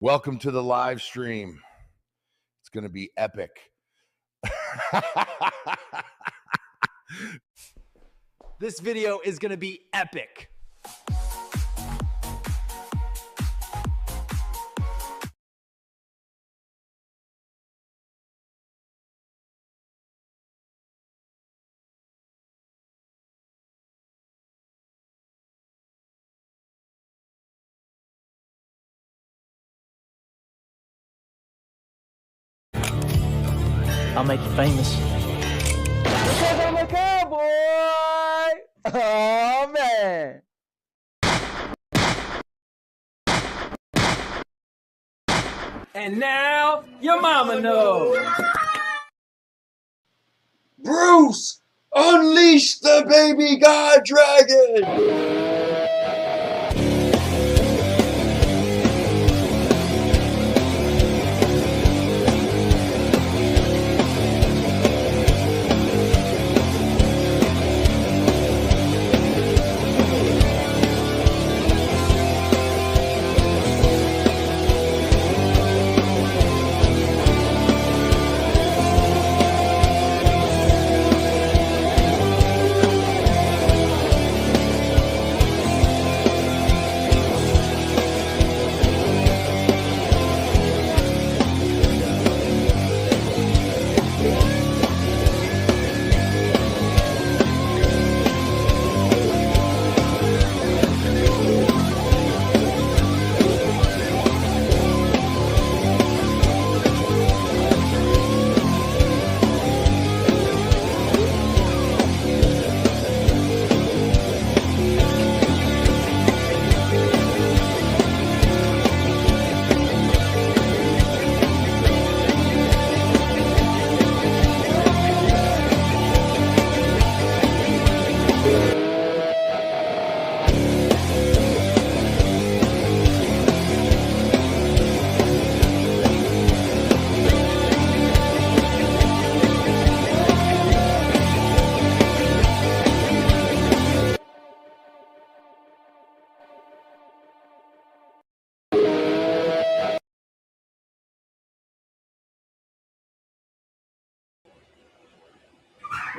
Welcome to the live stream. It's going to be epic. This video is going to be epic. I'll make you famous. Because I'm a cowboy! Oh, man. And now, your mama knows. Bruce, unleash the baby god dragon!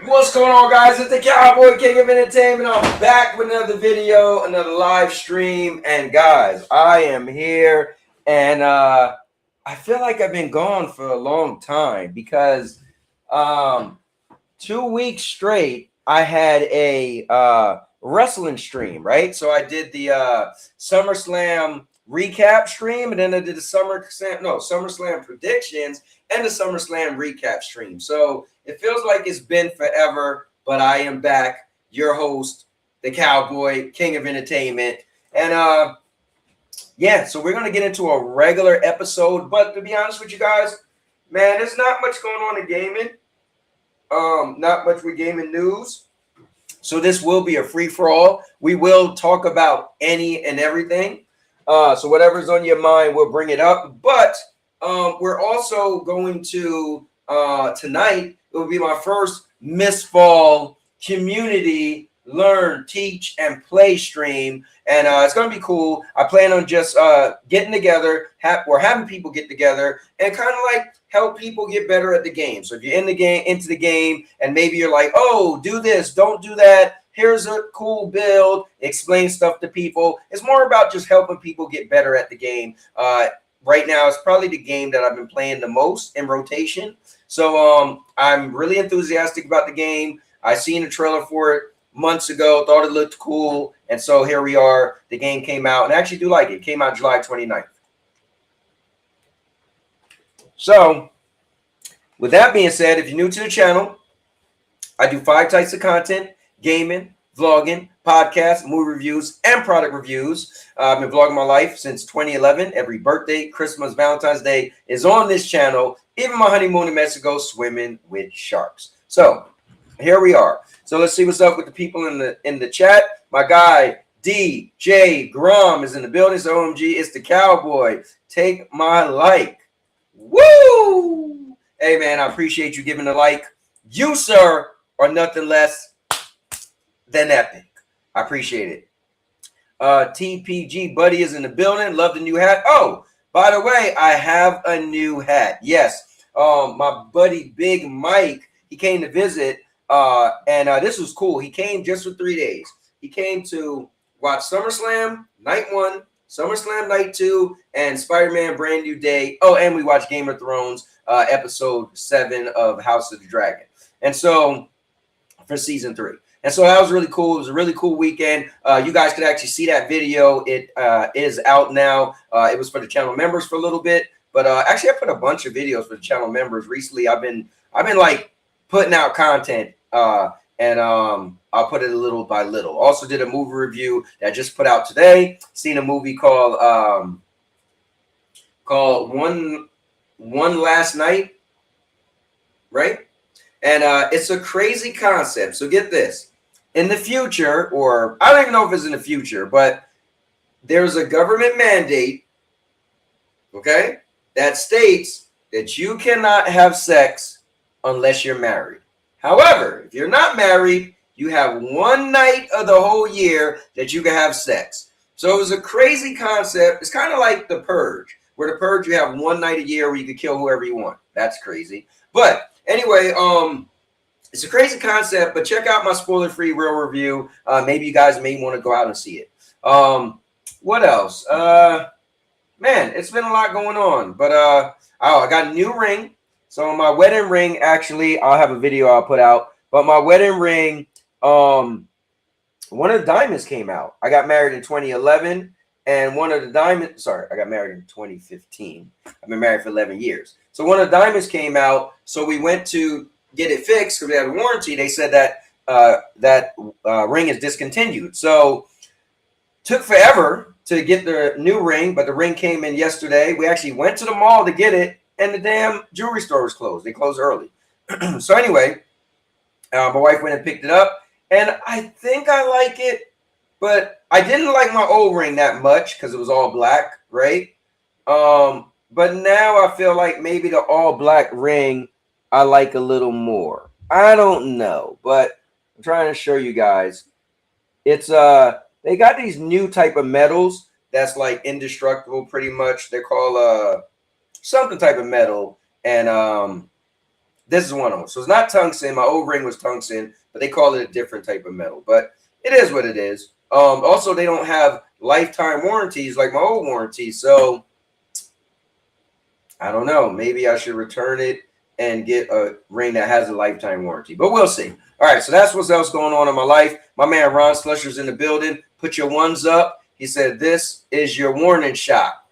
What's going on, guys? It's the Cowboy King of Entertainment. I'm back with another video, another live stream. And guys, I am here, and I feel like I've been gone for a long time because 2 weeks straight I had a wrestling stream, right? So I did the SummerSlam recap stream, and then I did the SummerSlam predictions and the SummerSlam recap stream. So it feels like it's been forever, but I am back, your host, the Cowboy King of Entertainment. And yeah, so we're gonna get into a regular episode. But to be honest with you guys, man, there's not much going on in gaming. Not much with gaming news. So this will be a free-for-all. We will talk about any and everything. So whatever's on your mind, we'll bring it up. But we're also going to tonight, it will be my first Miss Fall community learn, teach, and play stream. And it's going to be cool. I plan on just getting together, or having people get together and kind of like help people get better at the game. So if you're into the game, and maybe you're like, oh, do this, don't do that. Here's a cool build, explain stuff to people. It's more about just helping people get better at the game. Right now, it's probably the game that I've been playing the most in rotation. So I'm really enthusiastic about the game. I seen a trailer for it months ago, thought it looked cool. And so here we are. The game came out, and I actually do like it. It came out July 29th. So with that being said, if you're new to the channel, I do 5 types of content: gaming, vlogging, podcasts, movie reviews, and product reviews. I've been vlogging my life since 2011. Every birthday, Christmas, Valentine's Day is on this channel. Even my honeymoon in Mexico, swimming with sharks. So here we are. So let's see what's up with the people in the chat. My guy DJ Grum is in the building. So OMG, it's the Cowboy. Take my like. Woo! Hey man, I appreciate you giving a like. You, sir, are nothing less than epic. I appreciate it. TPG Buddy is in the building. Love the new hat. Oh, By the way, I have a new hat. Yes, my buddy Big Mike, he came to visit, and this was cool. He came just for 3 days. He came to watch SummerSlam Night 1, SummerSlam Night 2, and Spider-Man Brand New Day. Oh, and we watched Game of Thrones episode 7 of House of the Dragon. And so for season 3. And so that was really cool. It was a really cool weekend. You guys could actually see that video. It is out now. It was for the channel members for a little bit, but actually I put a bunch of videos for the channel members recently. I've been like putting out content, and I'll put it a little by little. Also did a movie review that I just put out today. Seen a movie called One Last Night, right? And it's a crazy concept. So get this. In the future, or I don't even know if it's in the future, but there's a government mandate, okay, that states that you cannot have sex unless you're married. However, if you're not married, you have one night of the whole year that you can have sex. So it was a crazy concept. It's kind of like The Purge, where The Purge, you have one night a year where you can kill whoever you want. That's crazy. But anyway, it's a crazy concept, but check out my spoiler-free real review. Maybe you guys may want to go out and see it. What else? Man, it's been a lot going on. But oh, I got a new ring. So my wedding ring, actually, I'll have a video I'll put out. But my wedding ring, one of the diamonds came out. I got married in 2011, and one of the diamonds, sorry, I got married in 2015. I've been married for 11 years. So one of the diamonds came out, so we went to get it fixed because we had a warranty. They said that that ring is discontinued. So took forever to get the new ring, but the ring came in yesterday. We actually went to the mall to get it, and the damn jewelry store was closed. They closed early. So anyway, my wife went and picked it up, and I think I like it, but I didn't like my old ring that much because it was all black, right? But now I feel like maybe the all black ring I like a little more. I don't know, but I'm trying to show you guys. It's they got these new type of metals that's like indestructible pretty much. They're called something type of metal, and this is one of them. So it's not tungsten. My old ring was tungsten, but they call it a different type of metal. But it is what it is. Also, they don't have lifetime warranties like my old warranties. So I don't know. Maybe I should return it and get a ring that has a lifetime warranty. But we'll see. All right, so that's what's else going on in my life. My man Ron Slusher's in the building. Put your ones up. He said, this is your warning shot.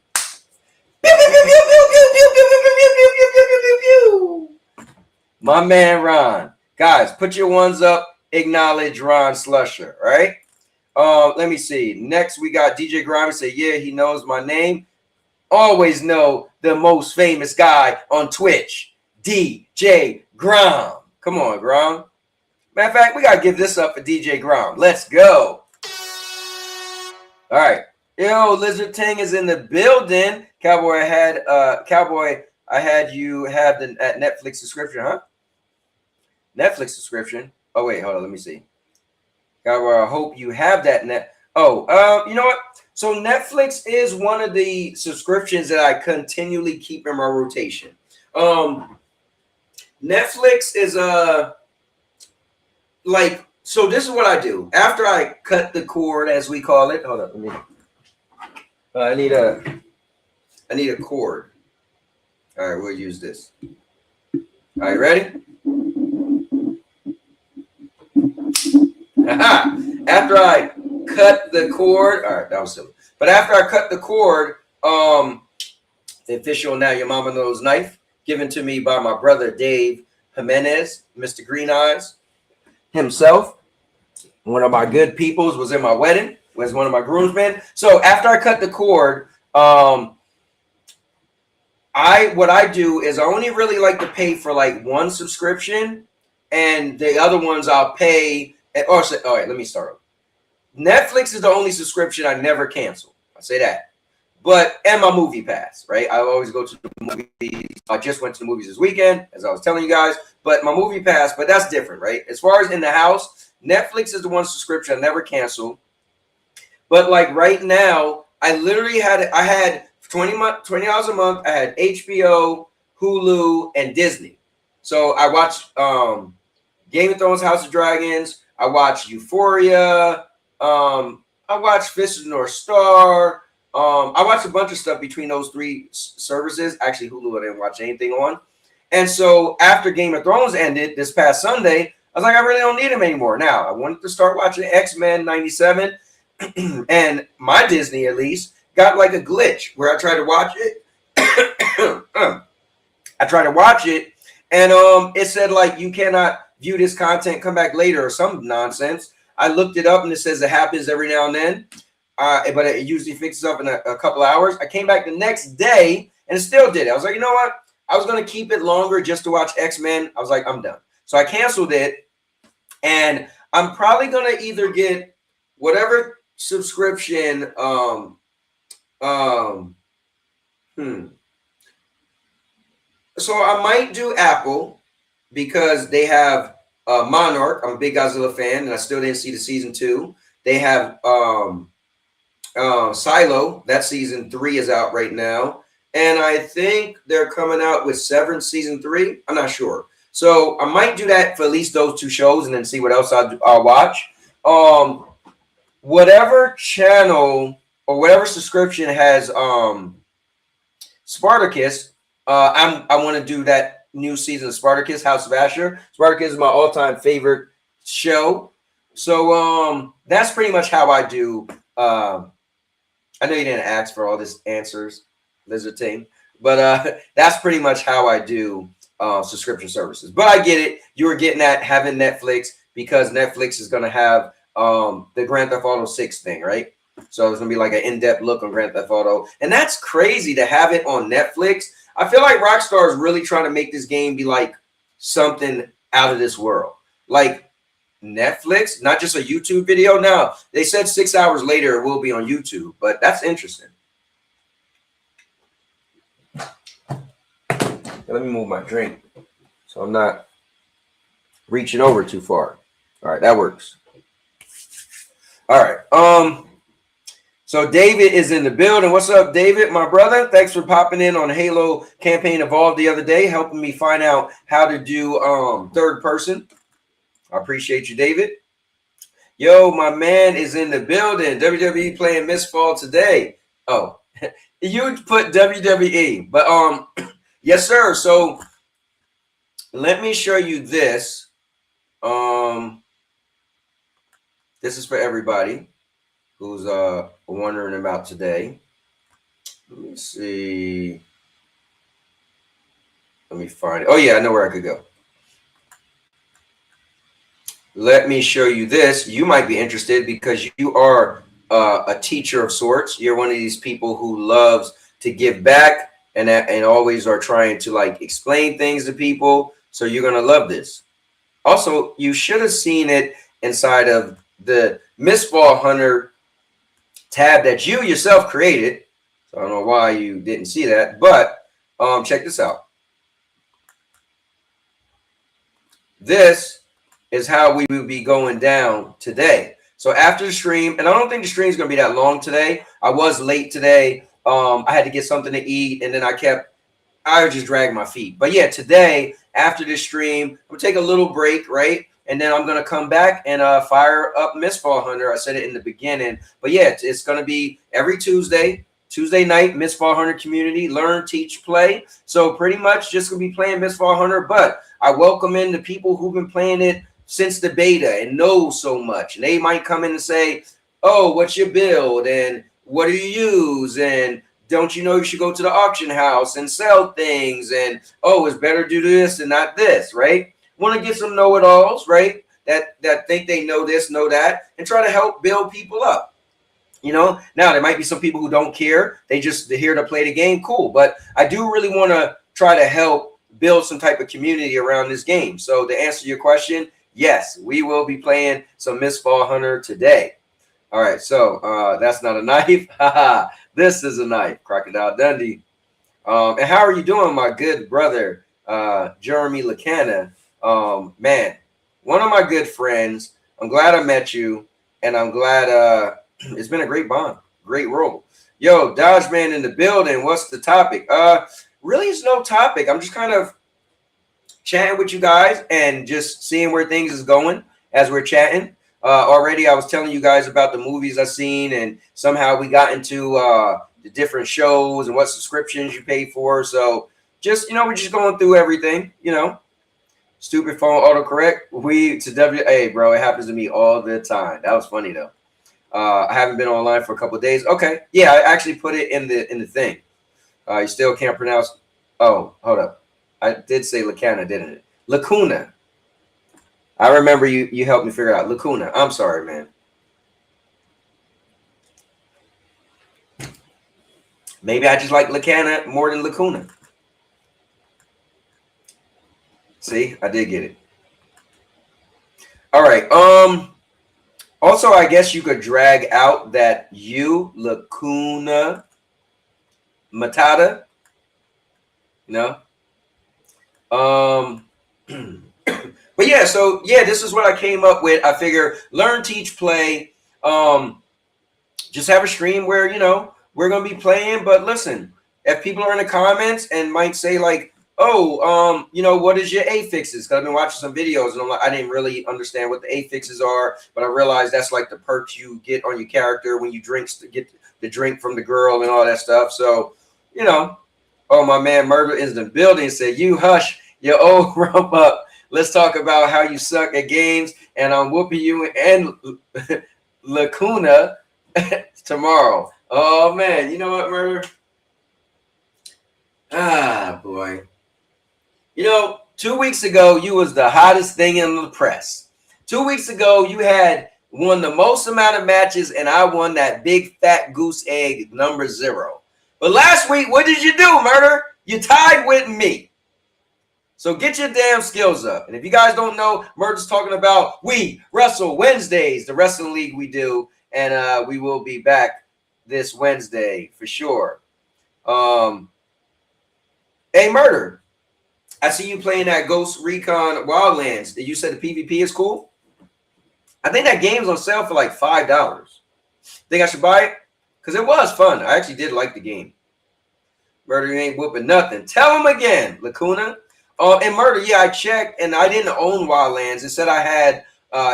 My man Ron. Guys, put your ones up. Acknowledge Ron Slusher, right? Let me see. Next, we got DJ Grime. Say, yeah, he knows my name. Always know the most famous guy on Twitch. DJ Grom. Come on, Grom. Matter of fact, we gotta give this up for DJ Grom. Let's go. All right. Yo, Lizard Ting is in the building. Cowboy, I had you have the Netflix subscription, huh? Netflix subscription. Oh, wait, hold on. Let me see. Cowboy, I hope you have that net. Oh, you know what? So Netflix is one of the subscriptions that I continually keep in my rotation. Netflix is like, so this is what I do. After I cut the cord, as we call it. Hold up, let me. I need a cord. All right, we'll use this. All right, ready? After I cut the cord, all right, that was silly. But after I cut the cord, the official Now Your Mama Knows knife, given to me by my brother Dave Jimenez, Mr. Green Eyes himself. One of my good peoples was in my wedding, was one of my groomsmen. So after I cut the cord, what I do is I only really like to pay for like one subscription, and the other ones I'll pay. All right, let me start. Netflix is the only subscription I never cancel. I say that. But, and my movie pass, right? I always go to the movies. I just went to the movies this weekend, as I was telling you guys. But my movie pass, but that's different, right? As far as in the house, Netflix is the one subscription I never cancel. But like right now, I literally had $20 a month. I had HBO, Hulu, and Disney. So I watched Game of Thrones, House of Dragons. I watched Euphoria. I watched Fist of the North Star. I watched a bunch of stuff between those three services. Actually, Hulu I didn't watch anything on. And so after Game of Thrones ended this past Sunday, I was like, I really don't need them anymore. Now, I wanted to start watching X-Men 97, and my Disney, at least, got like a glitch where I tried to watch it. I tried to watch it, and it said, like, you cannot view this content, come back later, or some nonsense. I looked it up, and it says it happens every now and then, but it usually fixes up in a couple hours. I came back the next day, and it still did it. I was like, you know what? I was going to keep it longer just to watch X-Men. I was like, I'm done. So I canceled it, and I'm probably going to either get whatever subscription. So I might do Apple because they have Monarch. I'm a big Godzilla fan, and I still didn't see the season 2. They have Silo. That season 3 is out right now. And I think they're coming out with Severance season 3. I'm not sure. So I might do that for at least those 2 shows and then see what else I'll watch. Whatever channel or whatever subscription has Spartacus, I want to do that new season of Spartacus, House of Asher. Spartacus is my all-time favorite show. So that's pretty much how I do. I know you didn't ask for all this answers, Lizard Team, but that's pretty much how I do subscription services. But I get it. You were getting at having Netflix because Netflix is going to have the Grand Theft Auto 6 thing, right? So it's going to be like an in-depth look on Grand Theft Auto. And that's crazy to have it on Netflix. I feel like Rockstar is really trying to make this game be like something out of this world. Like Netflix, not just a YouTube video. Now, they said 6 hours later it will be on YouTube, but that's interesting. Let me move my drink so I'm not reaching over too far. All right, that works. All right. So David is in the building. What's up, David, my brother? Thanks for popping in on Halo Campaign Evolved the other day, helping me find out how to do third person. I appreciate you, David. Yo, my man is in the building. WWE playing Miss Fall today. Oh, you put WWE, but yes, sir. So let me show you this. This is for everybody who's wondering about today. Let me see. Let me find it. Oh, yeah, I know where I could go. Let me show you this. You might be interested because you are a teacher of sorts. You're one of these people who loves to give back and always are trying to like explain things to people. So you're going to love this. Also, you should have seen it inside of the Miss Fall Hunter tab that you yourself created. So I don't know why you didn't see that, but check this out. This is how we will be going down today. So after the stream, and I don't think the stream is going to be that long today. I was late today. I had to get something to eat, and then I would just drag my feet. But yeah, today, after this stream, I'm going to take a little break, right? And then I'm going to come back and fire up Miss Fall Hunter. I said it in the beginning. But yeah, it's going to be every Tuesday night, Miss Fall Hunter community, learn, teach, play. So pretty much just going to be playing Miss Fall Hunter. But I welcome in the people who've been playing it since the beta and know so much. And they might come in and say, oh, what's your build? And what do you use? And don't you know you should go to the auction house and sell things? And, oh, it's better to do this and not this, right? Want to get some know-it-alls, right? That think they know this, know that, and try to help build people up. You know, now there might be some people who don't care. They're here to play the game. Cool. But I do really want to try to help build some type of community around this game. So to answer your question, yes, we will be playing some Miss Fall Hunter today. All right. So that's not a knife. This is a knife. Crocodile Dundee. And how are you doing, my good brother, Jeremy Lacana? Man, one of my good friends. I'm glad I met you, and I'm glad it's been a great bond, great role. Yo, Dodge Man in the building. What's the topic? Really, it's no topic. I'm just kind of chatting with you guys and just seeing where things is going as we're chatting. Already, I was telling you guys about the movies I've seen, and somehow we got into the different shows and what subscriptions you pay for. So just, we're just going through everything, Stupid phone autocorrect. We to WA, bro. It happens to me all the time. That was funny though. I haven't been online for a couple of days. Okay, yeah, I actually put it in the thing. You still can't pronounce. Oh, hold up. I did say Lacuna, didn't it? Lacuna. I remember you helped me figure out Lacuna. I'm sorry, man. Maybe I just like Lacuna more than Lacuna. See, I did get it. All right. Also, I guess you could drag out that Lacuna Matata. But yeah, so yeah, this is what I came up with. I figure learn, teach, play. Just have a stream where we're gonna be playing. But listen, if people are in the comments and might say like, oh, what is your affixes? Because I've been watching some videos and I'm like, I didn't really understand what the affixes are, but I realized that's like the perks you get on your character when you get the drink from the girl and all that stuff. So, oh, my man Murder is in the building. Said, you hush your old rump up. Let's talk about how you suck at games, and I'm whooping you and Lacuna tomorrow. Oh man, you know what, Murder? Ah, boy. 2 weeks ago, you was the hottest thing in the press. 2 weeks ago, you had won the most amount of matches, and I won that big fat goose egg number 0. But last week, what did you do, Murder? You tied with me. So get your damn skills up. And if you guys don't know, Murder's talking about We Wrestle Wednesdays, the wrestling league we do. And we will be back this Wednesday for sure. Hey, Murder, I see you playing that Ghost Recon Wildlands. You said the PvP is cool? I think that game's on sale for like $5. Think I should buy it? Because it was fun. I actually did like the game. Murder, you ain't whooping nothing. Tell him again, Lacuna. And Murder, yeah, I checked, and I didn't own Wildlands. It said I had,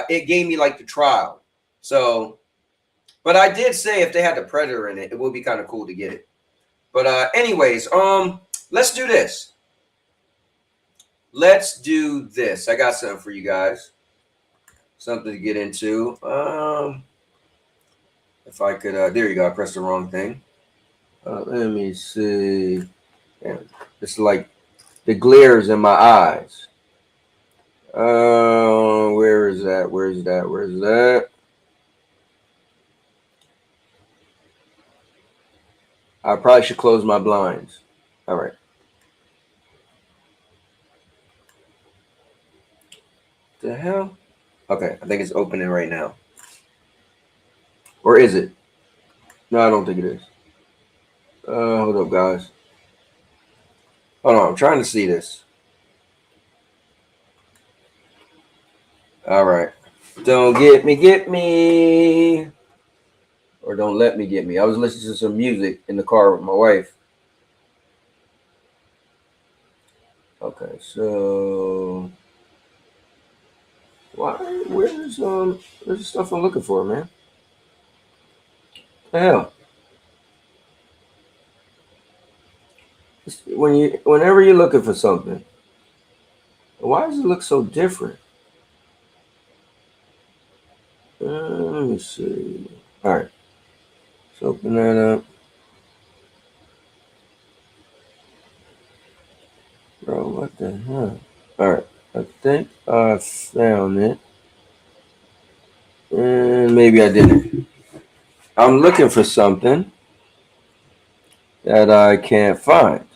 it gave me like the trial. So, but I did say if they had the Predator in it, it would be kind of cool to get it. But anyways, let's do this. Let's do this. I got something for you guys. Something to get into. If I could, there you go. I pressed the wrong thing. Let me see. Damn, it's like the glares in my eyes. Where is that? Where's that? Where's that? I probably should close my blinds. All right. The hell? Okay, I think it's opening right now. Or is it? No, I don't think it is. Hold up, guys. Hold on, I'm trying to see this. All right. Don't get me. Or don't let me get me. I was listening to some music in the car with my wife. Okay, so where's the stuff I'm looking for, man? The hell? Whenever you're looking for something, why does it look so different? Let me see. All right. Let's open that up. Bro, what the hell? All right. I think I found it. And maybe I didn't. I'm looking for something that I can't find.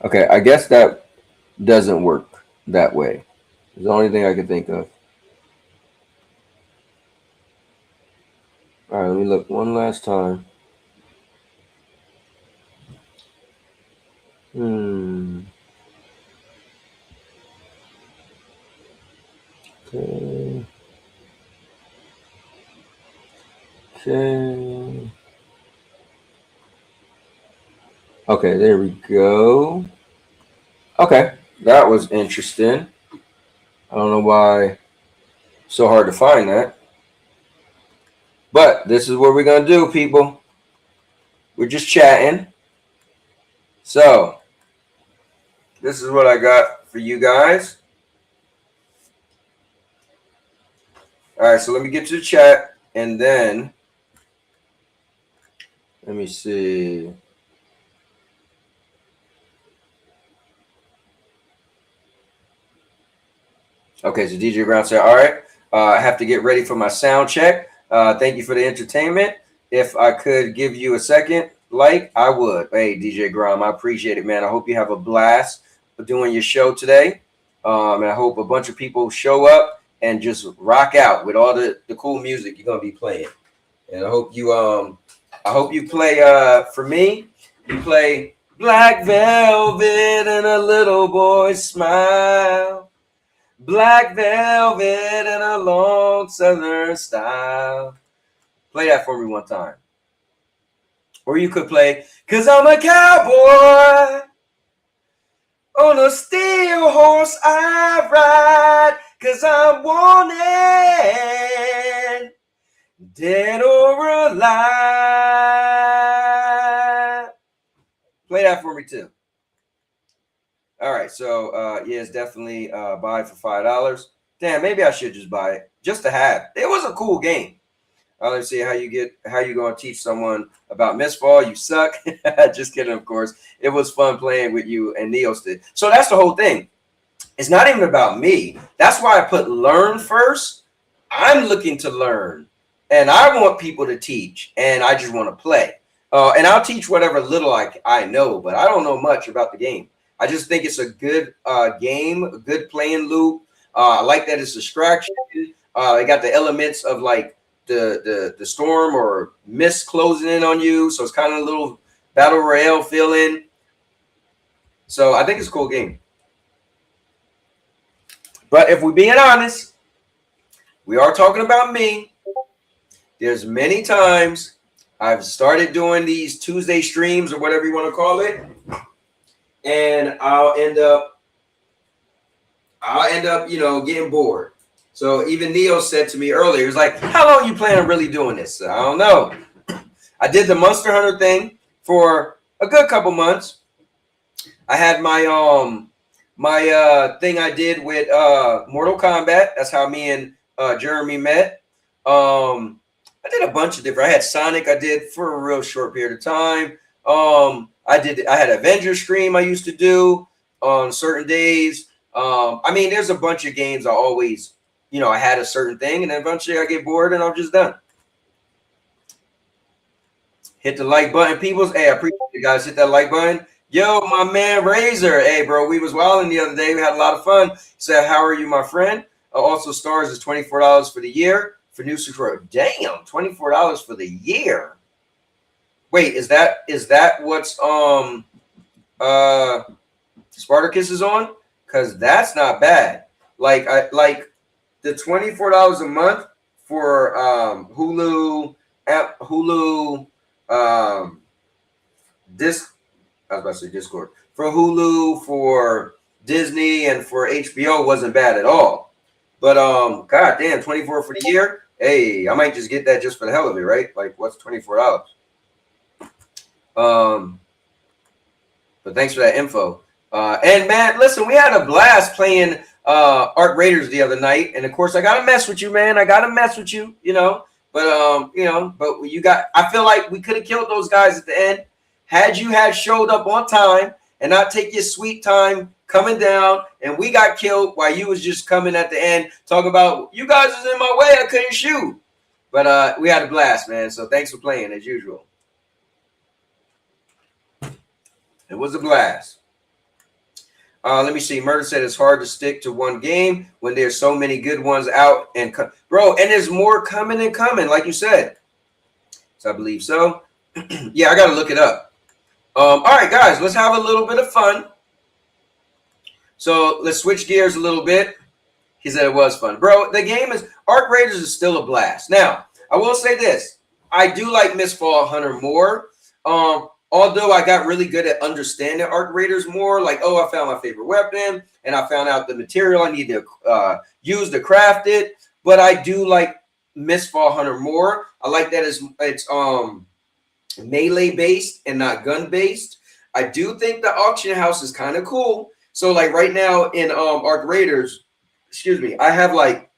Okay, I guess that doesn't work that way. It's the only thing I can think of. All right, let me look one last time. Okay. Okay. Okay, there we go. Okay, that was interesting. I don't know why it's so hard to find that. But this is what we're going to do, people. We're just chatting. So, this is what I got for you guys. All right, so let me get to the chat, and then let me see. Okay, so DJ Brown said, all right, I have to get ready for my sound check. Thank you for the entertainment. If I could give you a second, I would. Hey, DJ Grom, I appreciate it, man. I hope you have a blast doing your show today. And I hope a bunch of people show up and just rock out with all the cool music you're going to be playing. And I hope you play, for me, you play Black Velvet and a Little Boy's Smile. Black velvet and a long southern style. Play that for me one time. Or you could play, 'cause I'm a cowboy. On a steel horse I ride. 'Cause I'm wanted. Dead or alive. Play that for me too. All right, so yeah, it's definitely buy for $5. Damn, maybe I should just buy it just to have. It was a cool game. Let's see how you gonna teach someone about misfall. You suck. Just kidding, of course. It was fun playing with you and Neos did. So that's the whole thing. It's not even about me. That's why I put learn first. I'm looking to learn, and I want people to teach, and I just want to play. And I'll teach whatever little I know, but I don't know much about the game. I just think it's a good game, a good playing loop. I like that it's distraction. It got the elements of like the storm or mist closing in on you. So it's kind of a little battle royale feeling. So I think it's a cool game. But if we're being honest, we are talking about me. There's many times I've started doing these Tuesday streams or whatever you want to call it. And I'll end up, getting bored. So even Neo said to me earlier, he was like, how long you plan on really doing this? I don't know. I did the Monster Hunter thing for a good couple months. I had my thing I did with Mortal Kombat. That's how me and Jeremy met. I did a bunch of different. I had Sonic. I did for a real short period of time. I had Avengers stream I used to do on certain days. I mean, there's a bunch of games I always, I had a certain thing, and then eventually I get bored and I'm just done. Hit the like button, peoples. Hey, I appreciate you guys. Hit that like button. Yo, my man Razor. Hey, bro, we was wilding the other day. We had a lot of fun. He said, how are you, my friend? Also, Stars is $24 for the year. For new subscriber. Damn, $24 for the year. Wait, is that what's Spartacus is on? Because that's not bad. Like the $24 a month for Hulu, I was about to say Discord. For Hulu, for Disney, and for HBO wasn't bad at all. But god damn, 24 for the year. Hey, I might just get that just for the hell of it, right? Like, what's $24? But thanks for that info. And Matt, listen, we had a blast playing Arc Raiders the other night, and of course, I gotta mess with you, man. I gotta mess with you, But I feel like we could have killed those guys at the end had you showed up on time and not take your sweet time coming down, and we got killed while you was just coming at the end talking about you guys was in my way, I couldn't shoot. But we had a blast, man. So thanks for playing as usual. It was a blast. Let me see. Murder said it's hard to stick to one game when there's so many good ones out and bro, and there's more coming and coming, like you said. So I believe so. Yeah, I gotta look it up. All right, guys, let's have a little bit of fun. So let's switch gears a little bit. He said it was fun, bro. The game is Arc Raiders is still a blast. Now, I will say this: I do like Miss Fall Hunter more. Although I got really good at understanding Arc Raiders more, like, oh, I found my favorite weapon and I found out the material I need to use to craft it. But I do like Miss Fall Hunter more. I like that it's melee based and not gun based. I do think the auction house is kind of cool. So like right now in Arc Raiders, excuse me, I have like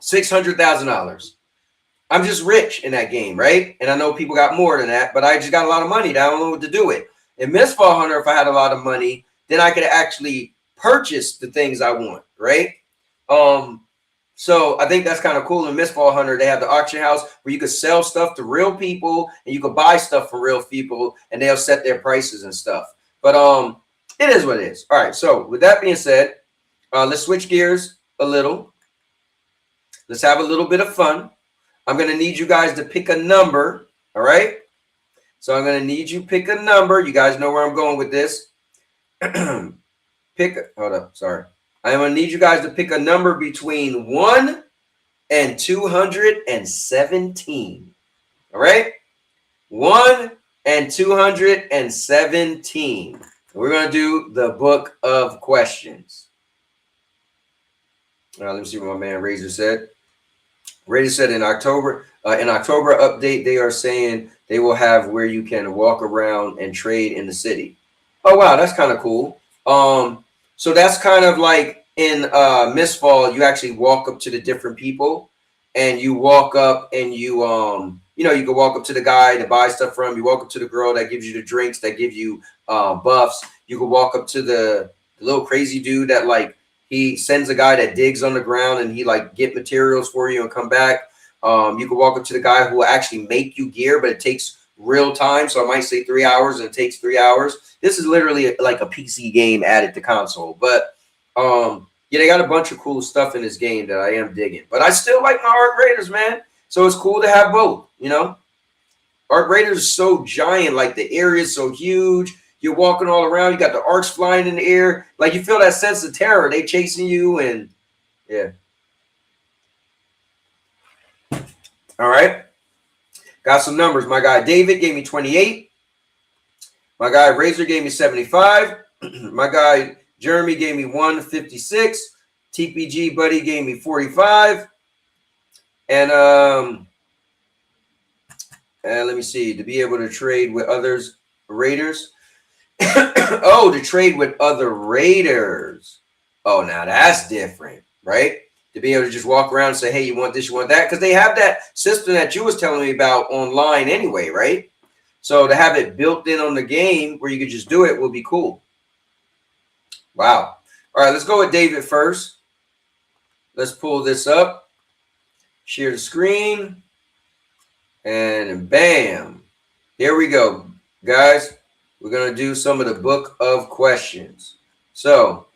$600,000. I'm just rich in that game, right? And I know people got more than that, but I just got a lot of money that I don't know what to do with. In Miss Fall Hunter, if I had a lot of money, then I could actually purchase the things I want, right? So I think that's kind of cool. In Miss Fall Hunter, they have the auction house where you could sell stuff to real people and you could buy stuff from real people and they'll set their prices and stuff. But it is what it is. All right. So with that being said, let's switch gears a little. Let's have a little bit of fun. I'm going to need you guys to pick a number. All right. So I'm going to need you to pick a number. You guys know where I'm going with this. Hold up. Sorry. I'm going to need you guys to pick a number between 1 and 217. All right. 1 and 217. We're going to do the book of questions. Let me see what my man Razor said. Razor said in October update, they are saying they will have where you can walk around and trade in the city. Oh, wow. That's kind of cool. So that's kind of like in Miss Fall, you actually walk up to the different people and you walk up and you you can walk up to the guy to buy stuff from. You walk up to the girl that gives you the drinks, that give you buffs. You can walk up to the little crazy dude that like he sends a guy that digs on the ground and he like get materials for you and come back. You can walk up to the guy who will actually make you gear, but it takes real time. So I might say 3 hours and it takes 3 hours. This is literally like a PC game added to console, but yeah, they got a bunch of cool stuff in this game that I am digging, but I still like my Arc Raiders, man. So it's cool to have both, you know. Arc Raiders is so giant, like the area is so huge. You're walking all around. You got the arcs flying in the air. Like you feel that sense of terror. They chasing you and yeah. All right. Got some numbers. My guy David gave me 28. My guy Razor gave me 75. My guy Jeremy gave me 156. TPG Buddy gave me 45. And let me see, to be able to trade with others, Raiders. Oh, to trade with other Raiders. Oh, now that's different, right? To be able to just walk around and say, hey, you want this, you want that? Because they have that system that you was telling me about online anyway, right? So to have it built in on the game where you could just do it will be cool. Wow. All right, let's go with David first. Let's pull this up. Share the screen. And bam. Here we go, guys. We're going to do some of the book of questions. So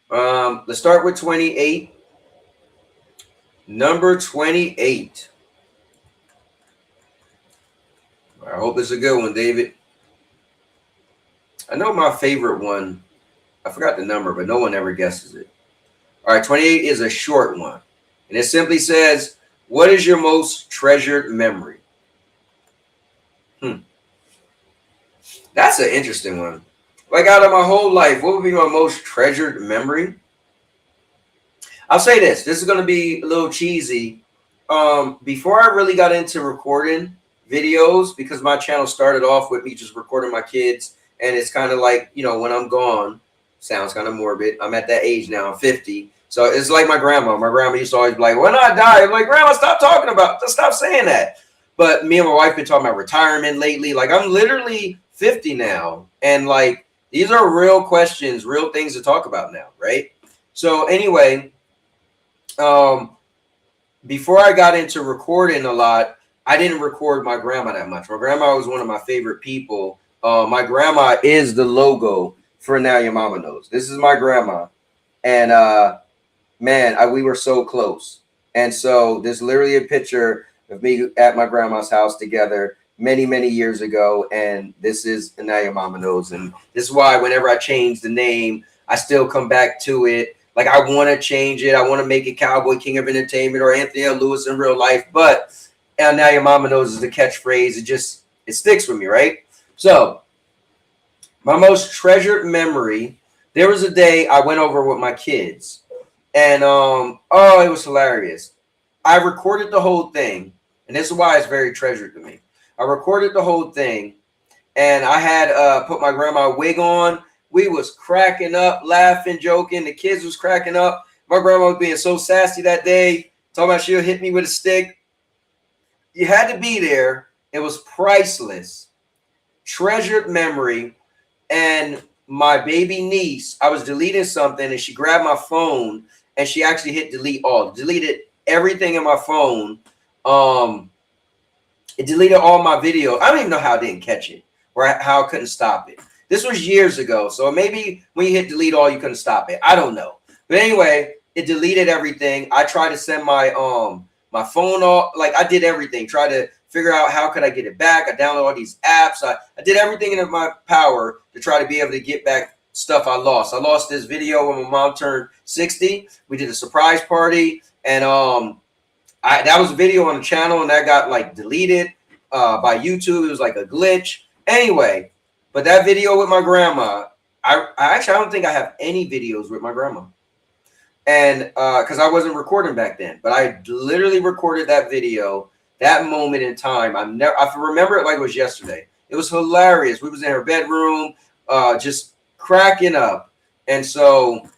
let's start with 28. Number 28. I hope it's a good one, David. I know my favorite one. I forgot the number, but no one ever guesses it. All right, 28 is a short one. And it simply says, what is your most treasured memory? That's an interesting one. Like out of my whole life, what would be my most treasured memory? I'll say this. This is going to be a little cheesy. Before I really got into recording videos, because my channel started off with me just recording my kids. And it's kind of like, you know, when I'm gone, sounds kind of morbid. I'm at that age now. I'm 50. So it's like my grandma. My grandma used to always be like, when I die, I'm like, Grandma, stop saying that. But me and my wife been talking about retirement lately. Like I'm literally 50 now. And like, these are real questions, real things to talk about now. Right. So anyway, before I got into recording a lot, I didn't record my grandma that much. My grandma was one of my favorite people. My grandma is the logo for Now Your Mama Knows. This is my grandma. And man, we were so close. And so there's literally a picture of me at my grandma's house together many, many years ago. And this is Now Your Mama Knows. And this is why whenever I change the name, I still come back to it. Like I want to change it. I want to make it Cowboy King of Entertainment or Anthony L. Lewis in real life. But And now your mama knows is the catchphrase. It sticks with me, right? So my most treasured memory, there was a day I went over with my kids, and oh, it was hilarious. I recorded the whole thing, and this is why it's very treasured to me. I recorded the whole thing, and I had put my grandma wig on. We was cracking up, laughing, joking. The kids was cracking up. My grandma was being so sassy that day, talking about she'll hit me with a stick. You had to be there. It was priceless, treasured memory. And my baby niece, I was deleting something, and she grabbed my phone, and she actually hit delete all, deleted everything in my phone. It deleted all my video. I don't even know how I didn't catch it, or how I couldn't stop it. This was years ago, so maybe when you hit delete all, you couldn't stop it. I don't know. But anyway, it deleted everything. I tried to send my my phone off. Like, I did everything. Tried to figure out how could I get it back. I downloaded all these apps. I did everything in my power to try to be able to get back stuff I lost. I lost this video when my mom turned 60. We did a surprise party, and that was a video on the channel, and that got like deleted by YouTube. It was like a glitch. Anyway, but that video with my grandma, I actually, I don't think I have any videos with my grandma. And because I wasn't recording back then, but I literally recorded that video, that moment in time. I remember it like it was yesterday. It was hilarious. We was in her bedroom, just cracking up. And so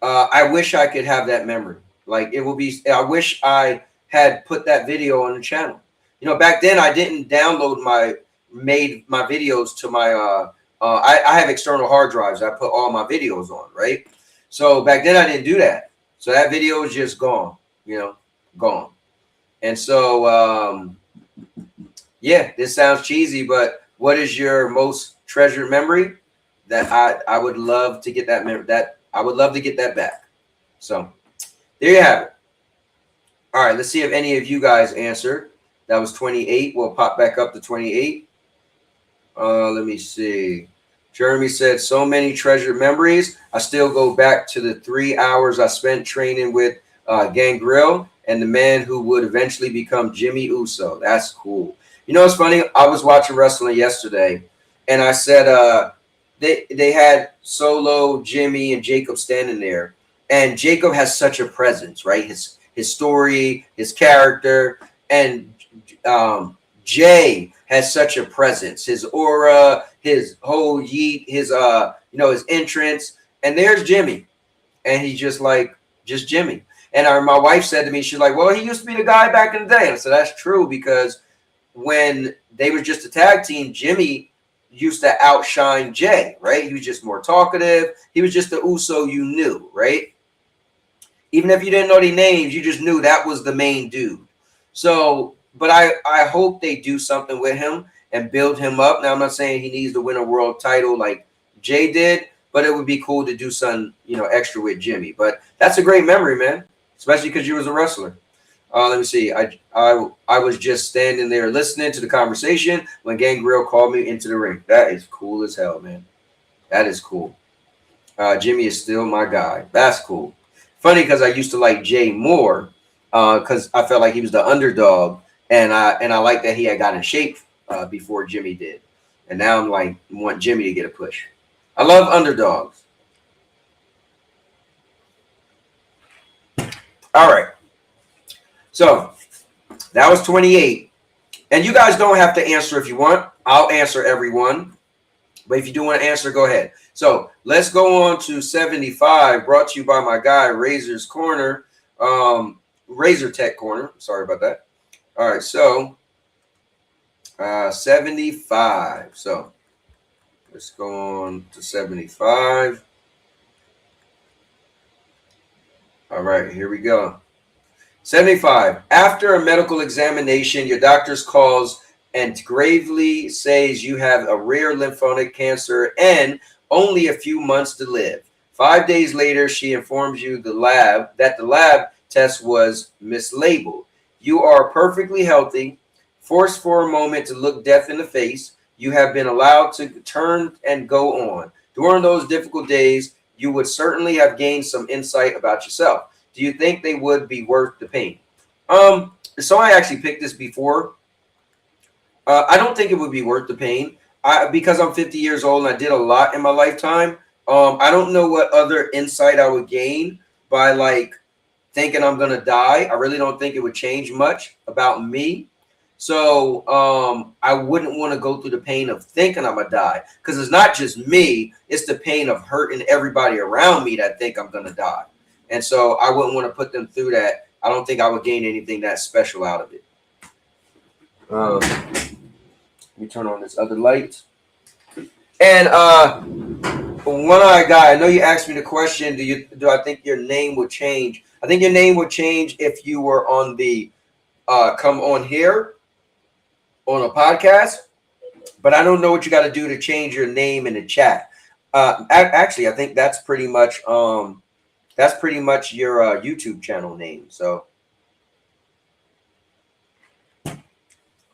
I wish I could have that memory. Like, it will be, I wish I had put that video on the channel. You know, back then I didn't download my videos to my, I have external hard drives. I put all my videos on, right? So back then I didn't do that. So that video is just gone, you know, gone. And so, yeah, this sounds cheesy, but what is your most treasured memory? That I would love to get that I would love to get that back. So there you have it. All right, let's see if any of you guys answered. That was 28. We'll pop back up to 28. Let me see. Jeremy said, so many treasured memories. I still go back to the 3 hours I spent training with Gangrel and the man who would eventually become Jimmy Uso. That's cool. You know, it's funny. I was watching wrestling yesterday, and I said they had Solo, Jimmy, and Jacob standing there. And Jacob has such a presence, right? His story, his character, and Jay has such a presence, his aura, his whole yeet, his you know, his entrance. And there's Jimmy, and he's just Jimmy. And my wife said to me, she's like, well, he used to be the guy back in the day. And I said, that's true, because when they were just a tag team, Jimmy used to outshine Jay, right? He was just more talkative. He was just the Uso you knew, right? Even if you didn't know the names, you just knew that was the main dude. So, but I hope they do something with him and build him up. Now, I'm not saying he needs to win a world title like Jay did, but it would be cool to do something, you know, extra with Jimmy. But that's a great memory, man, especially because you was a wrestler. Let me see. I was just standing there listening to the conversation when Gangrel called me into the ring. That is cool as hell, man. That is cool. Jimmy is still my guy. That's cool. Funny, because I used to like Jay more because I felt like he was the underdog, and I like that he had got in shape before Jimmy did. And now I'm like, want Jimmy to get a push. I love underdogs. All right. So that was 28. And you guys don't have to answer if you want. I'll answer everyone. But if you do want to answer, go ahead. So let's go on to 75, brought to you by my guy, Razor's Corner, Razor Tech Corner. Sorry about that. All right, so 75. So let's go on to 75. All right, here we go. 75. After a medical examination, your doctor's calls and gravely says you have a rare lymphatic cancer and only a few months to live. 5 days later, she informs you that the lab test was mislabeled. You are perfectly healthy, forced for a moment to look death in the face. You have been allowed to turn and go on. During those difficult days, you would certainly have gained some insight about yourself. Do you think they would be worth the pain? somebody actually picked this before. I don't think it would be worth the pain. Because I'm 50 years old and I did a lot in my lifetime. I don't know what other insight I would gain by like thinking I'm gonna die. I really don't think it would change much about me. So I wouldn't want to go through the pain of thinking I'm gonna die, because it's not just me, it's the pain of hurting everybody around me that think I'm gonna die. And so I wouldn't want to put them through that. I don't think I would gain anything that special out of it. Let me turn on this other light. And one-eyed guy, I know you asked me the question, do I think your name would change? I think your name would change if you were on the come on here on a podcast, but I don't know what you got to do to change your name in the chat. Actually, I think that's pretty much your YouTube channel name. So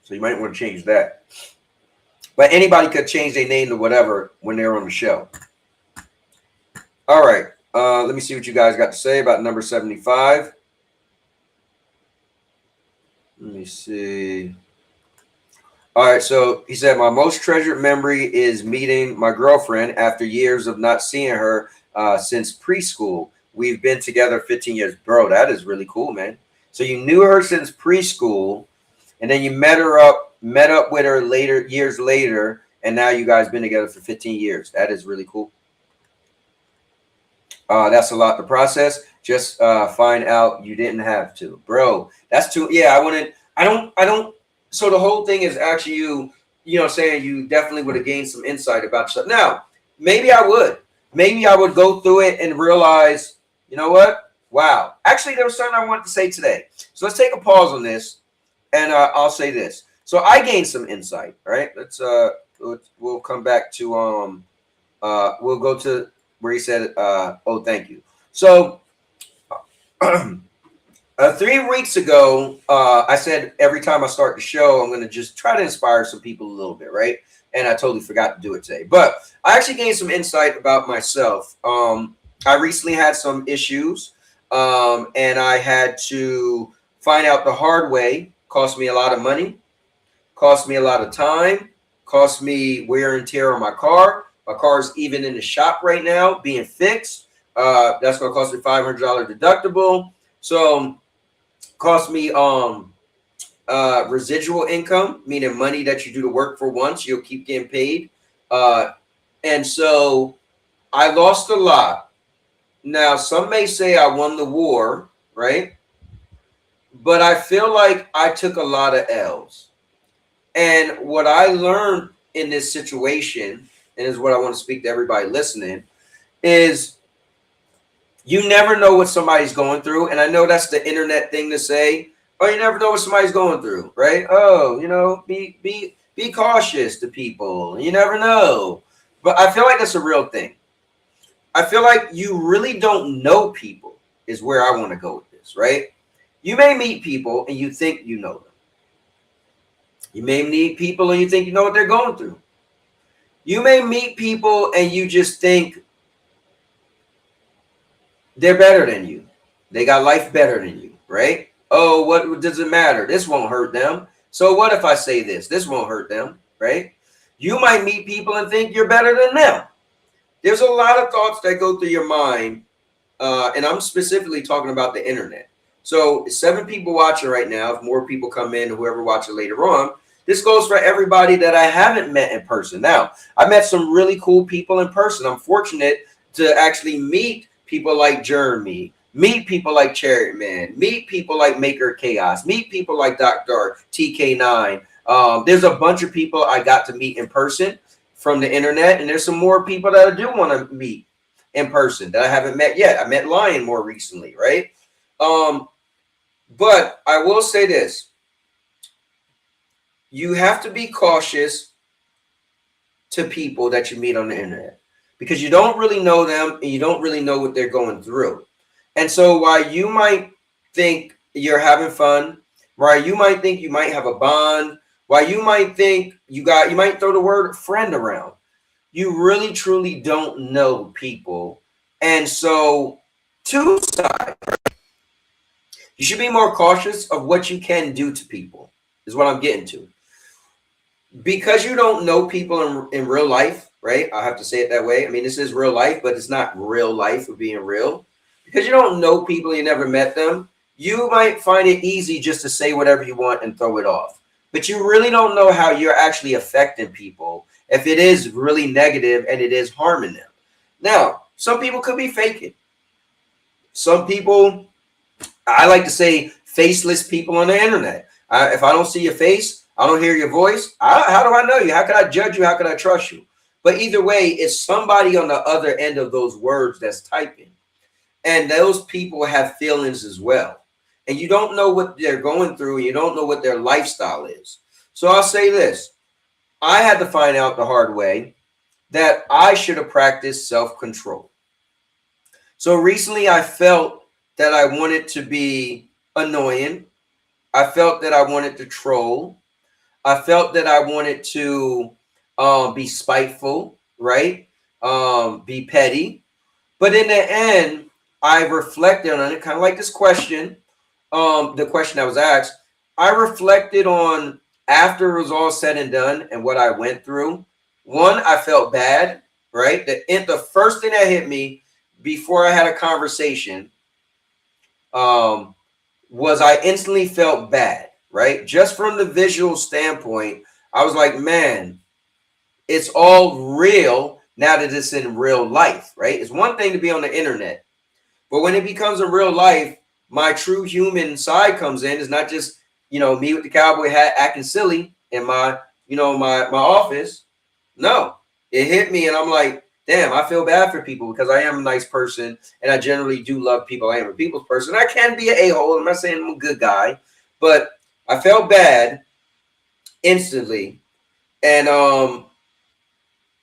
you might want to change that. But anybody could change their name to whatever when they're on the show. All right. Let me see what you guys got to say about number 75. Let me see. All right. So he said, my most treasured memory is meeting my girlfriend after years of not seeing her since preschool. We've been together 15 years. Bro, that is really cool, man. So you knew her since preschool, and then you met up with her years later, and now you guys been together for 15 years. That is really cool. That's a lot to process. Just find out you didn't have to, bro. That's too. Yeah, I don't. So the whole thing is actually you know, saying you definitely would have gained some insight about yourself. Now, maybe I would go through it and realize, you know what? Wow. Actually, there was something I wanted to say today. So let's take a pause on this, and I'll say this. So I gained some insight. All right. We'll come back to we'll go to where he said, oh, thank you. So 3 weeks ago, I said every time I start the show, I'm going to just try to inspire some people a little bit, right? And I totally forgot to do it today. But I actually gained some insight about myself. I recently had some issues, and I had to find out the hard way. Cost me a lot of money, cost me a lot of time, cost me wear and tear on my car. My car's even in the shop right now being fixed. That's going to cost me $500 deductible. So cost me residual income, meaning money that you do the work for once, you'll keep getting paid. And so I lost a lot. Now, some may say I won the war, right? But I feel like I took a lot of L's. And what I learned in this situation, and is what I want to speak to everybody listening, is you never know what somebody's going through. And I know that's the internet thing to say. Oh, you never know what somebody's going through, right? Oh, you know, be cautious to people. You never know. But I feel like that's a real thing. I feel like you really don't know people is where I want to go with this, right? You may meet people and you think you know them. You may meet people and you think you know what they're going through. You may meet people and you just think they're better than you. They got life better than you, right? Oh, what does it matter? This won't hurt them. So what if I say this? This won't hurt them, right? You might meet people and think you're better than them. There's a lot of thoughts that go through your mind, and I'm specifically talking about the internet. So 7 people watching right now. If more people come in, whoever watches later on, this goes for everybody that I haven't met in person. Now, I met some really cool people in person. I'm fortunate to actually meet people like Jeremy, meet people like Cherry Man, meet people like Maker Chaos, meet people like Dr. TK9. There's a bunch of people I got to meet in person from the internet, and there's some more people that I do want to meet in person that I haven't met yet. I met Lion more recently, right? But I will say this. You have to be cautious to people that you meet on the internet, because you don't really know them and you don't really know what they're going through. And so while you might think you're having fun, while you might think you might have a bond, while you might think you might throw the word friend around, you really truly don't know people. And so two sides. You should be more cautious of what you can do to people, is what I'm getting to. Because you don't know people in real life, right? I have to say it that way. I mean, this is real life, but it's not real life of being real. Because you don't know people, you never met them, you might find it easy just to say whatever you want and throw it off. But you really don't know how you're actually affecting people if it is really negative and it is harming them. Now, some people could be faking. Some people, I like to say, faceless people on the internet. If I don't see your face, I don't hear your voice, how do I know you? How can I judge you? How can I trust you? But either way, it's somebody on the other end of those words that's typing. And those people have feelings as well. And you don't know what they're going through. You don't know what their lifestyle is. So I'll say this. I had to find out the hard way that I should have practiced self-control. So recently I felt that I wanted to be annoying. I felt that I wanted to troll. I felt that I wanted to be spiteful, right? Be petty. But in the end, I reflected on it, kind of like this question, the question I was asked. I reflected on after it was all said and done and what I went through. One, I felt bad, right? The first thing that hit me before I had a conversation was I instantly felt bad, right? Just from the visual standpoint, I was like, man, it's all real now that it's in real life, right? It's one thing to be on the internet, but when it becomes a real life, my true human side comes in. It's not just, you know, me with the cowboy hat acting silly in my, you know, my office. No, it hit me and I'm like, damn, I feel bad for people because I am a nice person and I generally do love people. I am a people's person. I can be an a-hole. I'm not saying I'm a good guy, but I felt bad instantly. And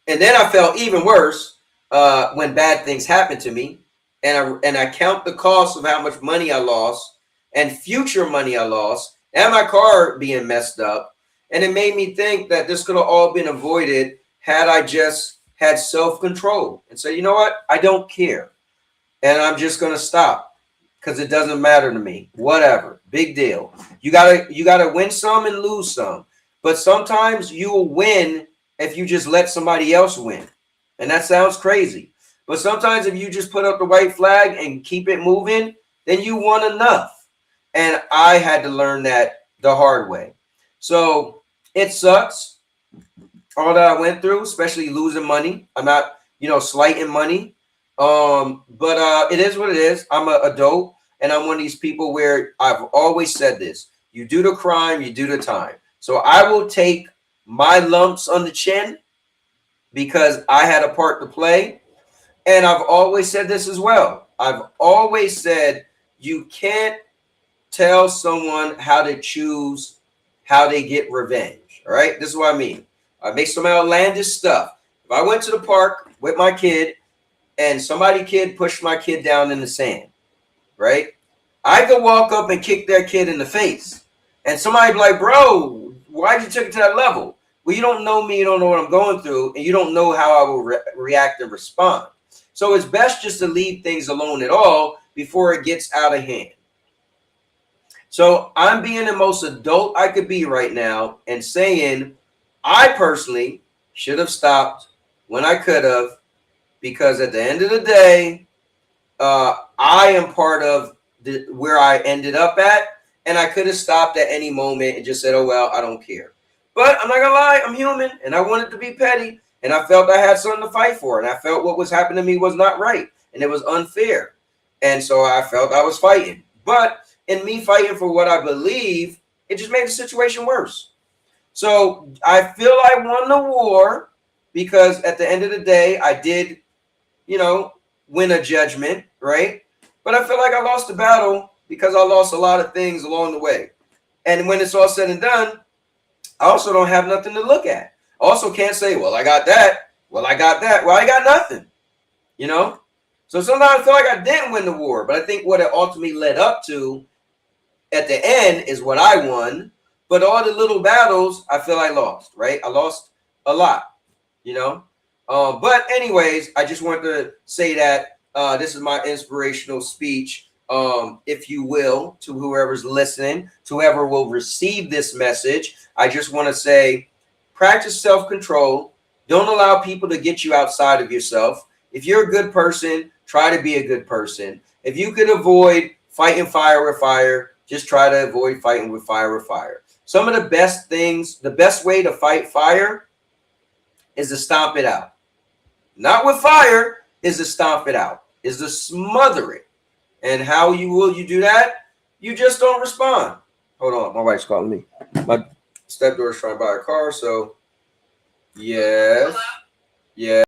then I felt even worse when bad things happened to me. And I count the cost of how much money I lost and future money I lost and my car being messed up. And it made me think that this could have all been avoided had I just had self-control and say, you know what? I don't care. And I'm just going to stop because it doesn't matter to me. Whatever. Big deal. You gotta win some and lose some. But sometimes you will win if you just let somebody else win. And that sounds crazy. But sometimes if you just put up the white flag and keep it moving, then you won enough. And I had to learn that the hard way. So it sucks, all that I went through, especially losing money. I'm not, you know, slighting money. But it is what it is. I'm an adult, and I'm one of these people where I've always said this. You do the crime, you do the time. So I will take my lumps on the chin because I had a part to play. And I've always said this as well. I've always said you can't tell someone how to choose how they get revenge. All right. This is what I mean. I make some outlandish stuff. If I went to the park with my kid and kid pushed my kid down in the sand, right? I could walk up and kick that kid in the face. And somebody be like, bro, why'd you take it to that level? Well, you don't know me. You don't know what I'm going through. And you don't know how I will react and respond. So it's best just to leave things alone at all before it gets out of hand. So I'm being the most adult I could be right now and saying I personally should have stopped when I could have, because at the end of the day, I am part of where I ended up at, and I could have stopped at any moment and just said, oh, well, I don't care. But I'm not going to lie, I'm human, and I wanted to be petty. And I felt I had something to fight for. And I felt what was happening to me was not right. And it was unfair. And so I felt I was fighting. But in me fighting for what I believe, it just made the situation worse. So I feel I won the war because at the end of the day, I did, you know, win a judgment, right? But I feel like I lost the battle because I lost a lot of things along the way. And when it's all said and done, I also don't have nothing to look at. Also can't say, well, I got that. Well, I got that. Well, I got nothing, you know? So sometimes I feel like I didn't win the war, but I think what it ultimately led up to at the end is what I won. But all the little battles, I feel I lost, right? I lost a lot, you know? But anyways, I just wanted to say that this is my inspirational speech if you will, to whoever's listening, to whoever will receive this message. I just want to say, practice self-control. Don't allow people to get you outside of yourself. If you're a good person, try to be a good person. If you can avoid fighting fire with fire, just try to avoid fighting with fire. Some of the best things, the best way to fight fire is to stomp it out. Not with fire, is to stomp it out, is to smother it. And how will you do that? You just don't respond. Hold on, my wife's calling me. My stepdaughter's trying to buy a car, so yes. Hello? Yeah.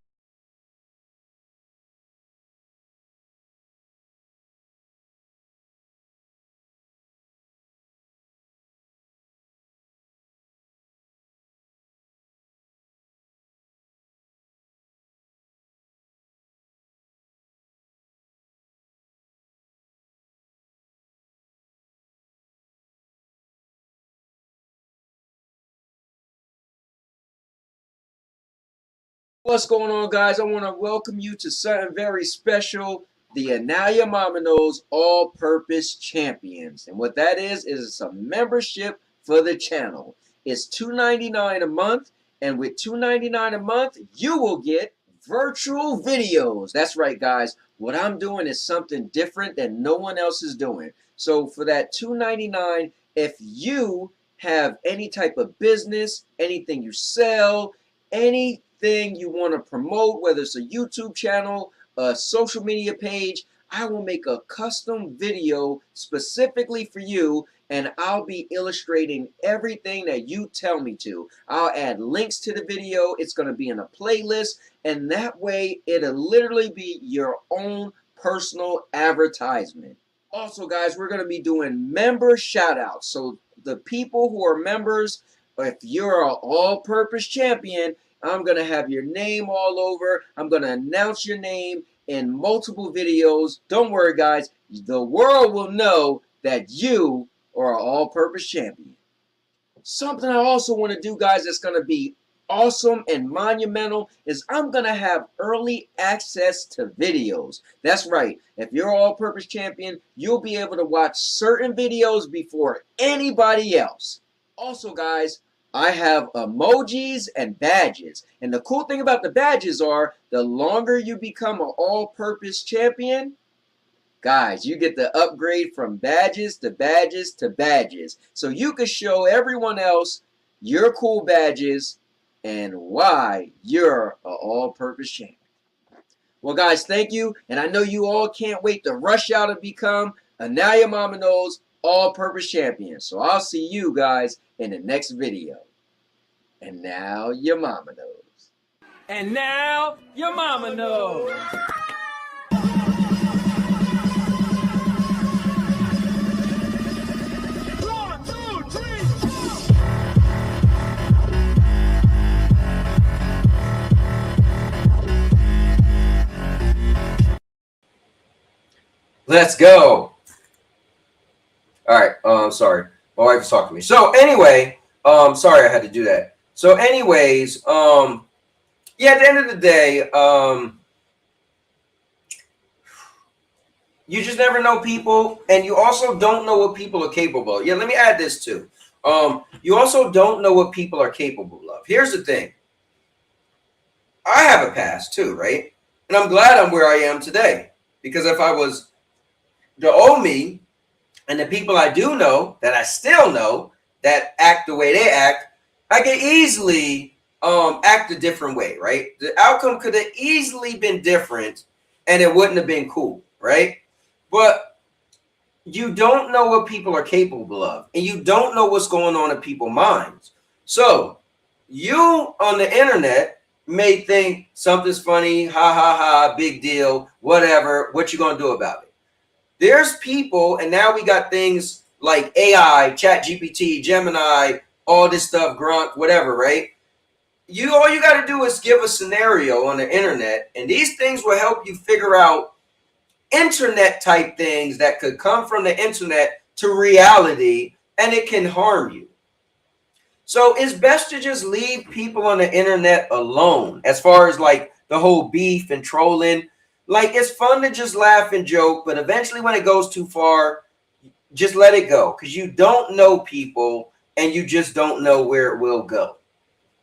What's going on, guys? I want to welcome you to something very special, the And Now Your Mama Knows All-Purpose Champions. And what that is a membership for the channel. It's $2.99 a month, and with $2.99 a month, you will get virtual videos. That's right, guys. What I'm doing is something different that no one else is doing. So for that $2.99, if you have any type of business, anything you sell, anything you want to promote, whether it's a YouTube channel, a social media page, I will make a custom video specifically for you, and I'll be illustrating everything that you tell me to. I'll add links to the video. It's going to be in a playlist, and that way it'll literally be your own personal advertisement. Also, guys, we're going to be doing member shout outs. So the people who are members, if you're an all-purpose champion, I'm going to have your name all over. I'm going to announce your name in multiple videos. Don't worry, guys. The world will know that you are an all-purpose champion. Something I also want to do, guys, that's going to be awesome and monumental is I'm going to have early access to videos. That's right. If you're an all-purpose champion, you'll be able to watch certain videos before anybody else. Also, guys, I have emojis and badges. And the cool thing about the badges are, the longer you become an all-purpose champion, guys, you get the upgrade from badges to badges to badges. So you can show everyone else your cool badges and why you're an all-purpose champion. Well, guys, thank you. And I know you all can't wait to rush out and become a Now Your Mama Knows all-purpose champion. So I'll see you guys in the next video. And now your mama knows. And now your mama knows. Let's go. All right. Sorry. My wife was talking to me. So anyway, sorry I had to do that. So anyways, yeah, at the end of the day, you just never know people, and you also don't know what people are capable of. Yeah, let me add this too. You also don't know what people are capable of. Here's the thing. I have a past too, right? And I'm glad I'm where I am today, because if I was the old me and the people I do know, that I still know, that act the way they act, I could easily act a different way, right? The outcome could have easily been different, and it wouldn't have been cool, right? But you don't know what people are capable of, and you don't know what's going on in people's minds. So you on the internet may think something's funny, ha ha ha, big deal, whatever. What you gonna do about it? There's people, and now we got things like AI, ChatGPT, Gemini, all this stuff, Grok, whatever, right? All you got to do is give a scenario on the internet, and these things will help you figure out internet type things that could come from the internet to reality, and it can harm you. So it's best to just leave people on the internet alone. As far as like the whole beef and trolling, Like, it's fun to just laugh and joke, but eventually when it goes too far, just let it go, because you don't know people and you just don't know where it will go.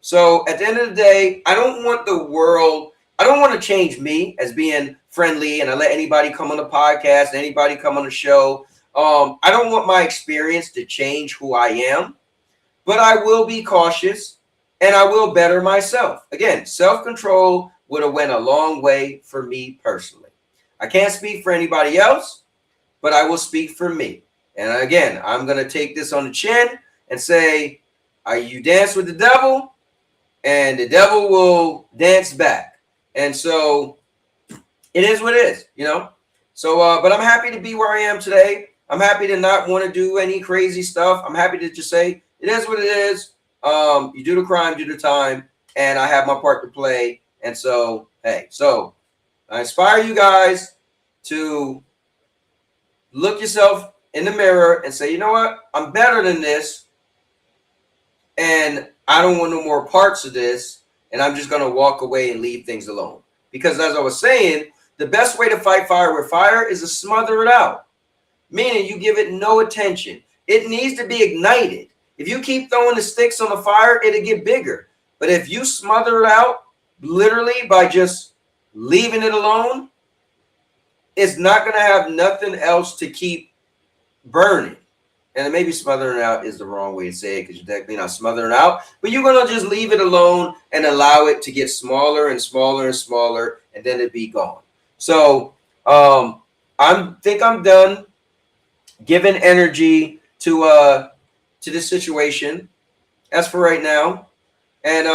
So at the end of the day, I don't want to change me as being friendly and I let anybody come on the podcast, anybody come on the show. I don't want my experience to change who I am, but I will be cautious and I will better myself. Again, self-control would have went a long way for me personally. I can't speak for anybody else, but I will speak for me. And again, I'm going to take this on the chin and say, you dance with the devil and the devil will dance back. And so it is what it is, you know? So, but I'm happy to be where I am today. I'm happy to not want to do any crazy stuff. I'm happy to just say, it is what it is. You do the crime, do the time, and I have my part to play. And so, hey, so I inspire you guys to look yourself in the mirror and say, you know what? I'm better than this. And I don't want no more parts of this. And I'm just going to walk away and leave things alone. Because as I was saying, the best way to fight fire with fire is to smother it out. Meaning you give it no attention. It needs to be ignited. If you keep throwing the sticks on the fire, it'll get bigger. But if you smother it out, literally by just leaving it alone, it's not going to have nothing else to keep burning. And maybe smothering it out is the wrong way to say it, because you're technically not smothering it out. But you're going to just leave it alone and allow it to get smaller and smaller and smaller, and then it'd be gone. So I think I'm done giving energy to this situation as for right now. And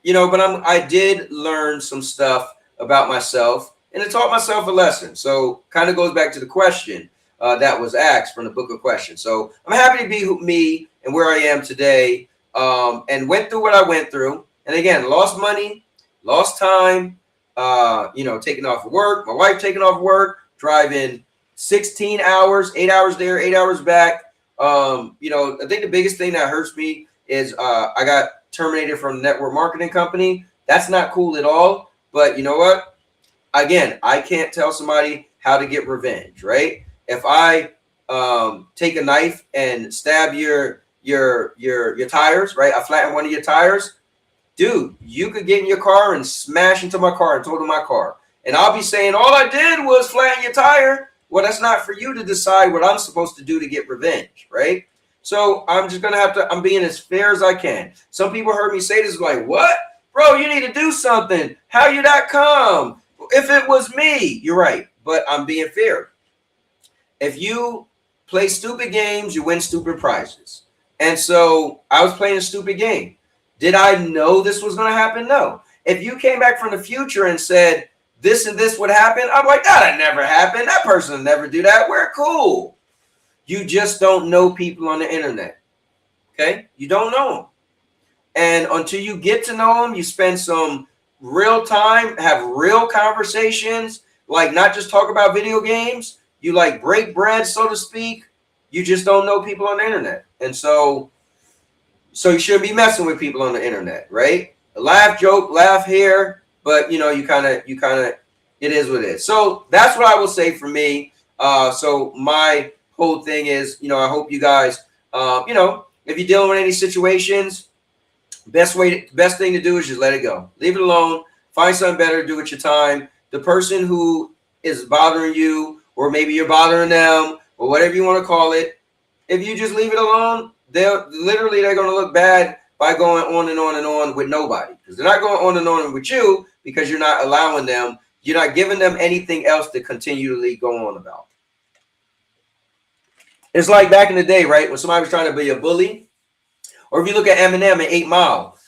you know, but I did learn some stuff about myself, and it taught myself a lesson. So kind of goes back to the question that was asked from the book of questions. So I'm happy to be me and where I am today, and went through what I went through. And again, lost money, lost time, you know, taking off of work, my wife taking off work, driving 16 hours, 8 hours there, 8 hours back. You know, I think the biggest thing that hurts me is I got terminated from the network marketing company. That's not cool at all. But you know what? Again, I can't tell somebody how to get revenge, right? If I take a knife and stab your tires, right? I flatten one of your tires, dude, you could get in your car and smash into my car and total my car. And I'll be saying, all I did was flatten your tire. Well, that's not for you to decide what I'm supposed to do to get revenge, right? So I'm just going to have to, I'm being as fair as I can. Some people heard me say this, like, what? Bro, you need to do something. How you not come? If it was me, you're right. But I'm being fair. If you play stupid games, you win stupid prizes. And so I was playing a stupid game. Did I know this was going to happen? No. If you came back from the future and said, this and this would happen, I'm like, that'd never happen. That person would never do that. We're cool. You just don't know people on the internet. Okay? You don't know them. And until you get to know them, you spend some real time, have real conversations, like not just talk about video games. You like break bread, so to speak. You just don't know people on the internet. And so you shouldn't be messing with people on the internet, right? Laugh, joke, laugh here. But, you know, you kind of, it is what it is. So that's what I will say for me. So my whole thing is, you know, I hope you guys, you know, if you're dealing with any situations, best thing to do is just let it go. Leave it alone. Find something better to do with your time. The person who is bothering you, or maybe you're bothering them, or whatever you want to call it, if you just leave it alone, they're going to look bad by going on and on and on with nobody. Because they're not going on and on with you, because you're not allowing them, you're not giving them anything else to continually go on about. It's like back in the day, right? When somebody was trying to be a bully, or if you look at Eminem in 8 Mile,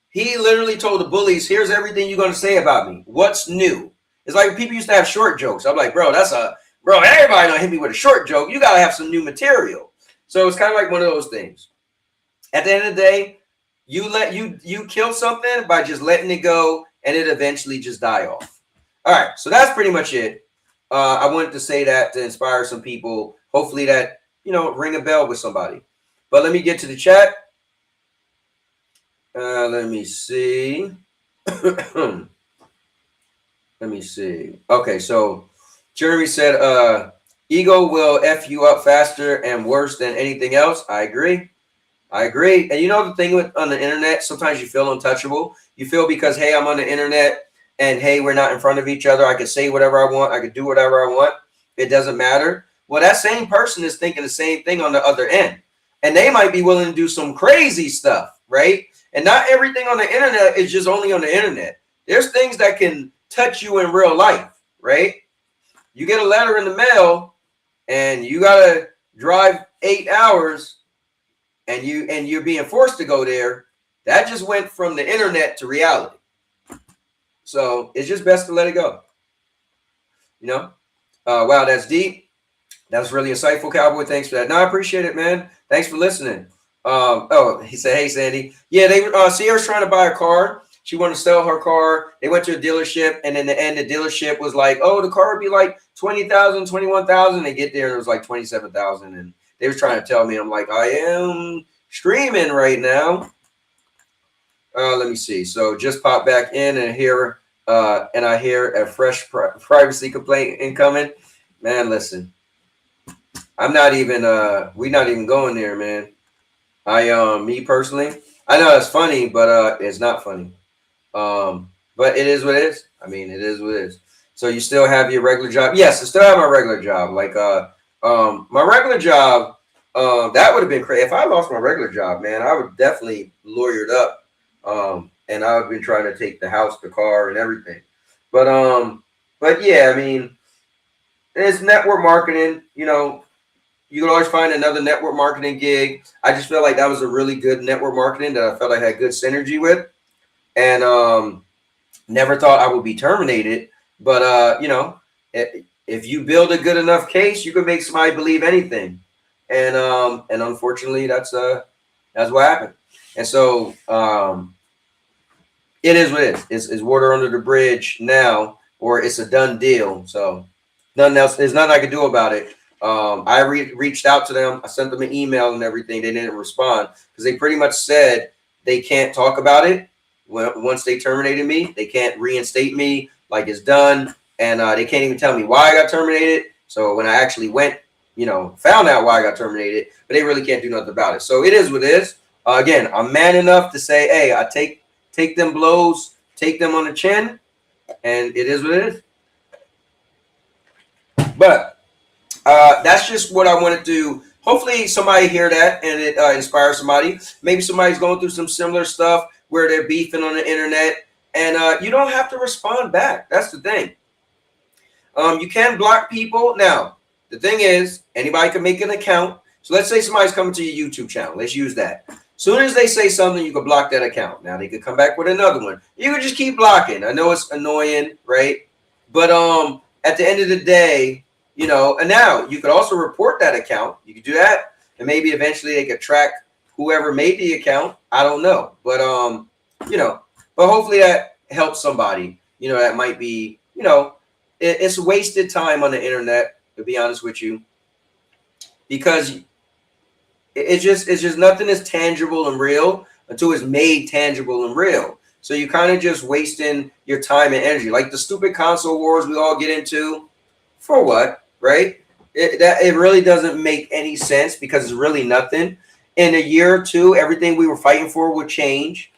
he literally told the bullies, here's everything you're going to say about me. What's new? It's like people used to have short jokes. I'm like, bro, everybody don't hit me with a short joke. You got to have some new material. So it's kind of like one of those things. At the end of the day, you kill something by just letting it go, and it eventually just die off. All right, so that's pretty much it. I wanted to say that to inspire some people. Hopefully that, you know, ring a bell with somebody. But let me get to the chat. Let me see. Let me see. Okay, so Jeremy said, ego will F you up faster and worse than anything else. I agree. I agree. And you know the thing with on the internet, sometimes you feel untouchable. You feel because, hey, I'm on the internet and hey, we're not in front of each other. I can say whatever I want. I can do whatever I want. It doesn't matter. Well, that same person is thinking the same thing on the other end. And they might be willing to do some crazy stuff, right? And not everything on the internet is just only on the internet. There's things that can touch you in real life, right? You get a letter in the mail and you got to drive 8 hours and you're being forced to go there. That just went from the internet to reality. So it's just best to let it go. You know? Wow, that's deep. That's really insightful, Cowboy. Thanks for that. No, I appreciate it, man. Thanks for listening. Oh, he said, hey, Sandy. Yeah, they Sierra's trying to buy a car. She wanted to sell her car. They went to a dealership, and in the end, the dealership was like, oh, the car would be like $20,000, $21,000. They get there, and it was like $27,000. And they were trying to tell me, I'm like, I am streaming right now. Let me see. So just pop back in and hear, and I hear a fresh privacy complaint incoming. Man, listen, I'm not even, we're not even going there, man. Me personally, I know it's funny, but it's not funny. But it is what it is. I mean, it is what it is. So you still have your regular job? Yes, I still have my regular job. Like, my regular job, that would have been crazy. If I lost my regular job, man, I would definitely lawyered up. And I would have been trying to take the house, the car, and everything. But yeah, I mean, it's network marketing. You know, you can always find another network marketing gig. I just felt like that was a really good network marketing that I felt I had good synergy with. And never thought I would be terminated. But, you know, if you build a good enough case, you can make somebody believe anything. And unfortunately, that's what happened. And so it is what it is. It's water under the bridge now, or it's a done deal. So nothing else. There's nothing I could do about it. I reached out to them. I sent them an email and everything. They didn't respond because they pretty much said they can't talk about it. Once they terminated me, they can't reinstate me. Like it's done. And they can't even tell me why I got terminated. So when I actually went, you know, found out why I got terminated, but they really can't do nothing about it. So it is what it is. Again, I'm man enough to say, hey, I take them blows, take them on the chin, and it is what it is. But that's just what I wanted to. Hopefully somebody hear that and it inspires somebody. Maybe somebody's going through some similar stuff where they're beefing on the internet, and you don't have to respond back. That's the thing. You can block people. Now, the thing is, anybody can make an account. So let's say somebody's coming to your YouTube channel. Let's use that. Soon as they say something, you can block that account. Now they could come back with another one. You can just keep blocking. I know it's annoying, right? But at the end of the day, you know, and now you could also report that account. You could do that, and maybe eventually they could track whoever made the account. I don't know, but you know, but hopefully that helps somebody. You know, that might be, you know, it's wasted time on the internet, to be honest with you, because it's just nothing is tangible and real until it's made tangible and real. So you kind of just wasting your time and energy, like the stupid console wars we all get into. For what, right? It really doesn't make any sense because it's really nothing. In a year or two, everything we were fighting for would change.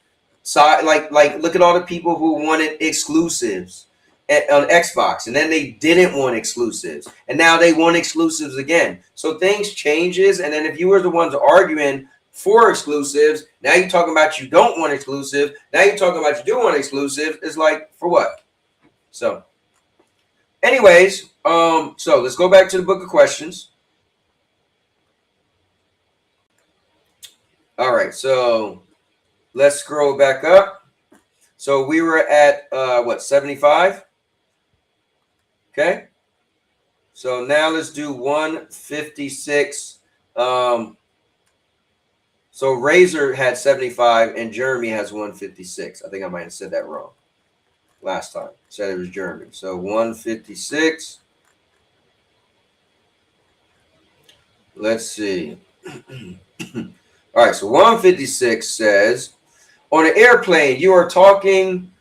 So like look at all the people who wanted exclusives on Xbox, and then they didn't want exclusives, and now they want exclusives again. So things changes, and then if you were the ones arguing for exclusives, now you're talking about you don't want exclusive. Now you're talking about you do want exclusive. It's like, for what? So anyways, so let's go back to the book of questions. All right, so let's scroll back up. So we were at what, 75? Okay. So now let's do 156. So Razor had 75 and Jeremy has 156. I think I might have said that wrong last time. Said it was Jeremy. So 156. Let's see. All right, so 156 says, on an airplane, you are talking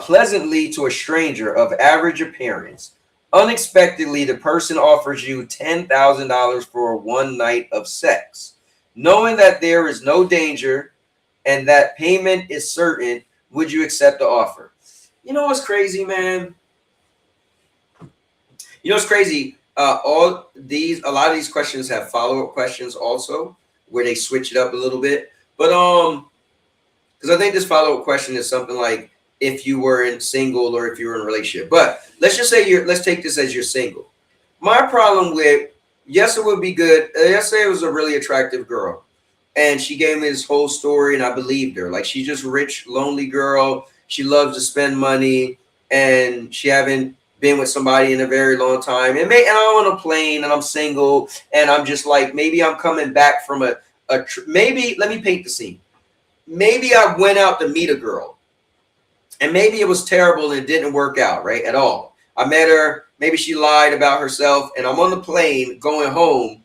pleasantly to a stranger of average appearance. Unexpectedly, the person offers you $10,000 for one night of sex. Knowing that there is no danger and that payment is certain, would you accept the offer? You know what's crazy, man? You know what's crazy? A lot of these questions have follow-up questions also, where they switch it up a little bit. But because I think this follow-up question is something like if you were in single or if you were in a relationship. But let's just say let's take this as you're single. My problem with, yes, it would be good. Let's say it was a really attractive girl and she gave me this whole story and I believed her. Like, she's just a rich, lonely girl. She loves to spend money and she haven't been with somebody in a very long time. And I'm on a plane and I'm single and I'm just like, maybe I'm coming back from maybe, let me paint the scene. Maybe I went out to meet a girl and maybe it was terrible and it didn't work out, right, at all. I met her, maybe she lied about herself, and I'm on the plane going home,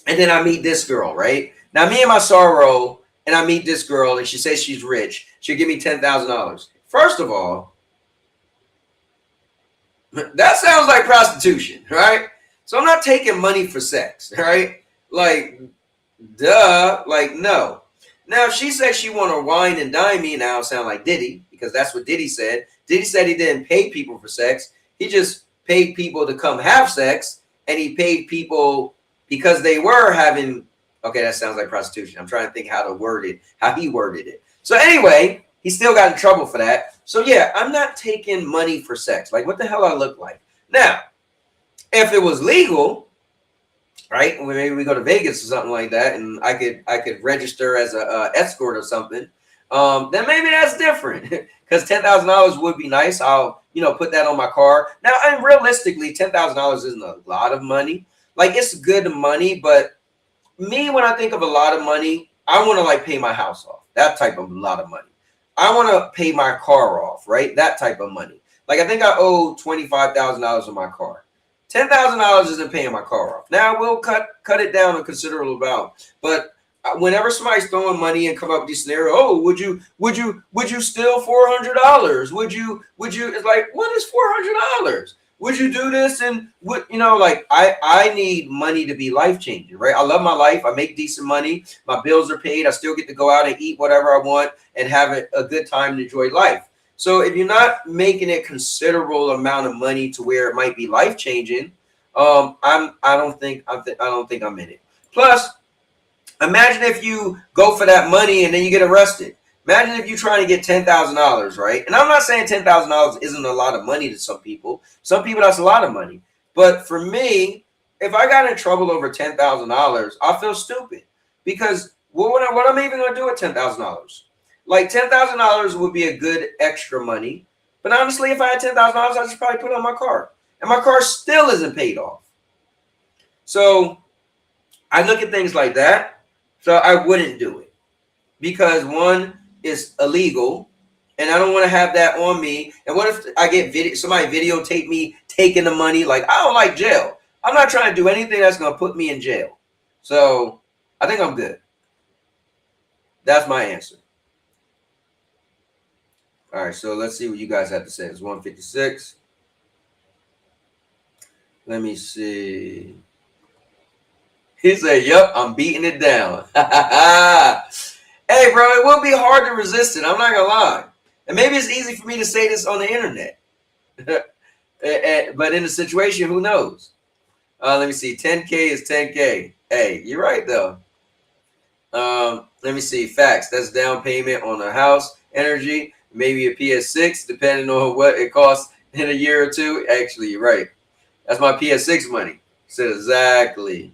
and then I meet this girl, right? Now, me and my sorrow, and I meet this girl, and she says she's rich. She'll give me $10,000. First of all, that sounds like prostitution, right? So I'm not taking money for sex, right? Like, duh, like, no. Now, if she says she want to wine and dine me, now it sound like Diddy, because that's what Diddy said. Diddy said he didn't pay people for sex. He just paid people to come have sex, and he paid people because they were having, okay, that sounds like prostitution. I'm trying to think how he worded it. So anyway, he still got in trouble for that. So yeah, I'm not taking money for sex. Like, what the hell I look like? Now, if it was legal, right? Maybe we go to Vegas or something like that, and I could register as a escort or something. Then maybe that's different, because $10,000 would be nice. I'll put that on my car. Now, and realistically, $10,000 isn't a lot of money. Like, it's good money, but me, when I think of a lot of money, I want to like pay my house off. That type of lot of money. I want to pay my car off, right? That type of money. Like, I think I owe $25,000 on my car. $10,000 isn't paying my car off. Now, we'll cut it down a considerable amount. But whenever somebody's throwing money and come up with these scenarios, oh, would you steal $400? Would you? It's like, what is $400? Would you do this? And like, I need money to be life changing, right? I love my life. I make decent money. My bills are paid. I still get to go out and eat whatever I want and have a good time and enjoy life. So if you're not making a considerable amount of money to where it might be life changing, I don't think I'm in it. Plus, imagine if you go for that money and then you get arrested. Imagine if you're trying to get $10,000, right? And I'm not saying $10,000 isn't a lot of money to some people. Some people, that's a lot of money. But for me, if I got in trouble over $10,000, I feel stupid, because what am I even going to do with $10,000? Like, $10,000 would be a good extra money. But honestly, if I had $10,000, I'd just probably put it on my car. And my car still isn't paid off. So I look at things like that. So I wouldn't do it, because one, is illegal, and I don't want to have that on me. And what if I get somebody videotape me taking the money? Like, I don't like jail. I'm not trying to do anything that's going to put me in jail. So I think I'm good. That's my answer. All right, so let's see what you guys have to say. It's 156. Let me see. He said, yep, I'm beating it down. Hey, bro, it will be hard to resist it. I'm not going to lie. And maybe it's easy for me to say this on the internet. But in a situation, who knows? Let me see. 10K is 10K. Hey, you're right, though. Let me see. Facts. That's down payment on a house. Energy. Maybe a PS6, depending on what it costs in a year or two. Actually, you're right. That's my PS6 money. So exactly.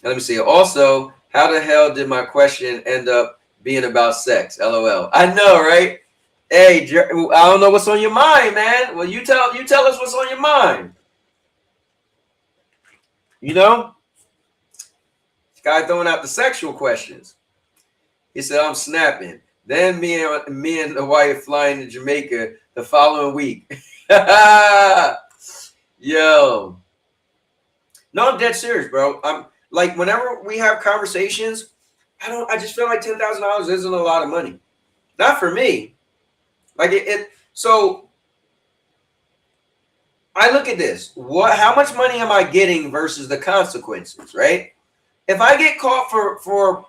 Let me see. Also, how the hell did my question end up being about sex? LOL. I know, right? Hey, I don't know what's on your mind, man. Well, you tell us what's on your mind. This guy throwing out the sexual questions. He said, I'm snapping. Then me and the wife flying to Jamaica the following week. Yo. No, I'm dead serious, bro. I'm like, whenever we have conversations, I just feel like $10,000 isn't a lot of money. Not for me. Like so I look at this. How much money am I getting versus the consequences, right? If I get caught for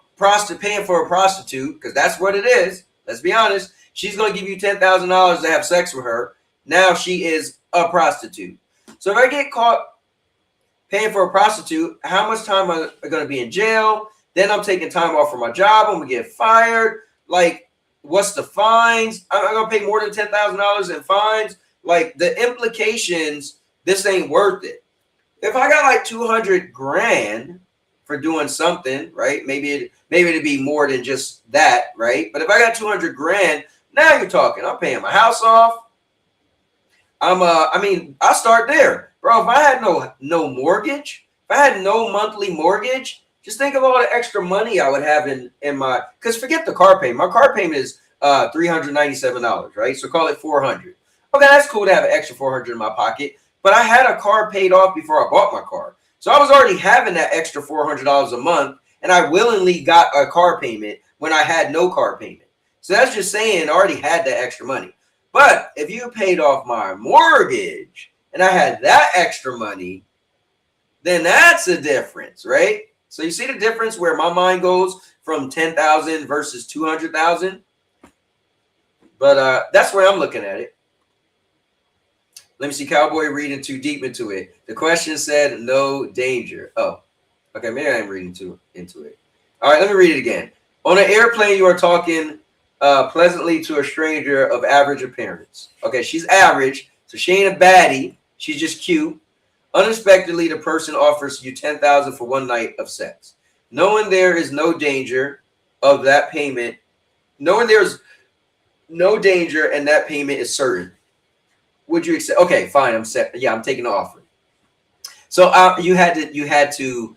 paying for a prostitute, because that's what it is, let's be honest, she's going to give you $10,000 to have sex with her. Now she is a prostitute. So if I get caught paying for a prostitute, how much time am I going to be in jail? Then I'm taking time off from my job. I'm going to get fired. Like, what's the fines? I'm going to pay more than $10,000 in fines. Like, the implications, this ain't worth it. If I got like 200 grand for doing something, right? Maybe it'd be more than just that, right? But if I got 200 grand, now you're talking. I'm paying my house off. I mean, I start there, bro. If I had no mortgage, if I had no monthly mortgage, just think of all the extra money I would have in my. Because forget the car payment. My car payment is $397, right? So call it $400. Okay, that's cool to have an extra $400 in my pocket. But I had a car paid off before I bought my car. So I was already having that extra $400 a month, and I willingly got a car payment when I had no car payment. So that's just saying I already had that extra money. But if you paid off my mortgage and I had that extra money, then that's a difference, right? So you see the difference where my mind goes from 10,000 versus 200,000? But that's where I'm looking at it. Let me see, Cowboy reading too deep into it. The question said no danger. Oh, okay, maybe I'm reading too into it. All right, let me read it again. On an airplane, you are talking pleasantly to a stranger of average appearance. Okay, she's average, so she ain't a baddie. She's just cute. Unexpectedly, the person offers you $10,000 for one night of sex. Knowing there is no danger of that payment, knowing there's no danger and that payment is certain, would you accept? Okay, fine. I'm set. Yeah, I'm taking the offer. So you had to,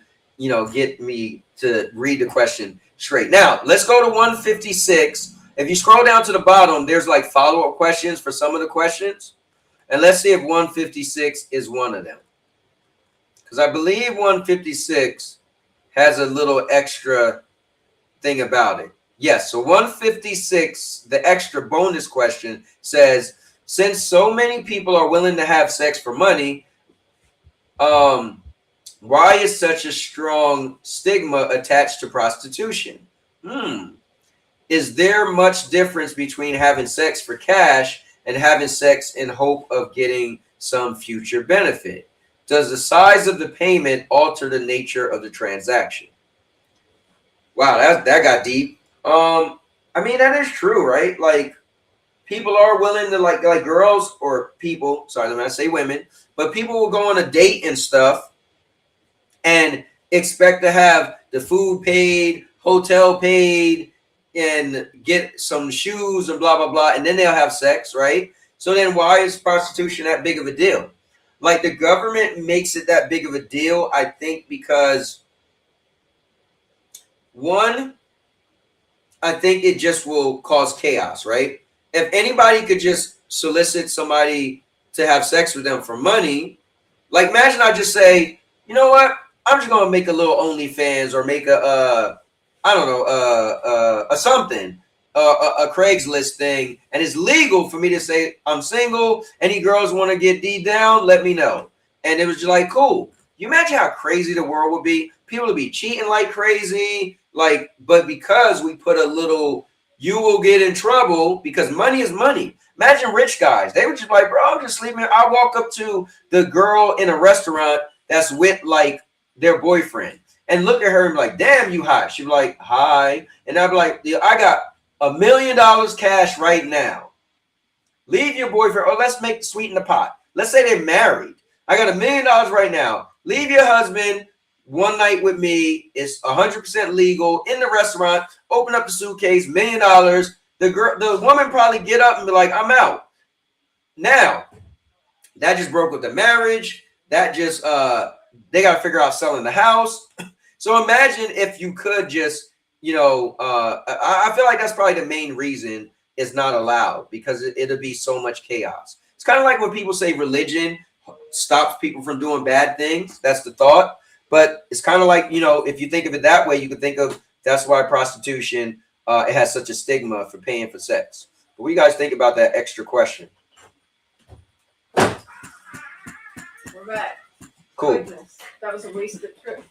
get me to read the question straight. Now let's go to 156. If you scroll down to the bottom, there's like follow-up questions for some of the questions, and let's see if 156 is one of them. Because I believe 156 has a little extra thing about it. Yes. So 156, the extra bonus question says, since so many people are willing to have sex for money, why is such a strong stigma attached to prostitution? Is there much difference between having sex for cash and having sex in hope of getting some future benefit? Does the size of the payment alter the nature of the transaction? Wow, that got deep. I mean, that is true, right? Like, people are willing to like girls or people, sorry, let me not say women, but people will go on a date and stuff and expect to have the food paid, hotel paid, and get some shoes and blah, blah, blah. And then they'll have sex, right? So then why is prostitution that big of a deal? Like, the government makes it that big of a deal, I think, because one, I think it just will cause chaos, right? If anybody could just solicit somebody to have sex with them for money, like, imagine I just say, you know what? I'm just gonna make a little OnlyFans or make a something, a Craigslist thing, and it's legal for me to say I'm single. Any girls want to get D down? Let me know. And it was just like, cool. You imagine how crazy the world would be? People would be cheating like crazy, but because we put a little, you will get in trouble, because money is money. Imagine rich guys. They were just like, bro, I'm just sleeping. I walk up to the girl in a restaurant that's with like their boyfriend and look at her and be like, damn, you hot. She'd be like, hi. And I'd be like, I got $1 million cash right now. Leave your boyfriend, or let's make sweeten the pot. Let's say they're married. I got $1 million right now. Leave your husband one night with me. It's 100% legal in the restaurant. Open up the suitcase, $1 million. The woman probably get up and be like, I'm out. Now, that just broke up the marriage. That just they got to figure out selling the house. So imagine if you could just, I feel like that's probably the main reason it's not allowed, because it'll be so much chaos. It's kind of like when people say religion stops people from doing bad things. That's the thought. But it's kind of like, if you think of it that way, you could think of that's why prostitution, it has such a stigma for paying for sex. But what do you guys think about that extra question? We're back. Cool. Goodness, that was a wasted trip.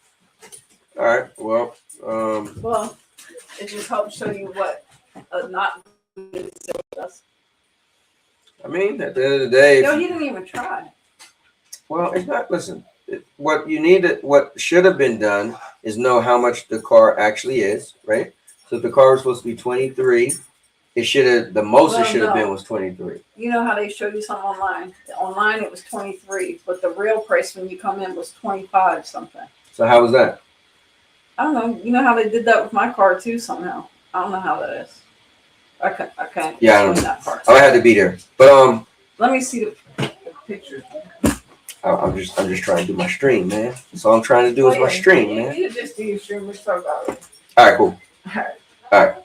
All right. Well, Well, it just helps show you what not good does. I mean, at the end of the day, No, he didn't even try. well, it's not. Listen, what you need, what should have been done is know how much the car actually is, right? So if the car was supposed to be 23, it should have, the most it should have been was 23. You know how they show you something online? Online it was 23, but the real price when you come in was 25 something. So how was that? I don't know. You know how they did that with my car too somehow. I don't know how that is. I can't Yeah, I don't explain that part. I had to be there, but Let me see the pictures. I'm just trying to do my stream, man. That's all I'm trying to do is my stream, man. You just do your stream. Let's talk about it. All right, cool. All right.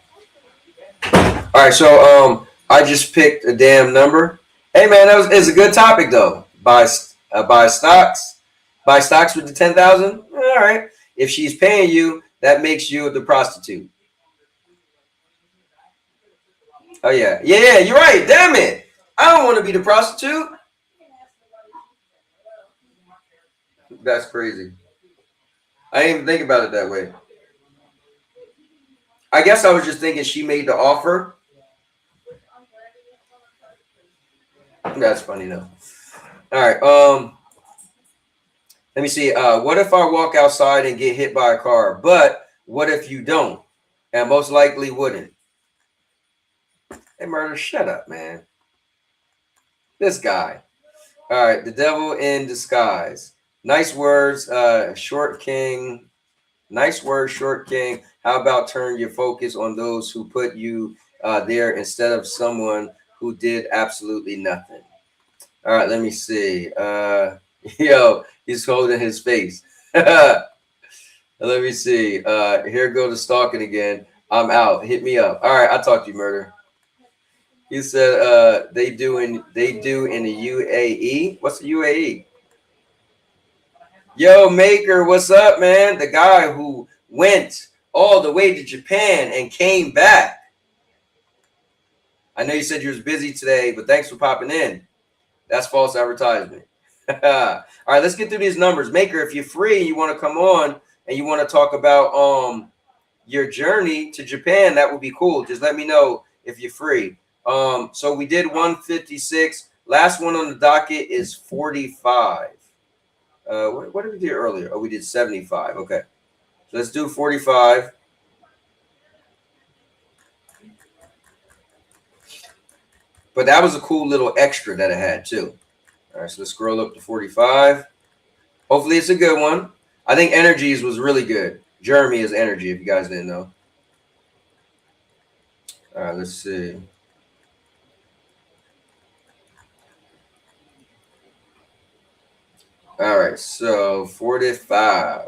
All right, so I just picked a damn number. Hey, man, it's a good topic though. Buy stocks with the 10,000. All right. If she's paying you, that makes you the prostitute. Oh yeah, you're right. Damn it, I don't want to be the prostitute. That's crazy. I didn't even think about it that way. I guess I was just thinking she made the offer. That's funny though. All right. Let me see. What if I walk outside and get hit by a car? But what if you don't? And most likely wouldn't. Hey, Murder, shut up, man. This guy. All right. The devil in disguise. Nice words, short king. Nice words, short king. How about turn your focus on those who put you there instead of someone who did absolutely nothing? All right, let me see. Yo, he's holding his face. Let me see. Here go the stalking again. I'm out. Hit me up. All right, I'll talk to you, Murder. You said they do in the UAE. What's the UAE? Yo, Maker, what's up, man? The guy who went all the way to Japan and came back. I know you said you was busy today, but thanks for popping in. That's false advertisement. All right, let's get through these numbers. Maker, if you're free and you want to come on and you want to talk about your journey to Japan, that would be cool. Just let me know if you're free. So we did 156. Last one on the docket is 45. What did we do earlier? Oh, we did 75. Okay. So let's do 45. But that was a cool little extra that it had too. All right, so let's scroll up to 45. Hopefully it's a good one. I think Energies was really good. Jeremy is Energy, if you guys didn't know. All right, let's see. All right, so 45.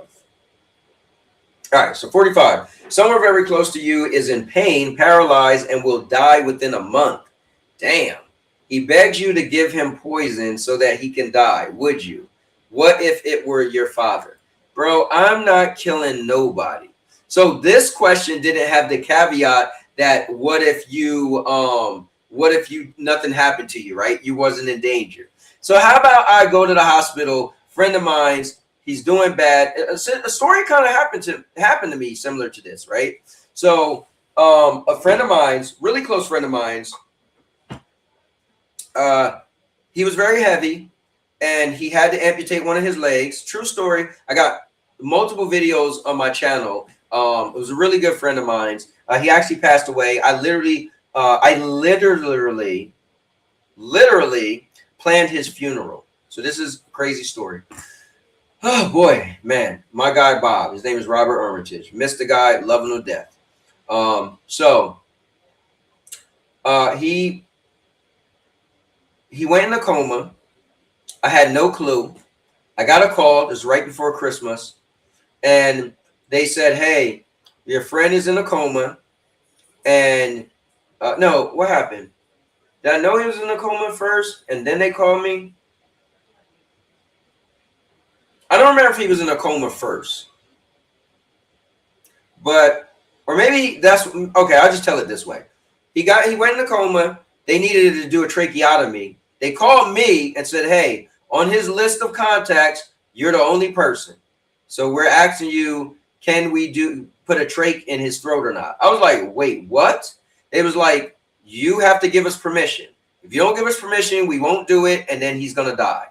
All right, so 45. Someone very close to you is in pain, paralyzed, and will die within a month. Damn. He begs you to give him poison so that he can die. Would you? What if it were your father? Bro, I'm not killing nobody. So this question didn't have the caveat that what if nothing happened to you, right? You wasn't in danger. So how about I go to the hospital, friend of mine's, he's doing bad. A story kind of happened to me similar to this, right? So a friend of mine's, really close friend of mine's, he was very heavy and he had to amputate one of his legs. True story. I got multiple videos on my channel. It was a really good friend of mine's. He actually passed away. I literally planned his funeral. So this is a crazy story. Oh boy, man, my guy Bob. His name is Robert Armitage. Missed the guy, love him to death. He went in a coma. I had no clue. I got a call. It was right before Christmas, and they said, "Hey, your friend is in a coma." And no, what happened? Did I know he was in a coma first, and then they called me? I don't remember if he was in a coma first, but or maybe that's okay. I'll just tell it this way: he went in a coma, they needed to do a tracheotomy. They called me and said, hey, on his list of contacts, you're the only person. So we're asking you, can we put a trach in his throat or not? I was like, wait, what? It was like, you have to give us permission. If you don't give us permission, we won't do it, and then he's going to die.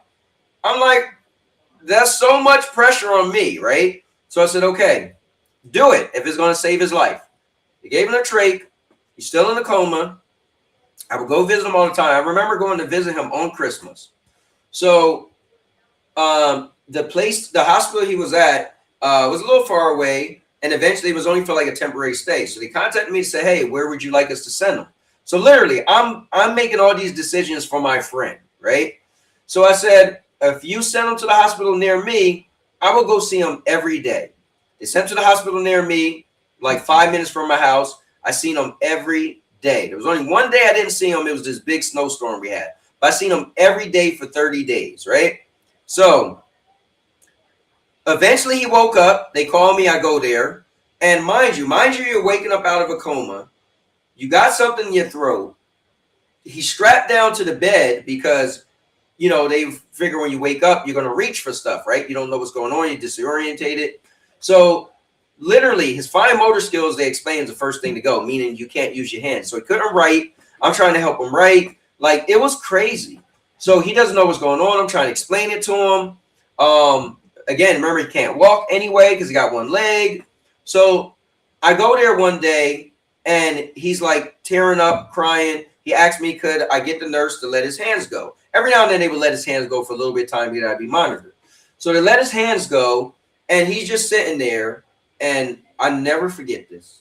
I'm like, that's so much pressure on me, right? So I said, okay, do it if it's going to save his life. They gave him a trach. He's still in a coma. I would go visit him all the time. I remember going to visit him on Christmas. So the hospital he was at was a little far away, and eventually it was only for like a temporary stay. So they contacted me to say, hey, where would you like us to send him? So literally, I'm making all these decisions for my friend, right? So I said, if you send him to the hospital near me, I will go see him every day. They sent him to the hospital near me, like 5 minutes from my house. I seen him every day. There was only one day I didn't see him. It was this big snowstorm we had. But I seen him every day for 30 days, right? So eventually he woke up. They call me. I go there. And mind you, you're waking up out of a coma. You got something in your throat. He's strapped down to the bed because, you know, they figure when you wake up, you're going to reach for stuff, right? You don't know what's going on. You're disorientated. So literally his fine motor skills, they explain, is the first thing to go, meaning you can't use your hands. So he couldn't write. I'm trying to help him write. Like, it was crazy. So he doesn't know what's going on. I'm trying to explain it to him. Again, remember, he can't walk anyway because he got one leg. So I go there one day and he's like tearing up, crying. He asked me, could I get the nurse to let his hands go? Every now and then they would let his hands go for a little bit of time. He'd be monitored. So they let his hands go, and he's just sitting there, and I never forget this.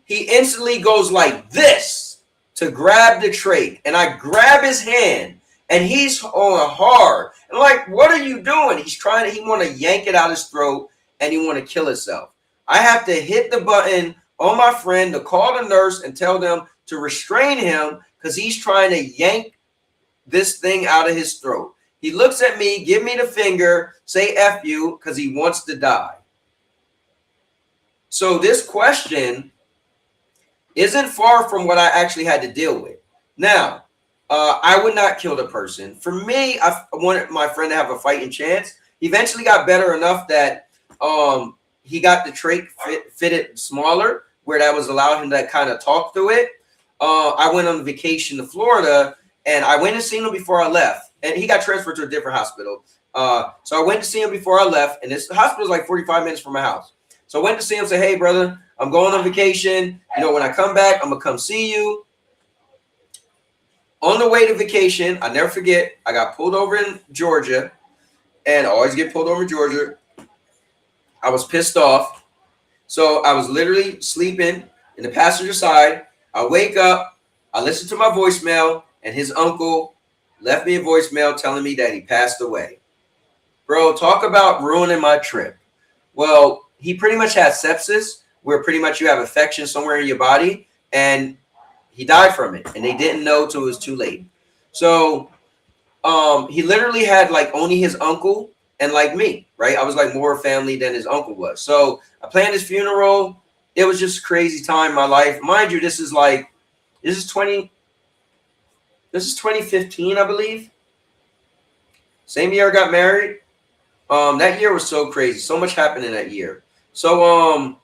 He instantly goes like this to grab the trach, and I grab his hand, and he's on hard. And I'm like, what are you doing? He want to yank it out his throat, and he want to kill himself. I have to hit the button on my friend to call the nurse and tell them to restrain him because he's trying to yank this thing out of his throat. He looks at me, give me the finger, say F you, because he wants to die. So this question isn't far from what I actually had to deal with. Now, I would not kill the person. For me, I wanted my friend to have a fighting chance. He eventually got better enough that he got the trach fitted smaller, where that was allowed him to kind of talk through it. I went on vacation to Florida, and I went to see him before I left. And he got transferred to a different hospital. So I went to see him before I left, and this hospital is like 45 minutes from my house. So I went to see him, say, hey, brother, I'm going on vacation. You know, when I come back, I'm going to come see you. On the way to vacation, I never forget, I got pulled over in Georgia, and I always get pulled over in Georgia. I was pissed off. So I was literally sleeping in the passenger side. I wake up, I listen to my voicemail, and his uncle left me a voicemail telling me that he passed away. Bro, talk about ruining my trip. Well, he pretty much had sepsis, where pretty much you have infection somewhere in your body, and he died from it, and they didn't know till it was too late. So he literally had like only his uncle and like me, right? I was like more family than his uncle was. So I planned his funeral. It was just a crazy time in my life. Mind you, this is 2015, I believe. Same year I got married. That year was so crazy. So much happened in that year. So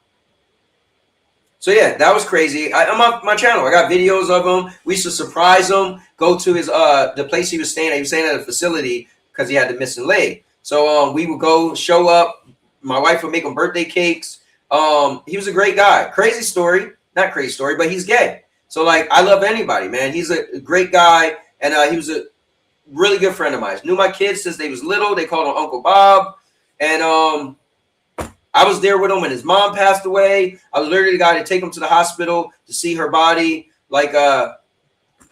yeah, that was crazy. I'm on my channel. I got videos of him. We used to surprise him, go to his the place he was staying at. He was staying at a facility because he had the missing leg. So we would go show up. My wife would make him birthday cakes. He was a great guy. Crazy story. Not crazy story, but he's gay. So like, I love anybody, man. He's a great guy, and he was a really good friend of mine. Knew my kids since they was little. They called him Uncle Bob, and I was there with him when his mom passed away. I was literally the guy to take him to the hospital to see her body. Like, but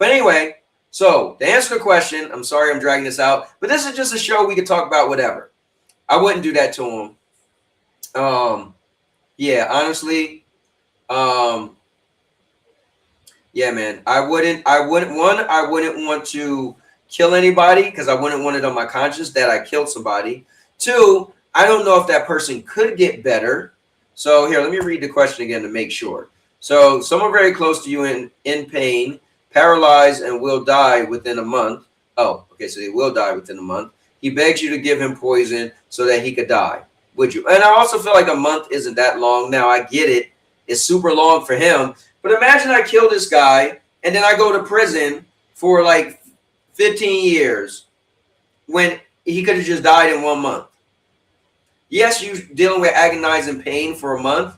anyway, so to answer the question, I'm sorry I'm dragging this out, but this is just a show we could talk about whatever. I wouldn't do that to him. Yeah, honestly, yeah, man, I wouldn't want to kill anybody because I wouldn't want it on my conscience that I killed somebody. Two, I don't know if that person could get better. So here, let me read the question again to make sure. So someone very close to you in pain. paralyzed, and will die within a month. Oh, okay, so he will die within a month. He begs you to give him poison so that he could die. Would you? And I also feel like a month isn't that long. Now, I get it. It's super long for him. But imagine I kill this guy, and then I go to prison for like 15 years when he could have just died in 1 month. Yes, you're dealing with agonizing pain for a month,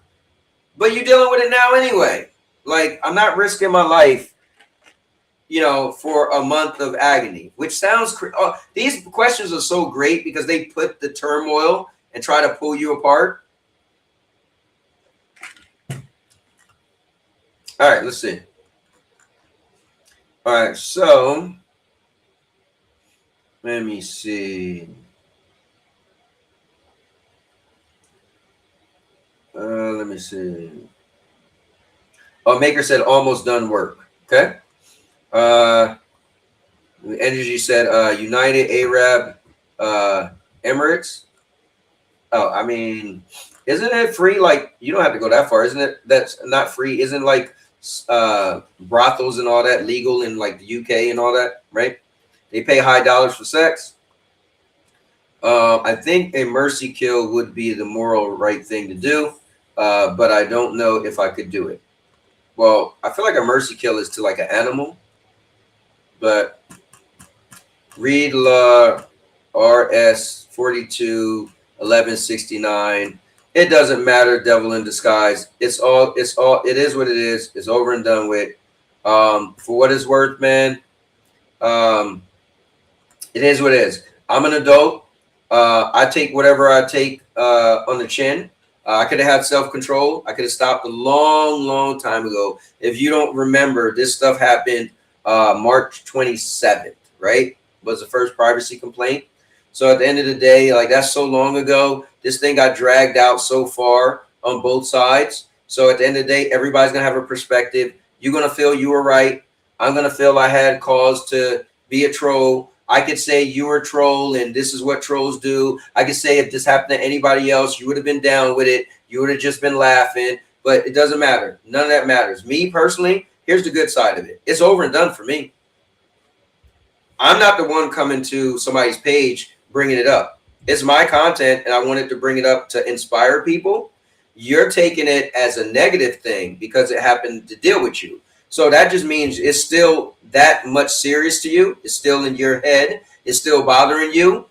but you're dealing with it now anyway. Like, I'm not risking my life, you know, for a month of agony, which sounds these questions are so great because they put the turmoil and try to pull you apart. All right, let's see. All right, so let me see. Let me see. Oh, Maker said almost done work. Okay. Energy said United, Arab, Emirates. Oh, I mean, isn't it free? Like, you don't have to go that far, isn't it? That's not free. Isn't like brothels and all that legal in like the UK and all that, right? They pay high dollars for sex. I think a mercy kill would be the moral right thing to do, but I don't know if I could do it. Well, I feel like a mercy kill is to like an animal, but read law RS 421169. It doesn't matter. Devil in disguise. It is what it is. It's over and done with. For what it's worth, man. It is what it is. I'm an adult. I take whatever I take on the chin. I could have had self-control. I could have stopped a long, long time ago. If you don't remember, this stuff happened March 27th, right? Was the first privacy complaint. So at the end of the day, like, that's so long ago. This thing got dragged out so far on both sides. So at the end of the day, everybody's going to have a perspective. You're going to feel you were right. I'm going to feel I had cause to be a troll. I could say you were a troll and this is what trolls do. I could say if this happened to anybody else, you would have been down with it. You would have just been laughing. But it doesn't matter. None of that matters. Me personally, here's the good side of it. It's over and done for me. I'm not the one coming to somebody's page bringing it up. It's my content, and I wanted to bring it up to inspire people. You're taking it as a negative thing because it happened to deal with you. So that just means it's still that much serious to you. It's still in your head. It's still bothering you.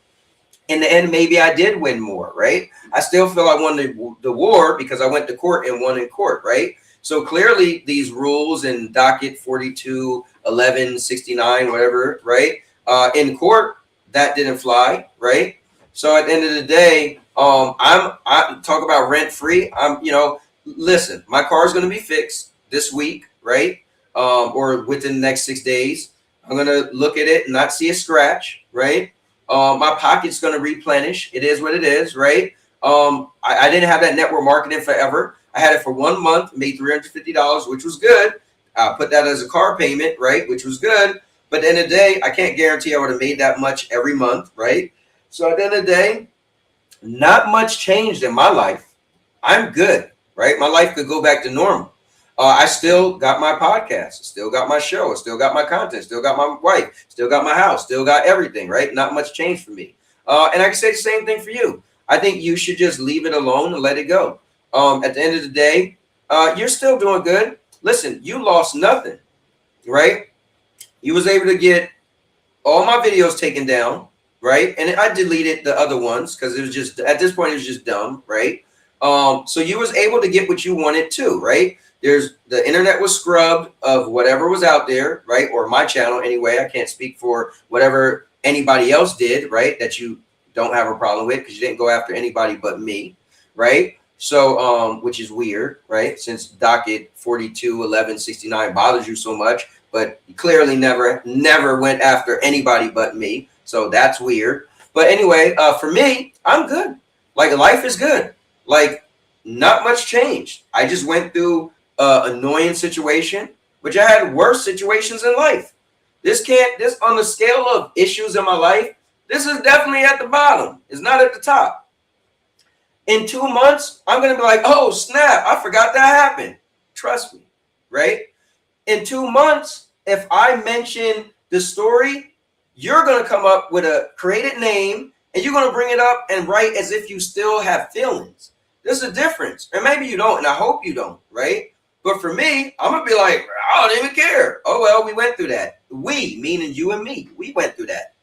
In the end, maybe I did win more, right? I still feel I won the war because I went to court and won in court, right? So clearly these rules in docket 42, 11, 69, whatever, right? In court, that didn't fly, right? So at the end of the day, I talk about rent free. Listen, my car is going to be fixed this week, right? Or within the next 6 days. I'm going to look at it and not see a scratch, right? My pocket's going to replenish. It is what it is, right? I didn't have that network marketing forever. I had it for 1 month, made $350, which was good. I put that as a car payment, right? Which was good. But at the end of the day, I can't guarantee I would have made that much every month, right? So at the end of the day, not much changed in my life. I'm good, right? My life could go back to normal. I still got my podcast, still got my show, still got my content, still got my wife, still got my house, still got everything, right? Not much changed for me. And I can say the same thing for you. I think you should just leave it alone and let it go. At the end of the day, you're still doing good. Listen, you lost nothing, right? You was able to get all my videos taken down, right? And I deleted the other ones because it was just, at this point, it was just dumb, right? So you was able to get what you wanted too, right? The internet was scrubbed of whatever was out there, right? Or my channel anyway. I can't speak for whatever anybody else did, right? That you don't have a problem with because you didn't go after anybody but me, right? So, which is weird, right? Since docket 421169 bothers you so much, but you clearly never went after anybody but me. So that's weird. But anyway, for me, I'm good. Like, life is good. Like, not much changed. I just went through an annoying situation, which I had worse situations in life. This on the scale of issues in my life, this is definitely at the bottom. It's not at the top. In 2 months, I'm going to be like, oh, snap, I forgot that happened. Trust me, right? In 2 months, if I mention the story, you're going to come up with a created name and you're going to bring it up and write as if you still have feelings. There's a difference. And maybe you don't, and I hope you don't, right? But for me, I'm going to be like, I don't even care. Oh, well, we went through that. We, meaning you and me, we went through that.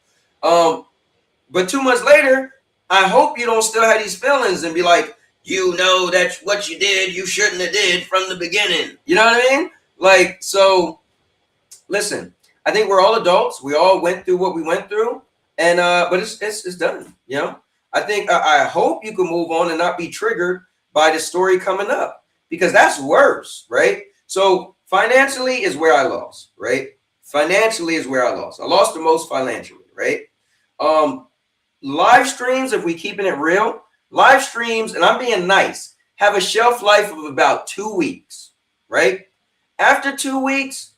But 2 months later, I hope you don't still have these feelings and be like, you know, that's what you did. You shouldn't have did from the beginning. You know what I mean? Like, so listen, I think we're all adults. We all went through what we went through, and but it's done. You know, I think I hope you can move on and not be triggered by the story coming up, because that's worse, right? So financially is where I lost, right? Financially is where I lost. I lost the most financially, right? Live streams, if we keeping it real, live streams, and I'm being nice, have a shelf life of about 2 weeks, right? After 2 weeks,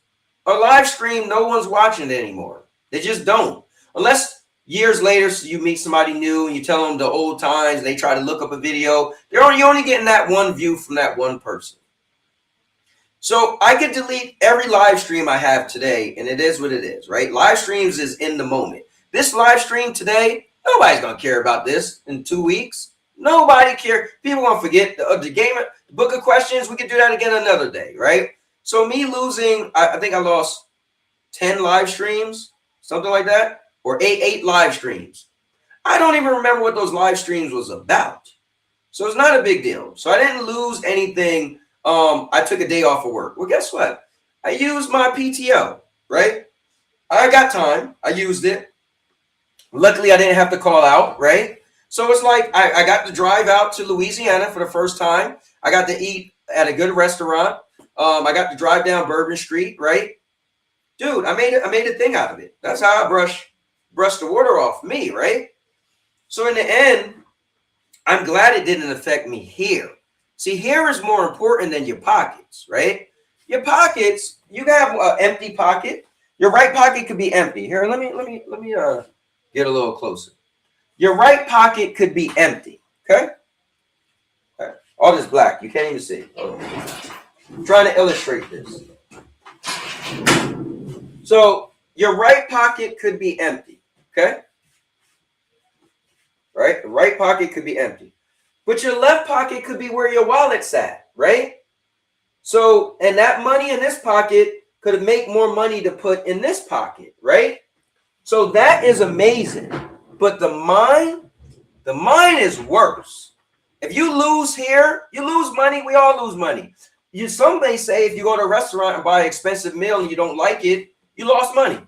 a live stream, no one's watching it anymore. They just don't. Unless years later, so you meet somebody new and you tell them the old times, they try to look up a video, you're only getting that one view from that one person. So I could delete every live stream I have today, and it is what it is, right? Live streams is in the moment. This live stream today, nobody's going to care about this in 2 weeks. Nobody care. People going to forget the game, the book of questions. We could do that again another day, right? So me losing, I think I lost 10 live streams, something like that, or eight live streams. I don't even remember what those live streams was about. So it's not a big deal. So I didn't lose anything. I took a day off of work. Well, guess what? I used my PTO, right? I got time. I used it. Luckily, I didn't have to call out, right? So it's like I got to drive out to Louisiana for the first time. I got to eat at a good restaurant. I got to drive down Bourbon Street, right? Dude, I made a thing out of it. That's how I brush the water off me, right? So in the end, I'm glad it didn't affect me here. See, here is more important than your pockets, right? Your pockets, you have an empty pocket. Your right pocket could be empty. Here, let me get a little closer. Your right pocket could be empty, okay? All this black, you can't even see. I'm trying to illustrate this. So your right pocket could be empty, okay? Right? The right pocket could be empty. But your left pocket could be where your wallet's at, right? So, and that money in this pocket could make more money to put in this pocket, right? So that is amazing. But the mind is worse. If you lose here, you lose money. We all lose money. Some may say if you go to a restaurant and buy an expensive meal and you don't like it, you lost money.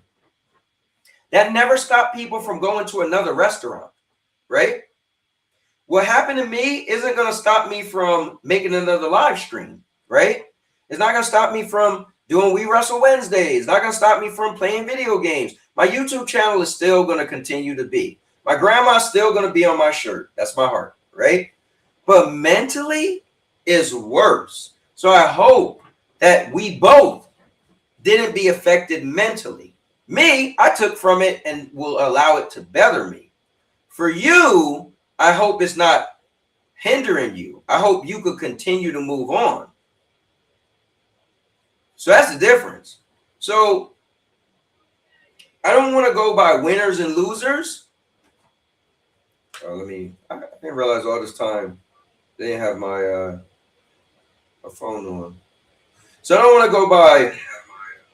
That never stopped people from going to another restaurant, right? What happened to me isn't going to stop me from making another live stream, right? It's not going to stop me from doing We Wrestle Wednesdays. It's not going to stop me from playing video games. My YouTube channel is still going to continue to be. My grandma's still going to be on my shirt. That's my heart, right? But mentally is worse. So I hope that we both didn't be affected mentally. Me, I took from it and will allow it to better me. For you, I hope it's not hindering you. I hope you could continue to move on. So that's the difference. So I don't want to go by winners and losers. I didn't realize all this time they didn't have my phone on. So I don't want to go by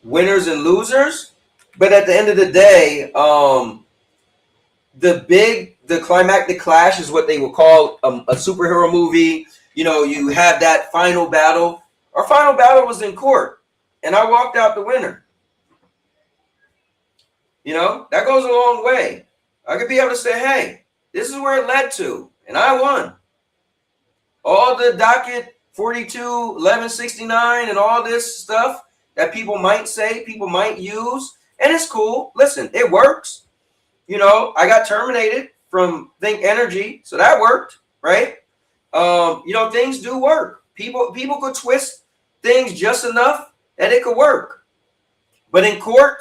winners and losers, but at the end of the day, the climactic clash is what they will call a superhero movie. You know, you have that final battle. Our final battle was in court, and I walked out the winner. You know, that goes a long way. I could be able to say, hey, this is where it led to, and I won. All the docket 42, 1169, and all this stuff that people might say, people might use, and it's cool. Listen, it works. You know, I got terminated from Think Energy, so that worked, right? You know, things do work. People could twist things just enough that it could work. But in court,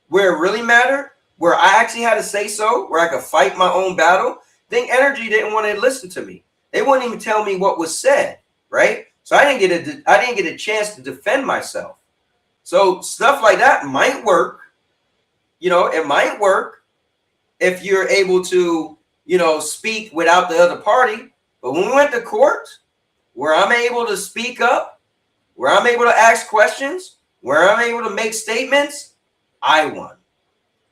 where it really mattered, where I actually had to say so, where I could fight my own battle, Think Energy didn't want to listen to me. They wouldn't even tell me what was said, right? So I didn't get a chance to defend myself. So stuff like that might work. You know, it might work if you're able to, you know, speak without the other party. But when we went to court, where I'm able to speak up, where I'm able to ask questions, where I'm able to make statements, I won.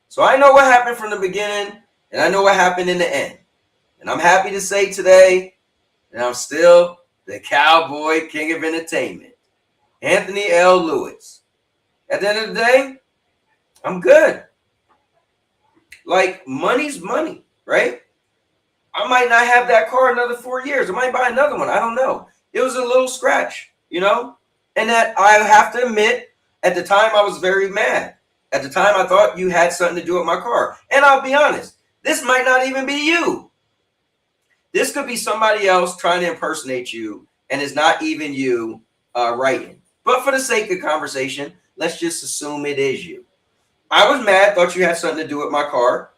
So I know what happened from the beginning, and I know what happened in the end. And I'm happy to say today that I'm still the Cowboy King of Entertainment, Anthony L. Lewis. At the end of the day, I'm good. Like, money's money, right? I might not have that car another 4 years. I might buy another one. I don't know. It was a little scratch, you know? And that I have to admit, at the time I was very mad. At the time I thought you had something to do with my car. And I'll be honest, this might not even be you. This could be somebody else trying to impersonate you, and it's not even you writing. But for the sake of conversation, let's just assume it is you. I was mad, thought you had something to do with my car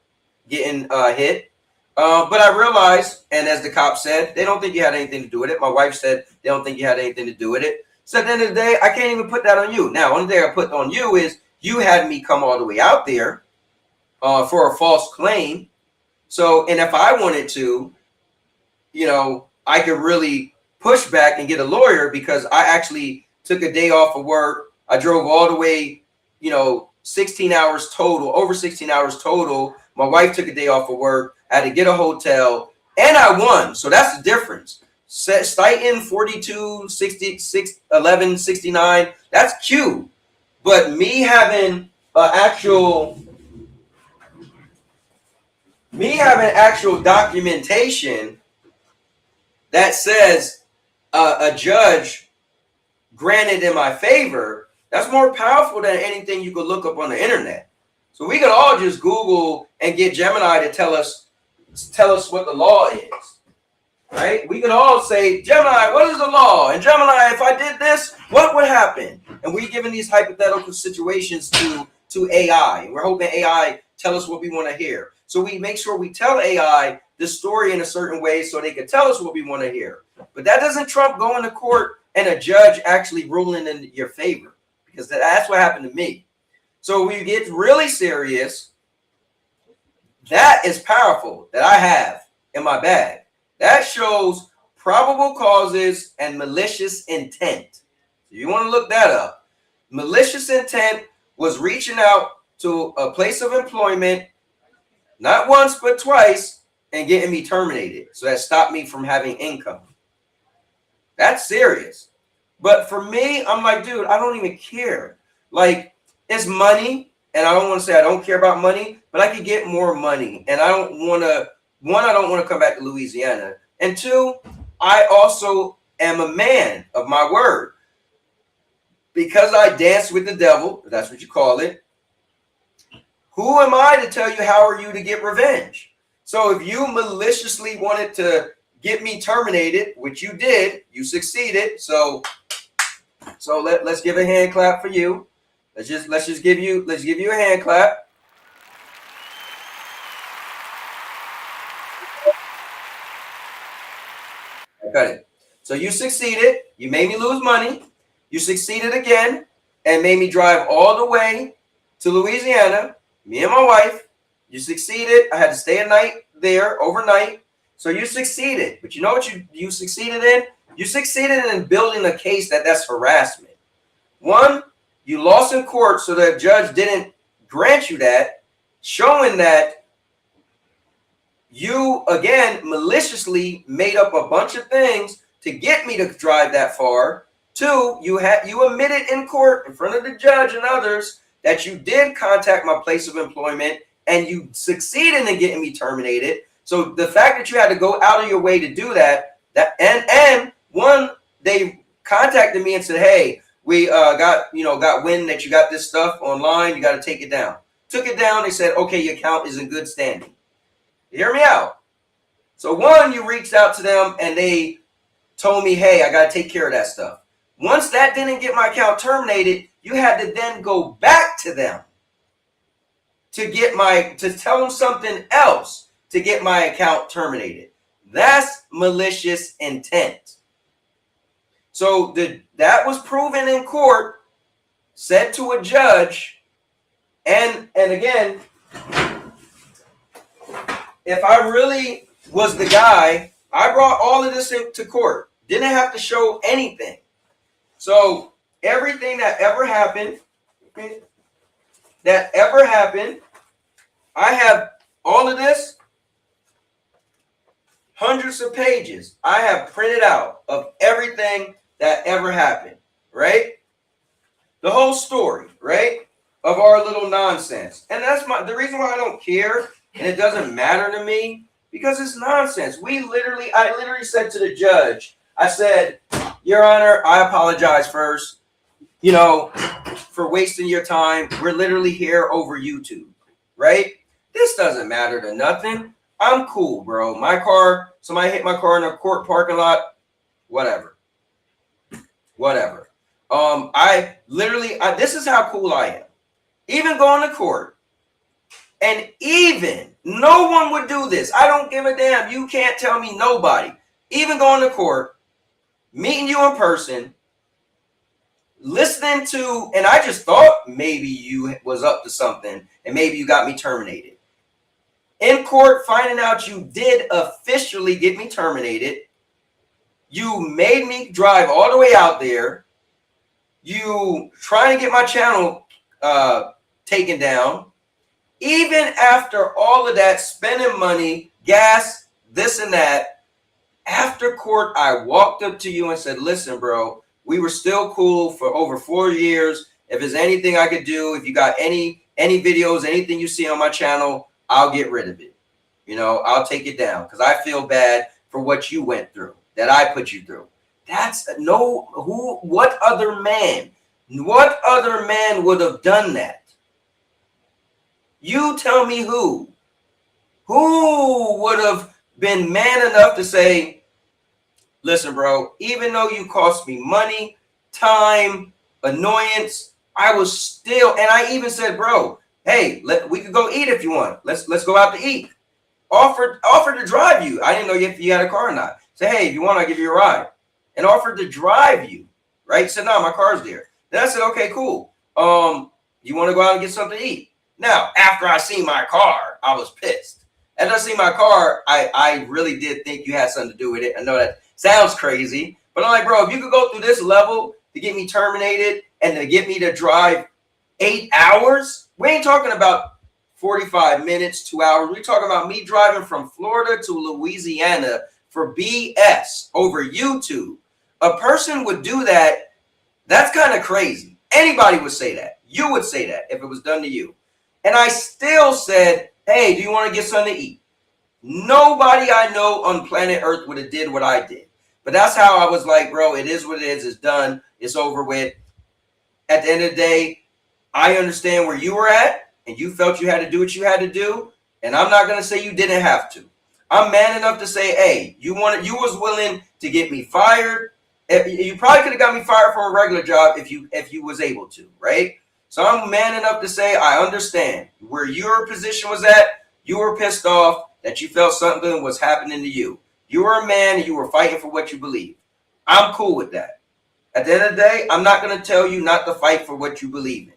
getting hit. But I realized, and as the cop said, they don't think you had anything to do with it. My wife said they don't think you had anything to do with it. So at the end of the day, I can't even put that on you. Now, only thing I put on you is you had me come all the way out there for a false claim. So, and if I wanted to, you know, I could really push back and get a lawyer, because I actually took a day off of work. I drove all the way, you know, 16 hours total, over 16 hours total. My wife took a day off of work. I had to get a hotel, and I won. So that's the difference. Stighton 42, 66, 11, 69. That's cute. But me having actual documentation that says a judge granted in my favor, that's more powerful than anything you could look up on the internet. So we could all just Google and get Gemini to tell us what the law is, right? We could all say, Gemini, what is the law? And Gemini, if I did this, what would happen? And we're giving these hypothetical situations to AI. We're hoping AI tell us what we want to hear. So we make sure we tell AI the story in a certain way so they can tell us what we want to hear. But that doesn't trump going to court and a judge actually ruling in your favor, because that's what happened to me. So we get really serious. That is powerful that I have in my bag. That shows probable causes and malicious intent. So you want to look that up. Malicious intent was reaching out to a place of employment, not once, but twice, and getting me terminated. So that stopped me from having income. That's serious. But for me, I'm like, dude, I don't even care. Like, it's money, and I don't want to say I don't care about money, but I could get more money. And I don't want to, one, I don't want to come back to Louisiana. And two, I also am a man of my word. Because I dance with the devil, if that's what you call it, who am I to tell you how are you to get revenge? So if you maliciously wanted to get me terminated, which you did, you succeeded. So let's give a hand clap for you. Let's just give you a hand clap. I got it. So you succeeded. You made me lose money. You succeeded again and made me drive all the way to Louisiana, me and my wife. You succeeded. I had to stay a night there overnight. So you succeeded. But you know what you succeeded in? You succeeded in building a case that's harassment. One, you lost in court, so the judge didn't grant you that, showing that you, again, maliciously made up a bunch of things to get me to drive that far. Two, you admitted in court in front of the judge and others that you did contact my place of employment and you succeeded in getting me terminated. So the fact that you had to go out of your way to do that and one, they contacted me and said, hey, we got wind that you got this stuff online, you got to take it down. Took it down. They said, okay, your account is in good standing. Hear me out. So one, you reached out to them and they told me, hey, I got to take care of that stuff. Once that didn't get my account terminated, you had to then go back to them to tell them something else to get my account terminated. That's malicious intent. So that was proven in court. said to a judge, and again, if I really was the guy, I brought all of this to court. Didn't have to show anything. So everything that ever happened, I have all of this, hundreds of pages I have printed out of everything that ever happened, right? The whole story, right? Of our little nonsense. And that's the reason why I don't care and it doesn't matter to me, because it's nonsense. I literally said to the judge, I said, Your Honor, I apologize first, for wasting your time. We're literally here over YouTube, right? This doesn't matter to nothing. I'm cool, bro. My car, somebody hit my car in a court parking lot, whatever. This is how cool I am. Even going to court, and even no one would do this. I don't give a damn. You can't tell me nobody. Even going to court, meeting you in person, listening to, and I just thought maybe you was up to something and maybe you got me terminated. In court, finding out you did officially get me terminated. You made me drive all the way out there. You trying to get my channel taken down. Even after all of that, spending money, gas, this and that, after court, I walked up to you and said, listen, bro, we were still cool for over 4 years. If there's anything I could do, if you got any videos, anything you see on my channel, I'll get rid of it. I'll take it down because I feel bad for what you went through, that I put you through. What other man would have done that? You tell me who would have been man enough to say, listen, bro, even though you cost me money, time, annoyance, I was still, and I even said, bro, hey, we could go eat if you want. Let's go out to eat. Offered to drive you. I didn't know if you had a car or not. Say, hey, if you want, I'll give you a ride. And offered to drive you, right? Said, no, my car's there. Then I said, okay, cool. You want to go out and get something to eat? Now, after I seen my car, I was pissed. After I seen my car, I really did think you had something to do with it. I know that sounds crazy, but I'm like, bro, if you could go through this level to get me terminated and to get me to drive 8 hours, we ain't talking about 45 minutes, 2 hours. We're talking about me driving from Florida to Louisiana for BS over YouTube. A person would do that. That's kind of crazy. Anybody would say that. You would say that if it was done to you. And I still said, hey, do you want to get something to eat? Nobody I know on planet Earth would have did what I did. But that's how I was like, bro, it is what it is. It's done. It's over with. At the end of the day, I understand where you were at, and you felt you had to do what you had to do. And I'm not going to say you didn't have to. I'm man enough to say, hey, you was willing to get me fired. You probably could have got me fired from a regular job if you was able to, right? So I'm man enough to say I understand where your position was at. You were pissed off that you felt something was happening to you. You were a man and you were fighting for what you believe. I'm cool with that. At the end of the day, I'm not going to tell you not to fight for what you believe in.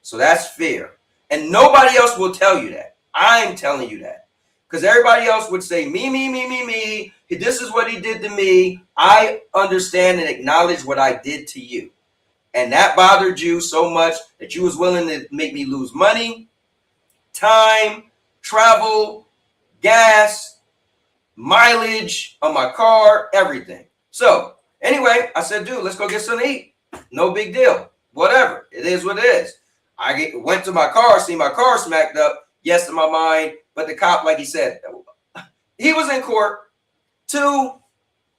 So that's fair. And nobody else will tell you that. I'm telling you that. Because everybody else would say, me. This is what he did to me. I understand and acknowledge what I did to you. And that bothered you so much that you was willing to make me lose money, time, travel, gas, mileage on my car, everything. So anyway, I said, dude, let's go get something to eat. No big deal. Whatever. It is what it is. I went to my car, see my car smacked up. Yes, in my mind. But the cop, like he said, he was in court. 2,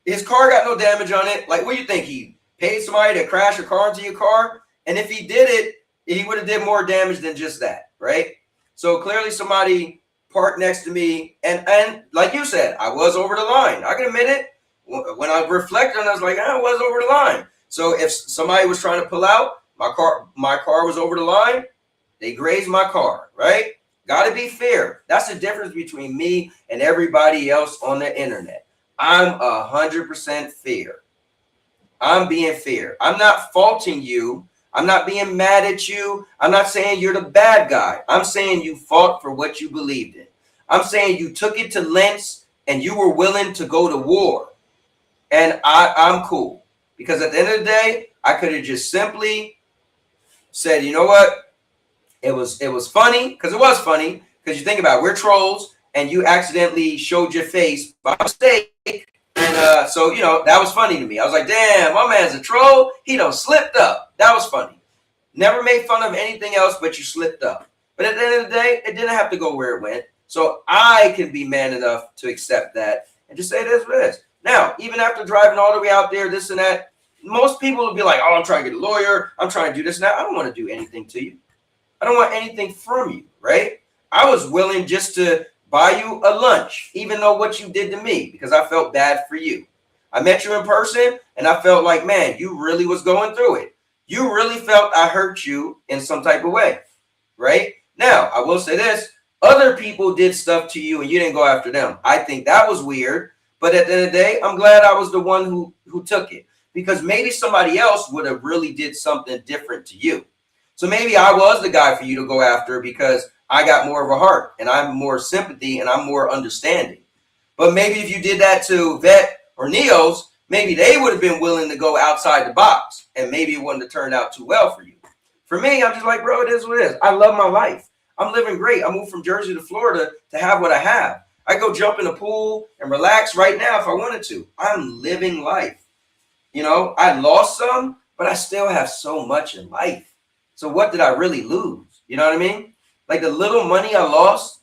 his car got no damage on it. Like, what do you think? He paid somebody to crash a car into your car? And if he did it, he would have did more damage than just that, right? So clearly somebody parked next to me. And like you said, I was over the line. I can admit it. When I reflected on it, I was like, I was over the line. So if somebody was trying to pull out, my car was over the line, they grazed my car, right? Got to be fair. That's the difference between me and everybody else on the internet. I'm 100% fair. I'm being fair. I'm not faulting you. I'm not being mad at you. I'm not saying you're the bad guy. I'm saying you fought for what you believed in. I'm saying you took it to lengths and you were willing to go to war. And I'm cool. Because at the end of the day, I could have just simply said, you know what? It was funny, because it was funny. Because you think about it, we're trolls, and you accidentally showed your face by mistake. And so, you know, that was funny to me. I was like, damn, my man's a troll. He done slipped up. That was funny. Never made fun of anything else, but you slipped up. But at the end of the day, it didn't have to go where it went. So I can be man enough to accept that and just say it is what it is. Now, even after driving all the way out there, this and that, most people will be like, oh, I'm trying to get a lawyer. I'm trying to do this and that. I don't want to do anything to you. I don't want anything from you, right? I was willing just to buy you a lunch, even though what you did to me, because I felt bad for you. I met you in person, and I felt like, man, you really was going through it. You really felt I hurt you in some type of way, right? Now, I will say this. Other people did stuff to you, and you didn't go after them. I think that was weird. But at the end of the day, I'm glad I was the one who took it, because maybe somebody else would have really did something different to you. So maybe I was the guy for you to go after because I got more of a heart and I'm more sympathy and I'm more understanding. But maybe if you did that to Vet or Neos, maybe they would have been willing to go outside the box and maybe it wouldn't have turned out too well for you. For me, I'm just like, bro, it is what it is. I love my life. I'm living great. I moved from Jersey to Florida to have what I have. I go jump in the pool and relax right now if I wanted to. I'm living life. You know, I lost some, but I still have so much in life. So what did I really lose? You know what I mean? Like the little money I lost,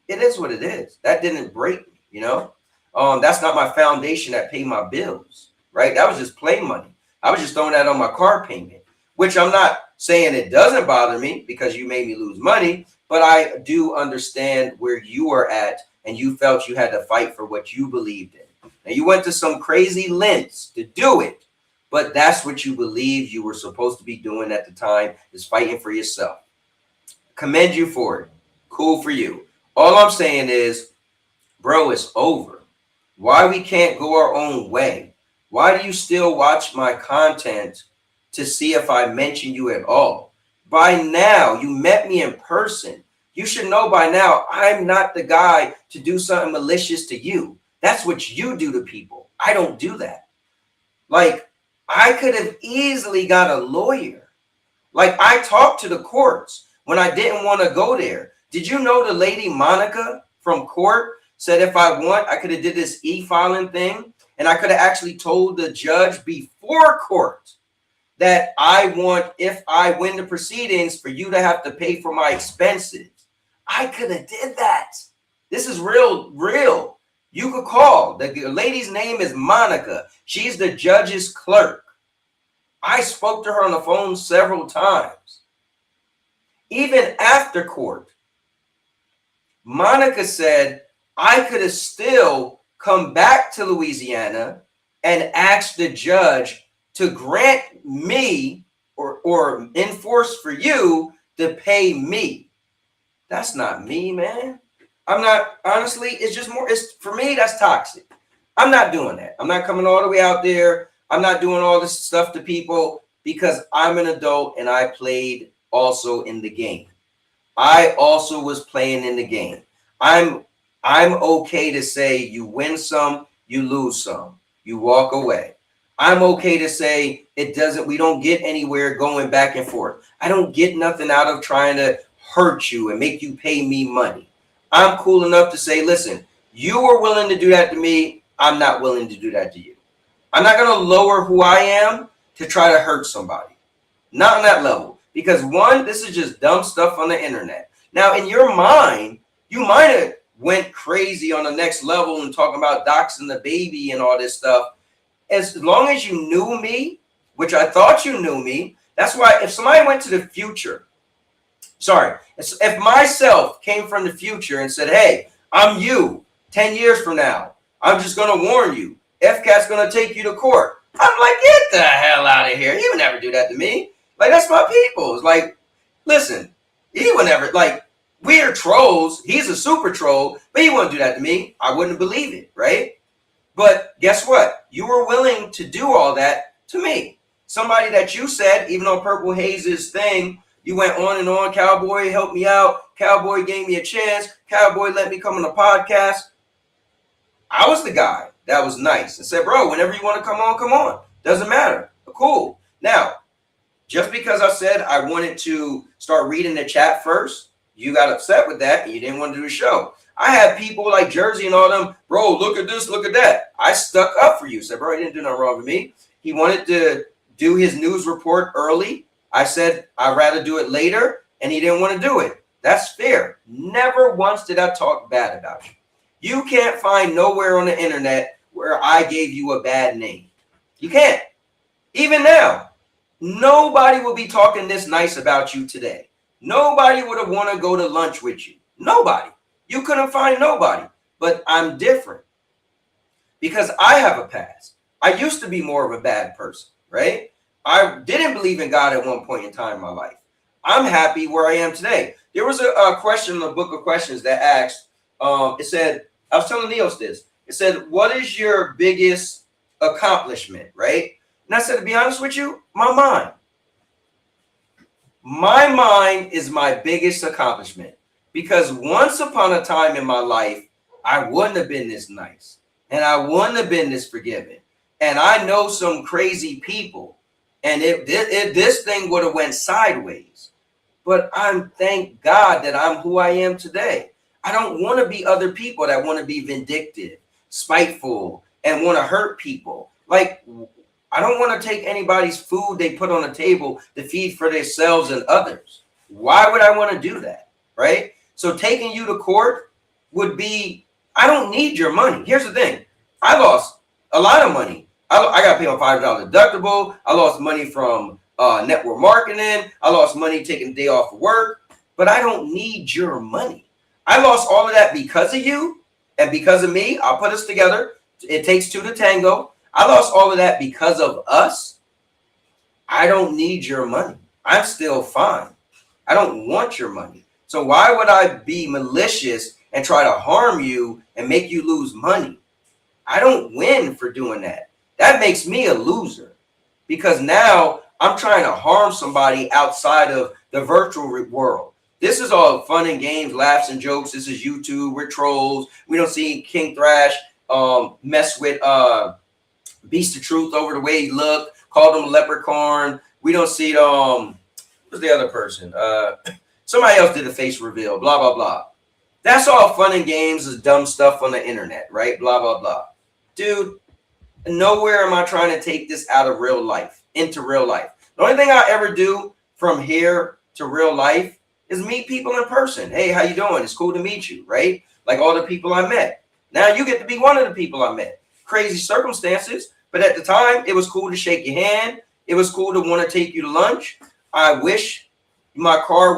it is what it is. That didn't break me, you know? That's not my foundation that paid my bills, right? That was just play money. I was just throwing that on my car payment, which I'm not saying it doesn't bother me because you made me lose money, but I do understand where you are at and you felt you had to fight for what you believed in. Now you went to some crazy lengths to do it, but that's what you believe you were supposed to be doing at the time, is fighting for yourself. Commend you for it. Cool for you. All I'm saying is, bro, it's over. Why we can't go our own way? Why do you still watch my content to see if I mention you at all? By now, you met me in person. You should know by now I'm not the guy to do something malicious to you. That's what you do to people. I don't do that. Like, I could have easily got a lawyer. Like, I talked to the courts when I didn't want to go there. Did you know the lady Monica from court said if I want, I could have did this e-filing thing, and I could have actually told the judge before court that I want, if I win the proceedings, for you to have to pay for my expenses. I could have did that. This is real. You could call. The lady's name is Monica. She's the judge's clerk. I spoke to her on the phone several times. Even after court, Monica said I could have still come back to Louisiana and asked the judge to grant me or enforce for you to pay me. That's not me, man. I'm not, honestly, it's just more, it's for me, that's toxic. I'm not doing that. I'm not coming all the way out there. I'm not doing all this stuff to people because I'm an adult and I played also in the game. I also was playing in the game. I'm okay to say you win some, you lose some, you walk away. I'm okay to say we don't get anywhere going back and forth. I don't get nothing out of trying to hurt you and make you pay me money. I'm cool enough to say, listen, you were willing to do that to me. I'm not willing to do that to you. I'm not going to lower who I am to try to hurt somebody. Not on that level. Because one, this is just dumb stuff on the internet. Now, in your mind, you might have went crazy on the next level and talking about doxing the baby and all this stuff. As long as you knew me, which I thought you knew me, that's why if somebody went to the future, if myself came from the future and said, hey, I'm you 10 years from now, I'm just going to warn you, FCAT's going to take you to court. I'm like, get the hell out of here. He would never do that to me. Like, that's my people. It's like, listen, he would never, like, we're trolls. He's a super troll, but he wouldn't do that to me. I wouldn't believe it, right? But guess what? You were willing to do all that to me. Somebody that you said, even on Purple Haze's thing, you went on and on. Cowboy helped me out. Cowboy gave me a chance. Cowboy let me come on the podcast. I was the guy that was nice and said, bro, whenever you want to come on, come on. Doesn't matter. Cool. Now, just because I said I wanted to start reading the chat first, you got upset with that and you didn't want to do the show. I had people like Jersey and all them, bro, look at this, look at that. I stuck up for you. Said, bro, he didn't do nothing wrong with me. He wanted to do his news report early. I said I'd rather do it later, and he didn't want to do it. That's fair. Never once did I talk bad about you. You can't find nowhere on the internet where I gave you a bad name. You can't. Even now, nobody will be talking this nice about you today. Nobody would have want to go to lunch with you. Nobody. You couldn't find nobody. But I'm different because I have a past. I used to be more of a bad person, right? I didn't believe in God at one point in time in my life. I'm happy where I am today. There was a question in the book of questions that asked, it said, I was telling Neos this. It said, what is your biggest accomplishment, right? And I said, to be honest with you, my mind. My mind is my biggest accomplishment because once upon a time in my life, I wouldn't have been this nice and I wouldn't have been this forgiving. And I know some crazy people and if this thing would have went sideways. But I'm thank God that I'm who I am today. I don't want to be other people that want to be vindictive, spiteful, and want to hurt people. Like, I don't want to take anybody's food they put on the table to feed for themselves and others. Why would I want to do that? Right? So taking you to court would be, I don't need your money. Here's the thing. I lost a lot of money. I got to pay my $5 deductible. I lost money from network marketing. I lost money taking a day off of work. But I don't need your money. I lost all of that because of you and because of me. I'll put us together. It takes two to tango. I lost all of that because of us. I don't need your money. I'm still fine. I don't want your money. So why would I be malicious and try to harm you and make you lose money? I don't win for doing that. That makes me a loser because now I'm trying to harm somebody outside of the virtual world. This is all fun and games, laughs and jokes. This is YouTube. We're trolls. We don't see King Thrash mess with Beast of Truth over the way he looked, called him a leprechaun. We don't see who's the other person? Somebody else did a face reveal, blah, blah, blah. That's all fun and games, is dumb stuff on the internet, right? Blah, blah, blah. Dude, nowhere am I trying to take this out of real life, into real life. The only thing I ever do from here to real life is meet people in person. Hey, how you doing? It's cool to meet you, right? Like all the people I met. Now you get to be one of the people I met. Crazy circumstances, but at the time, it was cool to shake your hand. It was cool to want to take you to lunch. I wish my car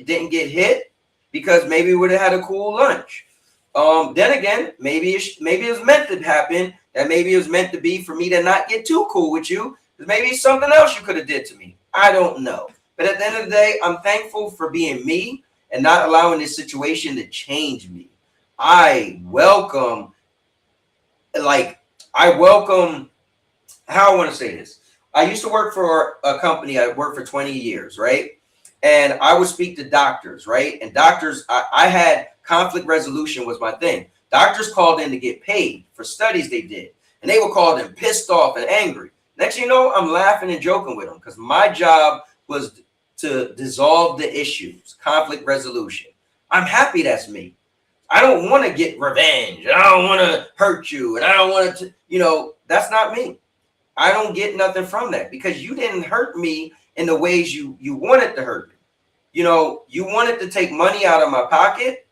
didn't get hit because maybe we would have had a cool lunch. Then again, maybe it was meant to happen, and maybe it was meant to be for me to not get too cool with you, because maybe it's something else you could have did to me. I don't know. But at the end of the day, I'm thankful for being me and not allowing this situation to change me. I welcome, how I want to say this. I used to work for a company. I worked for 20 years, right? And I would speak to doctors, right? And doctors, I had conflict resolution was my thing. Doctors called in to get paid for studies they did. And they would call them pissed off and angry. Next thing you know, I'm laughing and joking with them because my job was to dissolve the issues, conflict resolution. I'm happy that's me. I don't want to get revenge. I don't want to hurt you. And I don't want to, that's not me. I don't get nothing from that because you didn't hurt me in the ways you wanted to hurt me. You wanted to take money out of my pocket.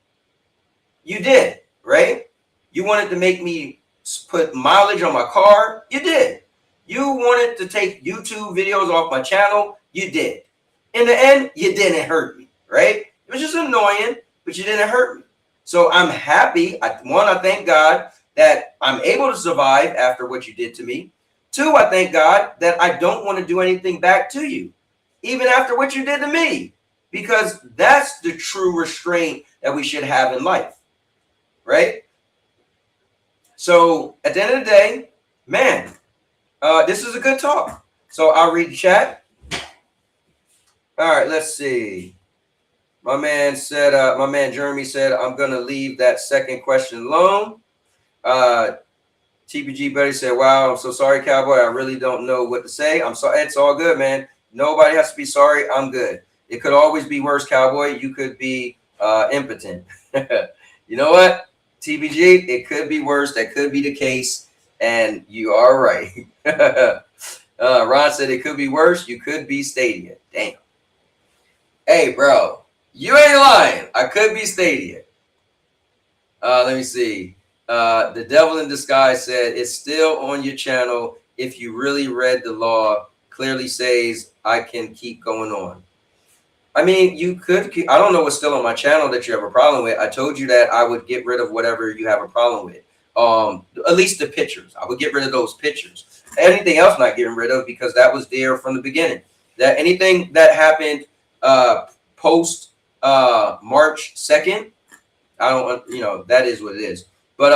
You did, right? You wanted to make me put mileage on my car. You did. You wanted to take YouTube videos off my channel. You did. In the end, you didn't hurt me, right? It was just annoying, but you didn't hurt me. So I'm happy. I thank God that I'm able to survive after what you did to me. Two, I thank God that I don't want to do anything back to you, even after what you did to me, because that's the true restraint that we should have in life, right? So at the end of the day, man, this is a good talk. So I'll read the chat. All right, let's see. My man said, my man Jeremy said, I'm gonna leave that second question alone. TPG Buddy said, wow, I'm so sorry, Cowboy. I really don't know what to say. I'm sorry. It's all good, man. Nobody has to be sorry. I'm good. It could always be worse, Cowboy. You could be impotent. You know what? TPG, it could be worse. That could be the case. And you are right. Ron said it could be worse. You could be Stadia. Damn. Hey, bro. You ain't lying. I could be Stadia. Let me see. The Devil in Disguise said it's still on your channel. If you really read the law, clearly says I can keep going on. I mean, you could keep, I don't know what's still on my channel that you have a problem with. I told you that I would get rid of whatever you have a problem with. At least the pictures. I would get rid of those pictures. Anything else not getting rid of because that was there from the beginning. That anything that happened post March 2nd, I don't, you know, that is what it is. But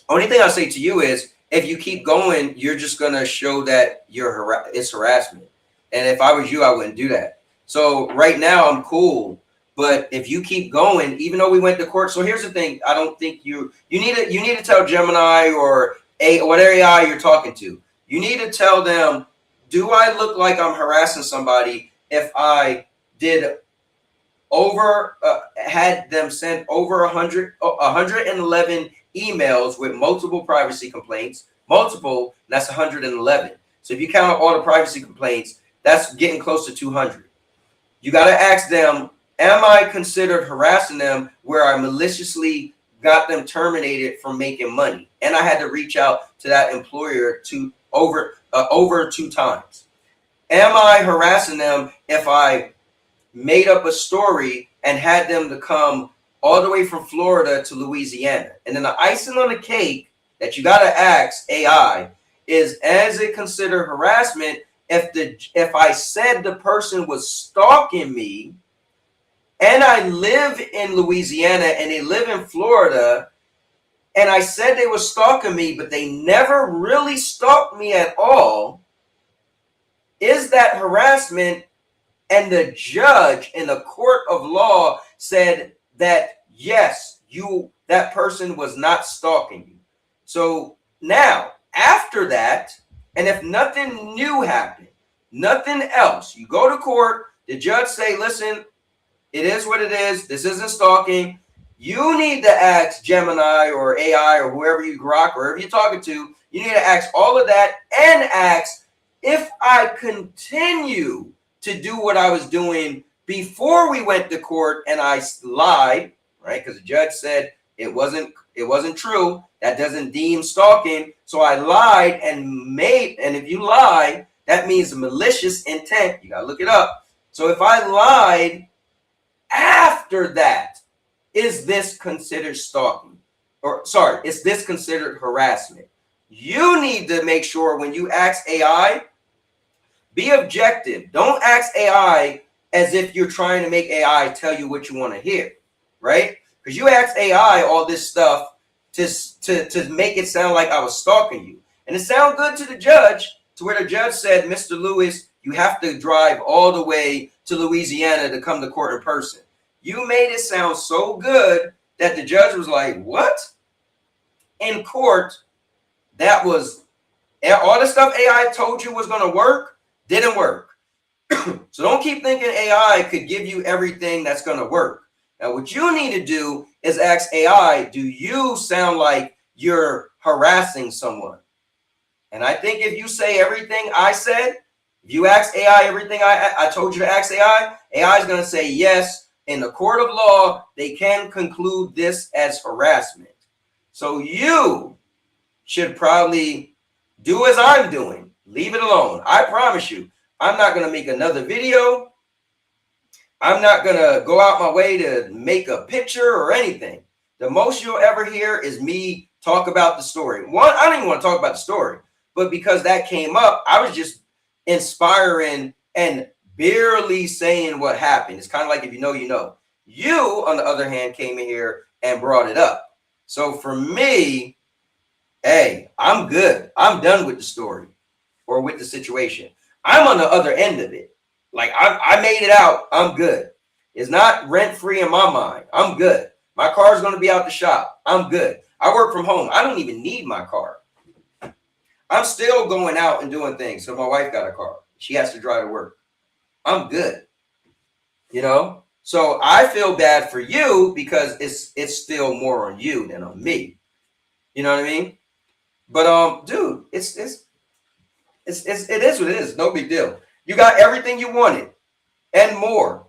only thing I say to you is if you keep going, you're just gonna show that it's harassment. And if I was you, I wouldn't do that. So right now I'm cool. But if you keep going, even though we went to court, so here's the thing: I don't think you need to tell Gemini or whatever AI you're talking to. You need to tell them, do I look like I'm harassing somebody if I did had them send over 111 emails with multiple privacy complaints, that's 111. So if you count all the privacy complaints, that's getting close to 200. You got to ask them, am I considered harassing them where I maliciously got them terminated from making money? And I had to reach out to that employer over 2 times. Am I harassing them if I made up a story and had them to come all the way from Florida to Louisiana? And then the icing on the cake that you got to ask AI is, is it considered harassment if I said the person was stalking me and I live in Louisiana and they live in Florida and I said they were stalking me, but they never really stalked me at all? Is that harassment? And the judge in the court of law said that, yes, that person was not stalking you. So now, after that, and if nothing new happened, nothing else, you go to court, the judge say, listen, it is what it is. This isn't stalking. You need to ask Gemini or AI or whoever you grok, wherever you're talking to, you need to ask all of that and ask if I continue to do what I was doing before we went to court and I lied, right? Because the judge said it wasn't true. That doesn't deem stalking. So I lied and if you lie, that means malicious intent. You gotta look it up. So if I lied after that, is this considered stalking? Or sorry, is this considered harassment? You need to make sure when you ask AI, be objective. Don't ask AI as if you're trying to make AI tell you what you want to hear, right? Because you ask AI all this stuff to make it sound like I was stalking you. And it sounded good to the judge, to where the judge said, Mr. Lewis, you have to drive all the way to Louisiana to come to court in person. You made it sound so good that the judge was like, what? In court, that was all the stuff AI told you was going to work. Didn't work. So don't keep thinking AI could give you everything that's going to work. Now, what you need to do is ask AI, do you sound like you're harassing someone? And I think if you say everything I said, if you ask AI everything I told you to ask AI, AI is going to say yes. In the court of law, they can conclude this as harassment. So you should probably do as I'm doing. Leave it alone. I promise you, I'm not going to make another video. I'm not going to go out my way to make a picture or anything. The most you'll ever hear is me talk about the story. One, I don't even want to talk about the story, but because that came up, I was just inspiring and barely saying what happened. It's kind of like if you know, you know. You, on the other hand, came in here and brought it up. So for me, hey, I'm good. I'm done with the story. or with the situation. I'm on the other end of it. Like I made it out. I'm good. It's not rent free in my mind. I'm good. My car's going to be out the shop. I'm good. I work from home. I don't even need my car. I'm still going out and doing things. So my wife got a car. She has to drive to work. I'm good. You know? So I feel bad for you because it's still more on you than on me. You know what I mean? But dude, it is what it is. No big deal. You got everything you wanted and more.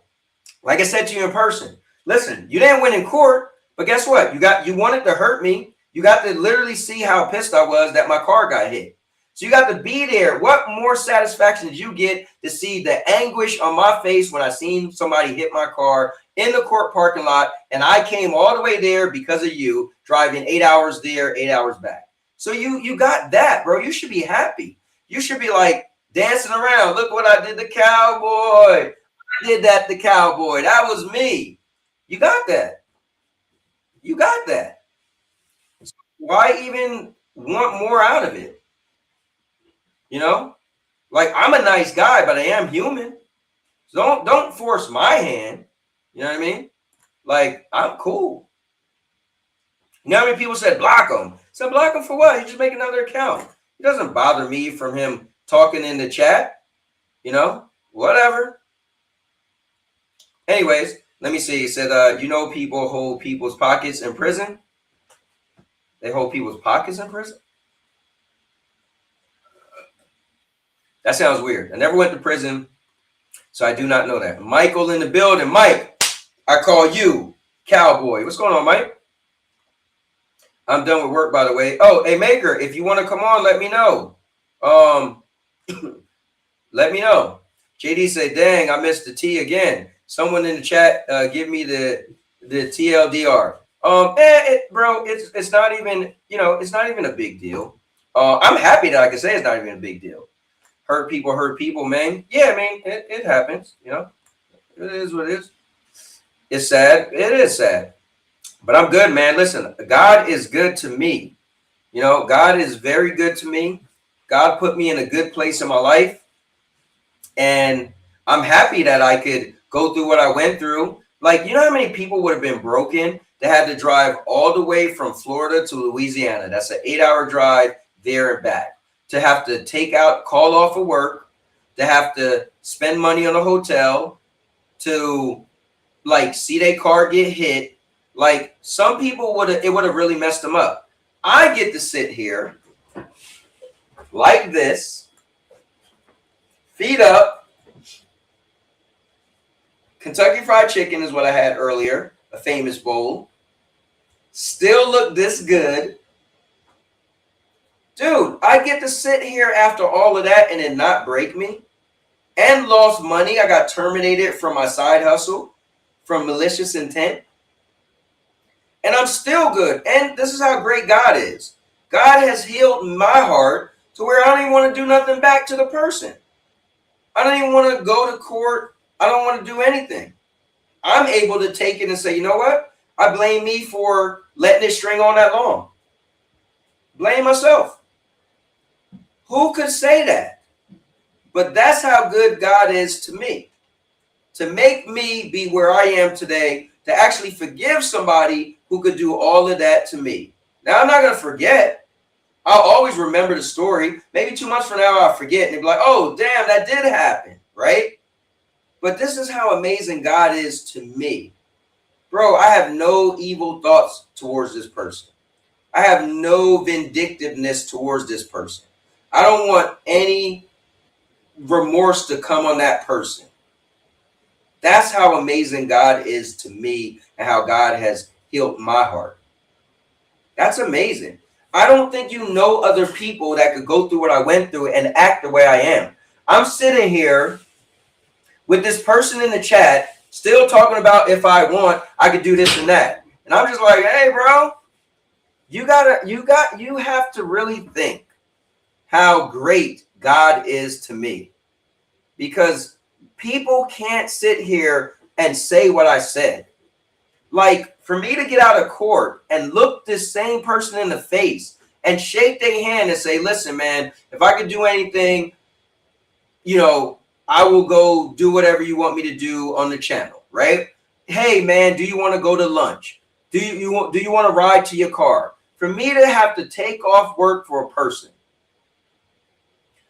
Like I said to you in person. Listen, you didn't win in court, but guess what? You wanted to hurt me. You got to literally see how pissed I was that my car got hit. So you got to be there. What more satisfaction did you get to see the anguish on my face when I seen somebody hit my car in the court parking lot, and I came all the way there because of you, driving 8 hours there, 8 hours back. So you got that, bro. You should be happy. You should be like dancing around. Look what I did to Cowboy. I did that to Cowboy. That was me. You got that. You got that. Why even want more out of it? You know, like I'm a nice guy, but I am human. So don't force my hand. You know what I mean? Like I'm cool. You know how many people said block him? I said block him for what? He just make another account. It doesn't bother me from him talking in the chat. You know, whatever. Anyways, let me see. He said, you know, people hold people's pockets in prison. They hold people's pockets in prison. That sounds weird. I never went to prison, so I do not know that. Michael in the building. Mike, I call you Cowboy. What's going on, Mike? I'm done with work, by the way. Oh, hey, Maker, if you want to come on, let me know. Let me know. JD said, dang, I missed the T again. Someone in the chat, give me the TLDR. Bro, it's not even, you know, it's not even a big deal. I'm happy that I can say it's not even a big deal. Hurt people, man. Yeah, man, it happens, you know. It is what it is. It's sad. It is sad. But I'm good, man. Listen, God is good to me. You know, God is very good to me. God put me in a good place in my life. And I'm happy that I could go through what I went through. Like, you know how many people would have been broken that had to drive all the way from Florida to Louisiana? That's an 8-hour drive there and back. To have to call off of work, to have to spend money on a hotel, to like see their car get hit. Like some people would have really messed them up. I get to sit here like this, feet up. Kentucky Fried Chicken is what I had earlier, a famous bowl. Still look this good. Dude, I get to sit here after all of that and it not break me. And lost money. I got terminated from my side hustle from malicious intent. And I'm still good. And this is how great God is. God has healed my heart to where I don't even want to do nothing back to the person. I don't even want to go to court. I don't want to do anything. I'm able to take it and say, you know what? I blame me for letting it string on that long. Blame myself. Who could say that? But that's how good God is to me. To make me be where I am today, to actually forgive somebody who could do all of that to me. Now, I'm not going to forget. I'll always remember the story. Maybe 2 months from now, I'll forget. And they'll be like, oh, damn, that did happen, right? But this is how amazing God is to me. Bro, I have no evil thoughts towards this person. I have no vindictiveness towards this person. I don't want any remorse to come on that person. That's how amazing God is to me and how God has healed my heart. That's amazing. I don't think you know other people that could go through what I went through and act the way I am. I'm sitting here with this person in the chat still talking about if I want, I could do this and that. And I'm just like, hey, bro, you have to really think how great God is to me, because people can't sit here and say what I said. Like for me to get out of court and look this same person in the face and shake their hand and say, listen, man, if I could do anything, you know, I will go do whatever you want me to do on the channel, right? Hey, man, do you want to go to lunch? Do you want to ride to your car? For me to have to take off work for a person,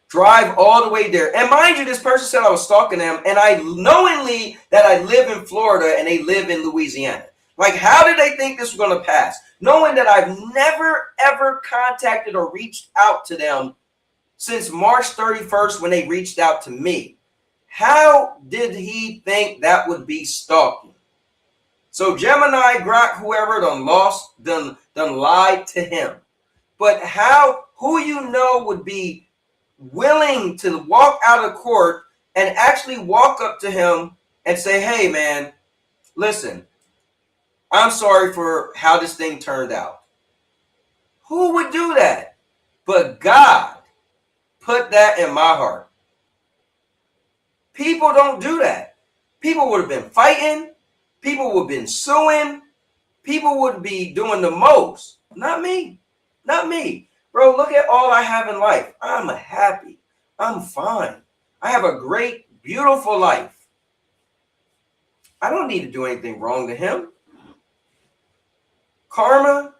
drive all the way there. And mind you, this person said I was stalking them, and I knowingly that I live in Florida and they live in Louisiana. Like, how did they think this was going to pass? Knowing that I've never, ever contacted or reached out to them since March 31st when they reached out to me. How did he think that would be stalking? So Gemini, Grok, whoever done lied to him. But who you know would be willing to walk out of court and actually walk up to him and say, hey, man, listen, I'm sorry for how this thing turned out. Who would do that? But God put that in my heart. People don't do that. People would have been fighting. People would have been suing. People would be doing the most. Not me. Not me. Bro, look at all I have in life. I'm happy. I'm fine. I have a great, beautiful life. I don't need to do anything wrong to him. Karma,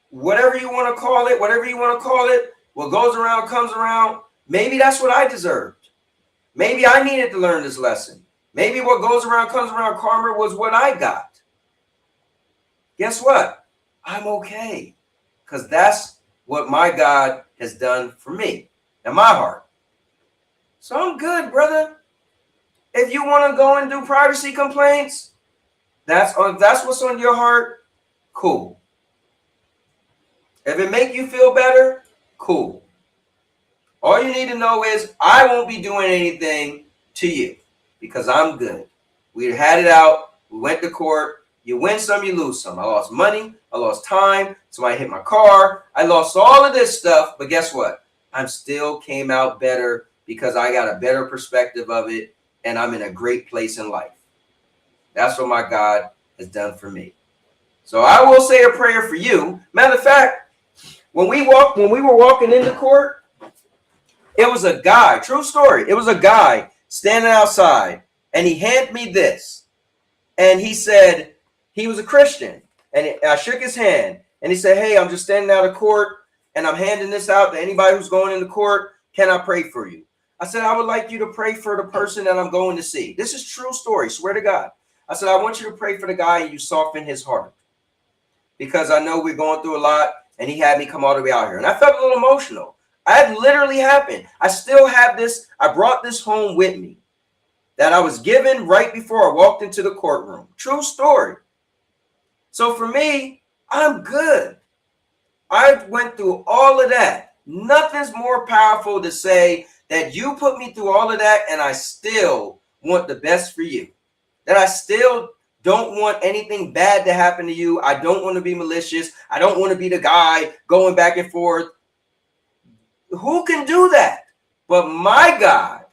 whatever you want to call it, what goes around comes around. Maybe that's what I deserved. Maybe I needed to learn this lesson. Maybe what goes around comes around, karma was what I got. Guess what? I'm okay. Because that's what my God has done for me and my heart. So I'm good, brother. If you want to go and do privacy complaints, that's what's on your heart, cool. If it make you feel better, cool. All you need to know is I won't be doing anything to you because I'm good. We had it out. We went to court. You win some, you lose some. I lost money. I lost time. Somebody hit my car. I lost all of this stuff. But guess what? I still came out better because I got a better perspective of it. And I'm in a great place in life. That's what my God has done for me. So I will say a prayer for you. Matter of fact, when we were walking into court, it was a guy, true story. It was a guy standing outside and he handed me this. And he said he was a Christian. And I shook his hand and he said, hey, I'm just standing out of court and I'm handing this out to anybody who's going into court. Can I pray for you? I said, I would like you to pray for the person that I'm going to see. This is true story. Swear to God. I said, I want you to pray for the guy and you soften his heart. Because I know we're going through a lot and he had me come all the way out here. And I felt a little emotional. It literally happened. I still have this. I brought this home with me that I was given right before I walked into the courtroom. True story. So for me, I'm good. I went through all of that. Nothing's more powerful to say that you put me through all of that and I still want the best for you. That I still don't want anything bad to happen to you. I don't want to be malicious. I don't want to be the guy going back and forth. Who can do that? But my God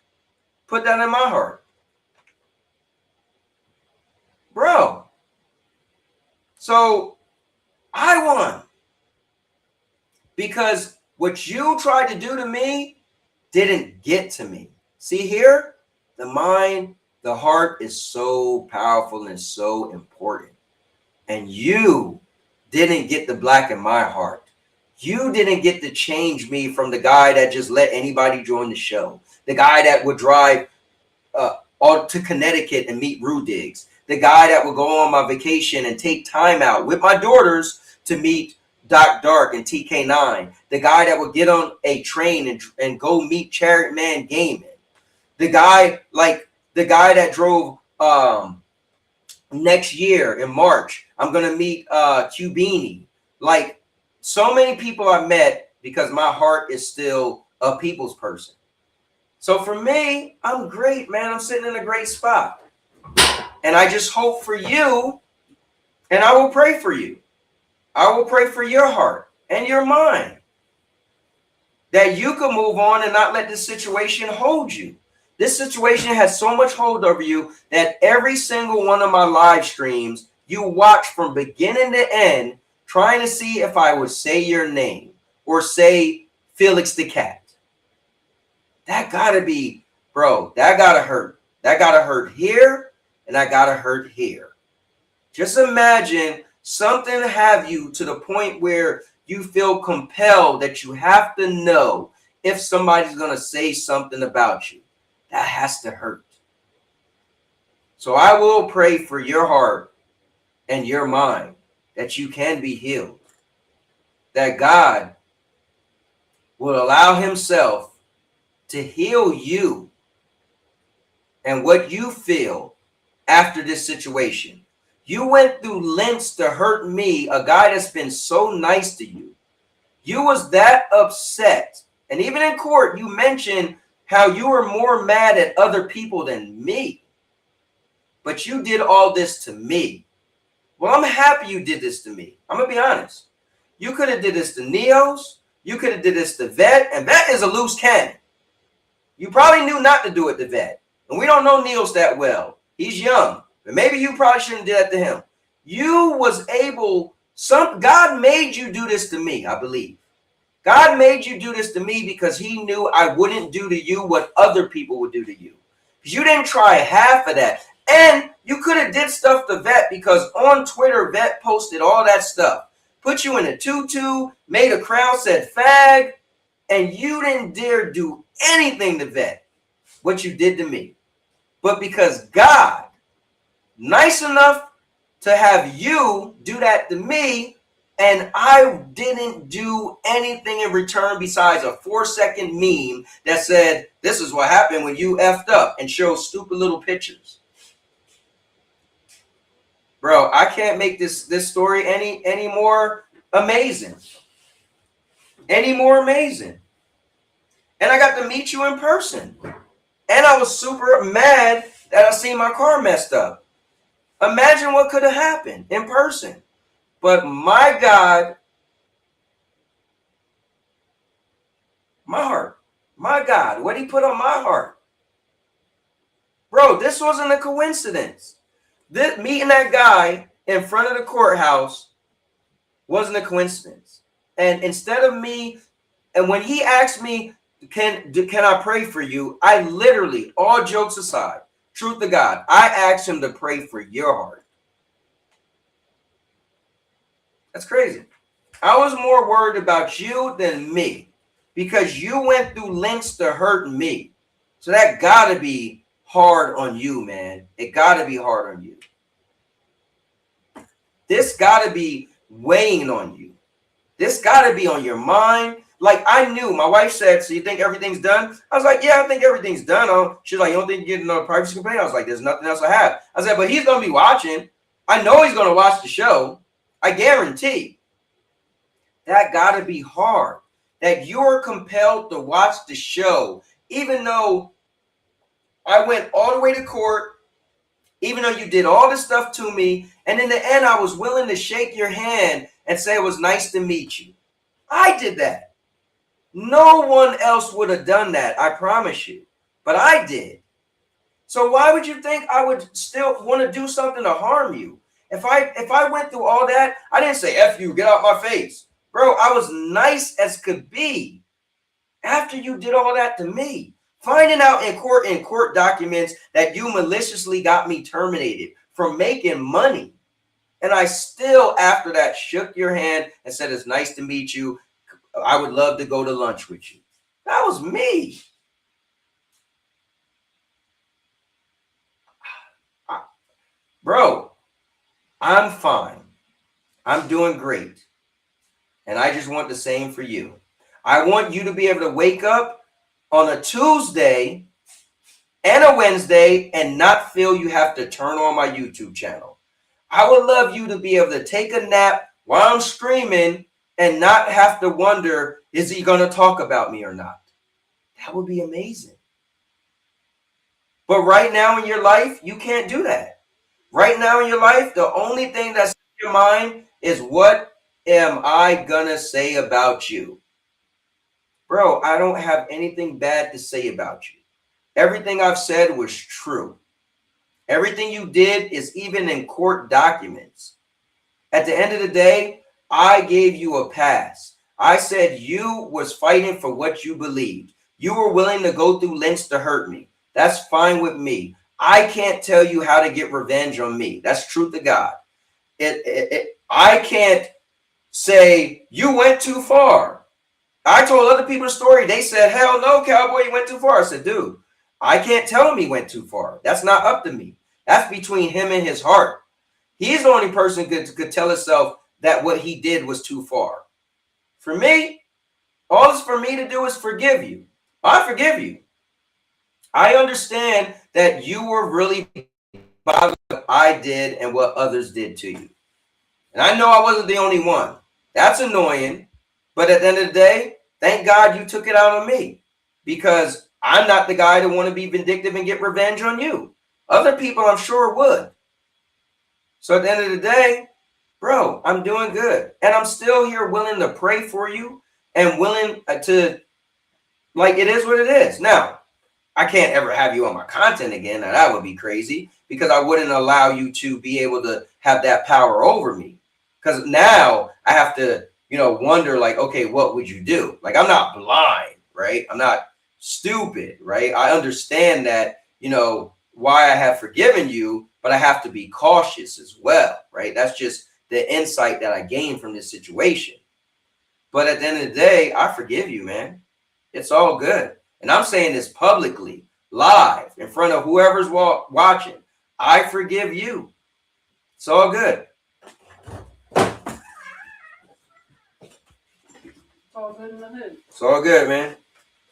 put that in my heart. Bro. So I won. Because what you tried to do to me didn't get to me. See here? The mind, the heart is so powerful and so important. And you didn't get the black in my heart. You didn't get to change me from the guy that just let anybody join the show. The guy that would drive all to Connecticut and meet Rue Diggs. The guy that would go on my vacation and take time out with my daughters to meet Doc Dark and TK9. The guy that would get on a train and go meet Chariot Man Gaming. The guy that drove next year in March. I'm going to meet Cubini. Like, so many people I met because my heart is still a people's person. So for me, I'm great, man. I'm sitting in a great spot. And I just hope for you, and I will pray for you. I will pray for your heart and your mind that you can move on and not let this situation hold you. This situation has so much hold over you that every single one of my live streams, you watch from beginning to end, trying to see if I would say your name. or say Felix the Cat. That gotta be, bro, that gotta hurt. That gotta hurt here, and that gotta hurt here. Just imagine something have you to the point where you feel compelled that you have to know if somebody's gonna say something about you. That has to hurt. So I will pray for your heart and your mind that you can be healed. That God will allow himself to heal you and what you feel after this situation. You went through lengths to hurt me, a guy that's been so nice to you. You was that upset. And even in court, you mentioned how you were more mad at other people than me. But you did all this to me. Well, I'm happy you did this to me. I'm going to be honest. You could have did this to Neos. You could have did this to Vet. And Vet is a loose cannon. You probably knew not to do it to Vet. And we don't know Neos that well. He's young. But maybe you probably shouldn't do that to him. You was able, God made you do this to me, I believe. God made you do this to me because he knew I wouldn't do to you what other people would do to you. Because you didn't try half of that. And you could have did stuff to Vet because on Twitter, Vet posted all that stuff. Put you in a tutu, made a crown, said fag, and you didn't dare do anything to Vet, what you did to me. But because God, nice enough to have you do that to me, and I didn't do anything in return besides a 4-second meme that said, this is what happened when you effed up, and showed stupid little pictures. Bro, I can't make this story any more amazing. Any more amazing. And I got to meet you in person. And I was super mad that I seen my car messed up. Imagine what could have happened in person. But my God, my heart, my God, what he put on my heart. Bro, this wasn't a coincidence. This meeting that guy in front of the courthouse wasn't a coincidence. And instead of me, and when he asked me, can I pray for you? I literally, all jokes aside, truth to God, I asked him to pray for your heart. That's crazy. I was more worried about you than me because you went through lengths to hurt me. So that gotta be hard on you, man. It gotta be hard on you. This gotta be weighing on you. This gotta be on your mind. Like I knew, my wife said, so you think everything's done? I was like, yeah, I think everything's done. She's like, you don't think you get another privacy complaint? I was like, there's nothing else I have. I said, but he's gonna be watching. I know he's gonna watch the show. I guarantee. That gotta be hard. That you're compelled to watch the show, even though I went all the way to court, even though you did all this stuff to me, and in the end, I was willing to shake your hand and say it was nice to meet you. I did that. No one else would have done that, I promise you. But I did. So why would you think I would still want to do something to harm you? If I went through all that, I didn't say, F you, get out my face. Bro, I was nice as could be after you did all that to me. Finding out in court documents that you maliciously got me terminated from making money. And I still, after that, shook your hand and said, it's nice to meet you. I would love to go to lunch with you. That was me. Bro, I'm fine. I'm doing great. And I just want the same for you. I want you to be able to wake up on a Tuesday and a Wednesday and not feel you have to turn on my YouTube channel. I would love you to be able to take a nap while I'm streaming and not have to wonder, is he going to talk about me or not? That would be amazing. But right now in your life, you can't do that. Right now in your life, the only thing that's in your mind is, what am I going to say about you? Bro, I don't have anything bad to say about you. Everything I've said was true. Everything you did is even in court documents. At the end of the day, I gave you a pass. I said you was fighting for what you believed. You were willing to go through lengths to hurt me. That's fine with me. I can't tell you how to get revenge on me. That's truth to God. I can't say you went too far. I told other people the story. They said, hell no, Cowboy, you went too far. I said, dude, I can't tell him he went too far. That's not up to me. That's between him and his heart. He's the only person could tell himself that what he did was too far. For me, all it's for me to do is forgive you. I forgive you. I understand that you were really bothered what I did and what others did to you. And I know I wasn't the only one. That's annoying. But at the end of the day, thank God you took it out on me, because I'm not the guy to want to be vindictive and get revenge on you. Other people, I'm sure, would. So at the end of the day, bro, I'm doing good. And I'm still here willing to pray for you and willing to, like, it is what it is. Now, I can't ever have you on my content again. Now, that would be crazy, because I wouldn't allow you to be able to have that power over me. Because now I have to, wonder, like, okay, what would you do? Like, I'm not blind, right? I'm not stupid, right? I understand that, why I have forgiven you, but I have to be cautious as well, right? That's just the insight that I gained from this situation. But at the end of the day, I forgive you, man. It's all good. And I'm saying this publicly, live, in front of whoever's watching. I forgive you. It's all good. It's all good in the hood. It's all good, man.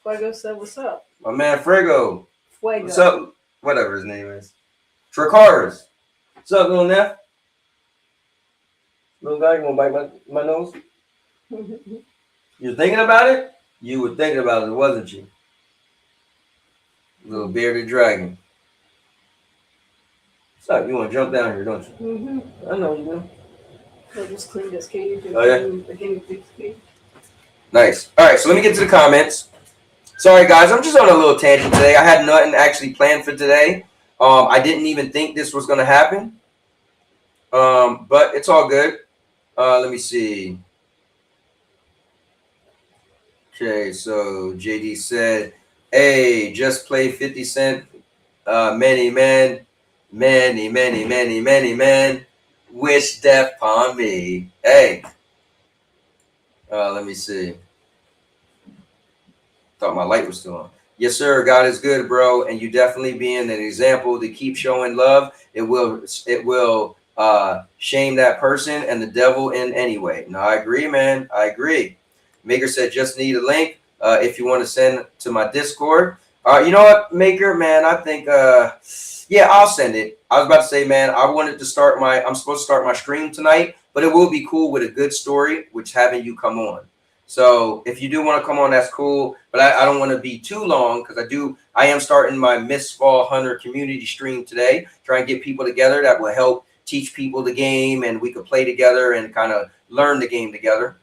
Fuego said, what's up? My man Frigo. Fuego. What's up? Whatever his name is. Tricaris. What's up, little Neff? Little guy, you want to bite my nose? You're thinking about it? You were thinking about it, wasn't you? Little bearded dragon. What's up? You want to jump down here, don't you? Mm-hmm. I know you do. I just cleaned this cage. Oh, yeah? The guinea pig's cage. Nice. All right, so let me get to the comments. Sorry, guys, I'm just on a little tangent today. I had nothing actually planned for today. I didn't even think this was going to happen. But it's all good. Let me see. Okay, so JD said, hey, just play 50 Cent. Many men, many men wish death upon me. Hey. Let me see. Thought my light was still on. Yes, sir. God is good, bro. And you definitely being an example to keep showing love. It will shame that person and the devil in any way. No, I agree, man. I agree. Maker said, just need a link if you want to send to my Discord. You know what, Maker, man, I think, yeah, I'll send it. I was about to say, man, I'm supposed to start my stream tonight, but it will be cool with a good story, which having you come on. So if you do want to come on, that's cool. But I don't want to be too long, because I am starting my Miss Fall Hunter community stream today, trying to get people together that will help teach people the game, and we could play together and kind of learn the game together.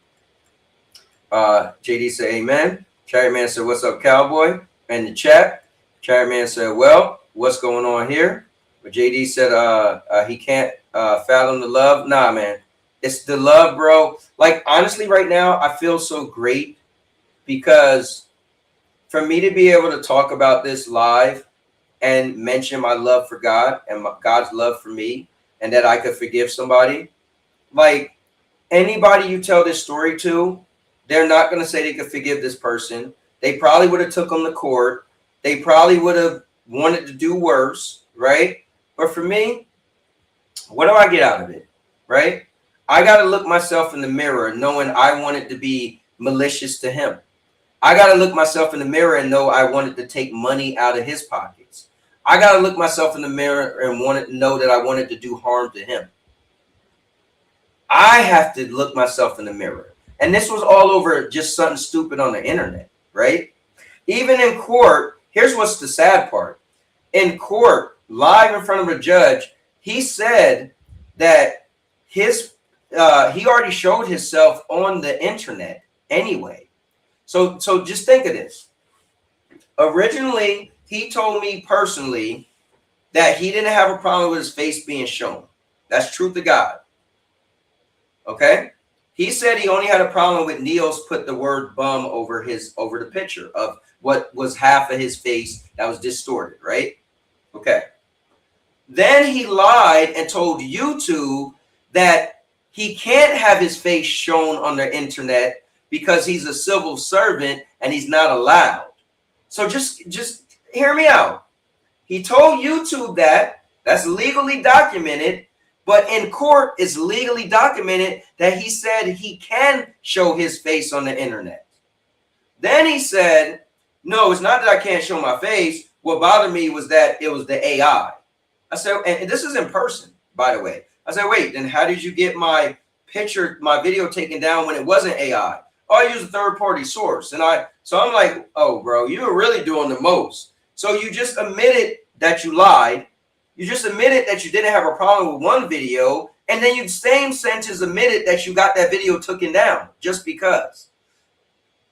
JD said, amen. Cherry Man said, what's up, Cowboy? In the chat, Cherry Man said, well, what's going on here? But JD said, he can't fathom the love. Nah, man. It's the love, bro. Like, honestly, right now, I feel so great, because for me to be able to talk about this live and mention my love for God and God's love for me, and that I could forgive somebody, like, anybody you tell this story to, they're not going to say they could forgive this person. They probably would have took them to court. They probably would have wanted to do worse, right? But for me, what do I get out of it, right? I got to look myself in the mirror knowing I wanted to be malicious to him. I got to look myself in the mirror and know I wanted to take money out of his pockets. I got to look myself in the mirror and know that I wanted to do harm to him. I have to look myself in the mirror. And this was all over just something stupid on the internet, right? Even in court, here's what's the sad part. In court, live in front of a judge, he said that he already showed himself on the internet anyway. So just think of this. Originally, he told me personally that he didn't have a problem with his face being shown. That's truth to God. Okay? He said he only had a problem with Neos put the word bum over the picture of what was half of his face that was distorted, right? Okay. Then he lied and told YouTube that he can't have his face shown on the internet because he's a civil servant and he's not allowed. So just hear me out. He told YouTube that that's legally documented, but in court it's legally documented that he said he can show his face on the internet. Then he said, no, it's not that I can't show my face. What bothered me was that it was the AI. I said, and this is in person, by the way. I said, wait, then how did you get my picture, my video taken down when it wasn't AI? Oh, I used a third-party source. So I'm like, oh, bro, you were really doing the most. So you just admitted that you lied. You just admitted that you didn't have a problem with one video. And then you same sentence admitted that you got that video taken down just because.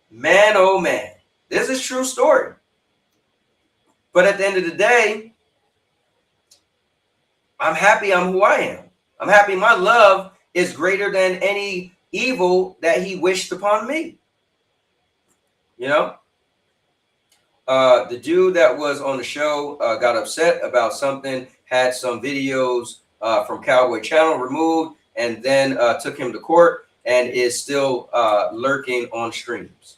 Man, oh, man. This is a true story. But at the end of the day, I'm happy I'm who I am. I'm happy my love is greater than any evil that he wished upon me. You know? The dude that was on the show got upset about something, had some videos from Cowboy Channel removed, and then took him to court and is still lurking on streams.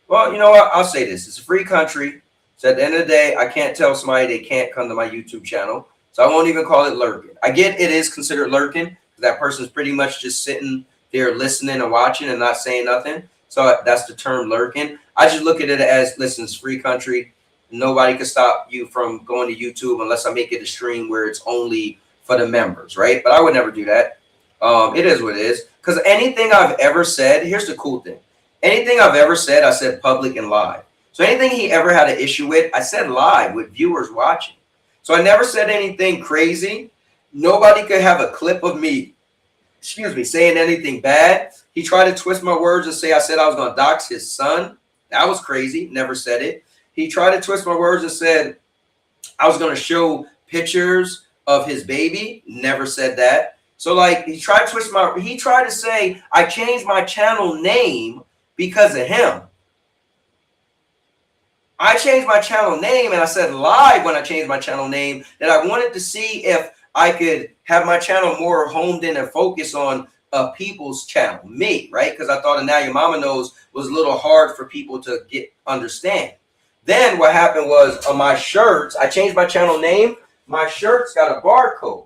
Well, you know what? I'll say this. It's a free country. So at the end of the day, I can't tell somebody they can't come to my YouTube channel. So I won't even call it lurking. I get it is considered lurking. That person's pretty much just sitting there listening and watching and not saying nothing. So that's the term lurking. I just look at it as, listen, it's free country. Nobody can stop you from going to YouTube unless I make it a stream where it's only for the members, right? But I would never do that. It is what it is. Because anything I've ever said, here's the cool thing. Anything I've ever said, I said public and live. So anything he ever had an issue with, I said live with viewers watching. So I never said anything crazy. Nobody could have a clip of me, saying anything bad. He tried to twist my words and say I said I was going to dox his son. That was crazy. Never said it. He tried to twist my words and said I was going to show pictures of his baby. Never said that. So like he tried to say I changed my channel name because of him. I changed my channel name and I said live when I changed my channel name that I wanted to see if I could have my channel more honed in and focus on people's channel, me, right? Because I thought And Now Your Mama Knows was a little hard for people to understand. Then what happened was on my shirts, I changed my channel name. My shirts got a barcode.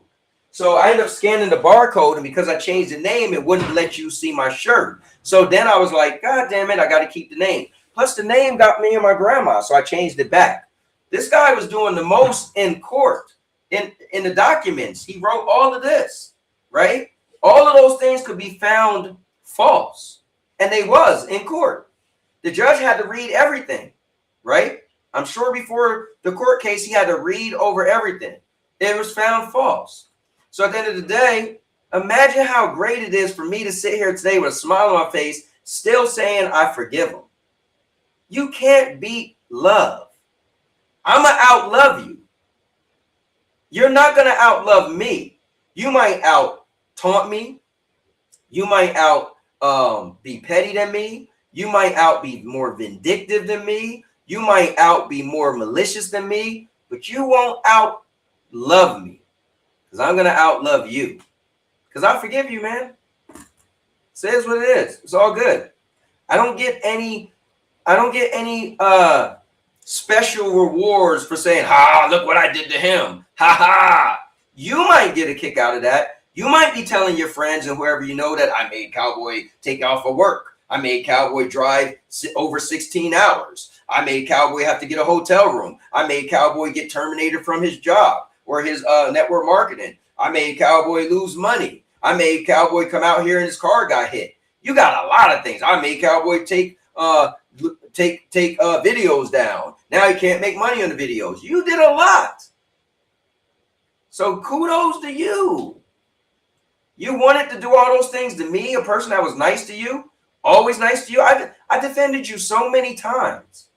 So I ended up scanning the barcode, and because I changed the name, it wouldn't let you see my shirt. So then I was like, God damn it, I got to keep the name. Plus the name got me and my grandma, so I changed it back. This guy was doing the most in court. In the documents, he wrote all of this, right? All of those things could be found false, and they was in court. The judge had to read everything, right? I'm sure before the court case, he had to read over everything. It was found false. So at the end of the day, imagine how great it is for me to sit here today with a smile on my face, still saying I forgive him. You can't beat love. I'm going to outlove you. You're not going to outlove me. You might out-taunt me. You might be petty than me. You might be more vindictive than me. You might be more malicious than me. But you won't outlove me. Because I'm going to outlove you. Because I forgive you, man. It is what it is. It's all good. I don't get any special rewards for saying, ha, look what I did to him. Ha ha. You might get a kick out of that. You might be telling your friends and whoever you know that I made Cowboy take off of work. I made Cowboy drive over 16 hours. I made Cowboy have to get a hotel room. I made Cowboy get terminated from his job or his network marketing. I made Cowboy lose money. I made Cowboy come out here and his car got hit. You got a lot of things. I made Cowboy take videos down. Now he can't make money on the videos. You did a lot. So kudos to you. You wanted to do all those things to me, a person that was nice to you, always nice to you. I defended you so many times.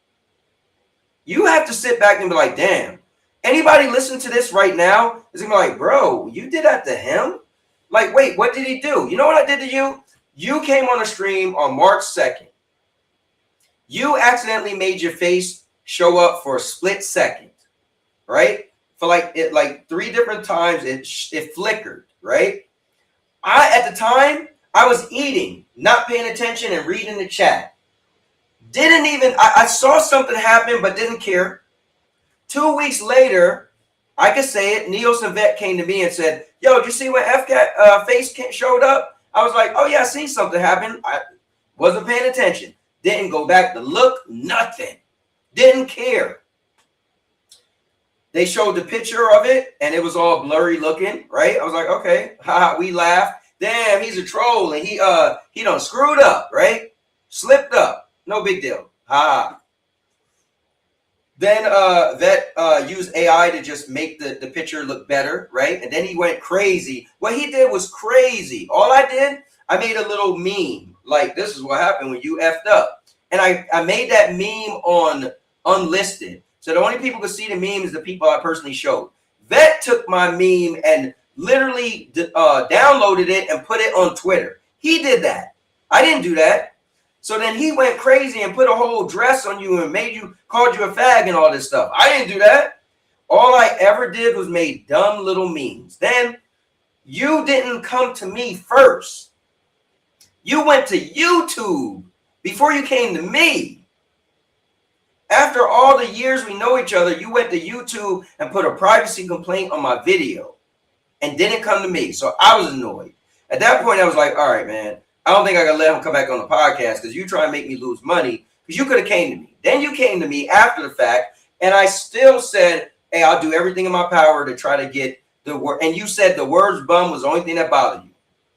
You have to sit back and be like, damn, anybody listen to this right now is gonna be like, bro, you did that to him? Like, wait, what did he do? You know what I did to you? You came on a stream on March 2nd. You accidentally made your face show up for a split second, right? For like 3 different times, it flickered, right? At the time, I was eating, not paying attention and reading the chat. Didn't even, I saw something happen, but didn't care. 2 weeks later, I could say it, Neos and Vet came to me and said, yo, did you see when FCAT face showed up? I was like, oh yeah, I seen something happen. I wasn't paying attention. Didn't go back to look, nothing. Didn't care. They showed the picture of it, and it was all blurry looking, right? I was like, okay, haha, we laughed. Damn, he's a troll, and he done screwed up, right? Slipped up. No big deal. Ha. Then Vet used AI to just make the picture look better, right? And then he went crazy. What he did was crazy. All I did, I made a little meme. Like, this is what happened when you effed up. And I made that meme on unlisted. So the only people who could see the meme is the people I personally showed. Vet took my meme and literally downloaded it and put it on Twitter. He did that. I didn't do that. So then he went crazy and put a whole dress on you and called you a fag and all this stuff. I didn't do that. All I ever did was made dumb little memes. Then you didn't come to me first. You went to YouTube before you came to me. After all the years we know each other, you went to YouTube and put a privacy complaint on my video and didn't come to me. So I was annoyed. At that point, I was like, all right, man, I don't think I can let him come back on the podcast because you try and make me lose money because you could have came to me. Then you came to me after the fact, and I still said, hey, I'll do everything in my power to try to get the word. And you said the words bum was the only thing that bothered you.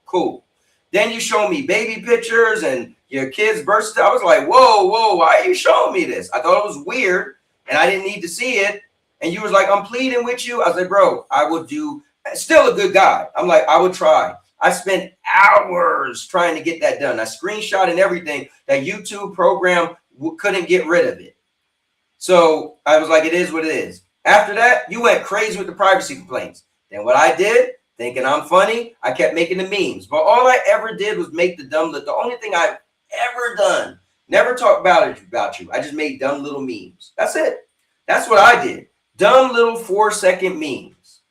Cool. Then you showed me baby pictures and your kids' birth. I was like, whoa, why are you showing me this? I thought it was weird, and I didn't need to see it. And you was like, I'm pleading with you. I was like, bro, I would do. Still a good guy. I'm like, I would try. I spent hours trying to get that done. I screenshot and everything. That YouTube program couldn't get rid of it. So I was like, it is what it is. After that, you went crazy with the privacy complaints. Then what I did, thinking I'm funny, I kept making the memes. But all I ever did was make the dumb look. The only thing I've ever done, never talked about you. I just made dumb little memes. That's it. That's what I did. Dumb little 4-second memes.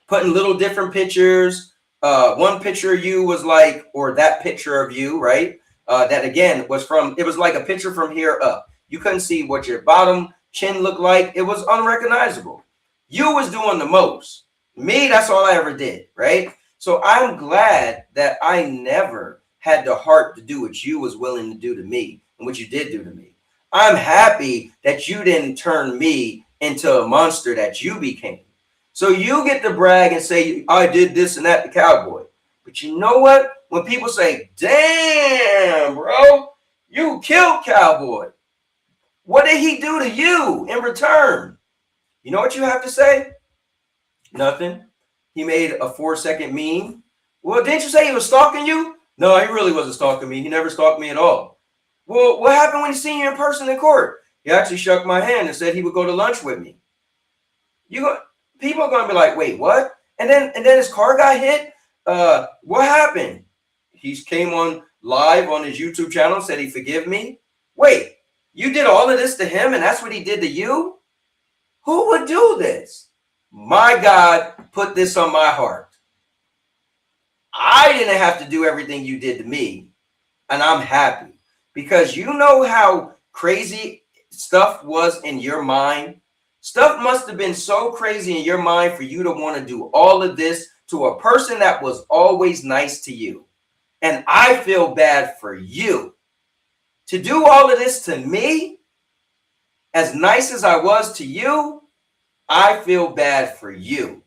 Putting little different pictures. One picture of you was like, or that picture of you, right? That again was from, it was like a picture from here up. You couldn't see what your bottom chin looked like. It was unrecognizable. You was doing the most. Me, that's all I ever did, right? So I'm glad that I never had the heart to do what you was willing to do to me and what you did do to me. I'm happy that you didn't turn me into a monster that you became. So you get to brag and say, I did this and that to Cowboy. But you know what? When people say, damn, bro, you killed Cowboy. What did he do to you in return? You know what you have to say? Nothing. He made a 4-second meme. Well, didn't you say he was stalking you? No, he really wasn't stalking me. He never stalked me at all. Well, what happened when he seen you in person in court? He actually shook my hand and said he would go to lunch with me. People are going to be like, wait, what? And then his car got hit. What happened? He came on live on his YouTube channel and said he forgive me. Wait, you did all of this to him and that's what he did to you? Who would do this? My God put this on my heart. I didn't have to do everything you did to me. And I'm happy because you know how crazy stuff was in your mind. Stuff must have been so crazy in your mind for you to want to do all of this to a person that was always nice to you. And I feel bad for you. To do all of this to me, as nice as I was to you, I feel bad for you.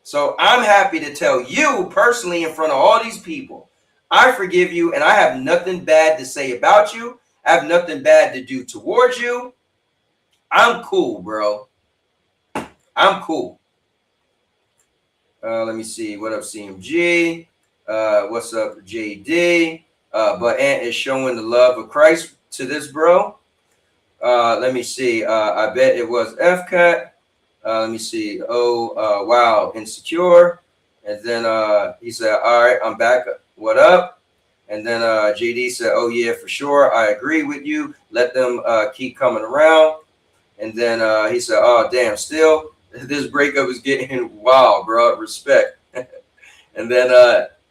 So I'm happy to tell you personally in front of all these people, I forgive you and I have nothing bad to say about you. I have nothing bad to do towards you. I'm cool, bro. I'm cool. Let me see. What up, CMG? What's up, JD? But Ant is showing the love of Christ to this bro. Let me see. I bet it was FCAT. Let me see. Oh, wow. Insecure. And then he said, all right, I'm back. What up? And then JD said, oh, yeah, for sure. I agree with you. Let them keep coming around. And then he said, oh, damn, still, this breakup is getting wild, bro. Respect. And then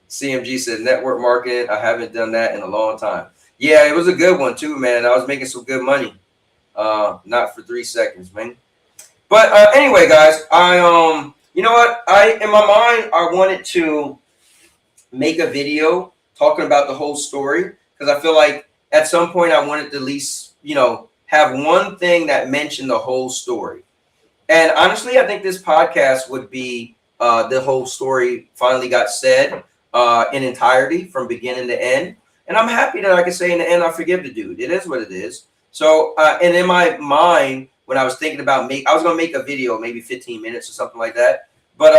CMG said, network marketing. I haven't done that in a long time. Yeah, it was a good one, too, man. I was making some good money. Not for 3 seconds, man. But anyway, guys, you know what? In my mind, I wanted to make a video talking about the whole story because I feel like at some point I wanted to at least, have one thing that mentioned the whole story. And honestly, I think this podcast would be the whole story finally got said in entirety from beginning to end. And I'm happy that I can say in the end, I forgive the dude. It is what it is. So, and in my mind, when I was thinking about I was going to make a video, maybe 15 minutes or something like that. But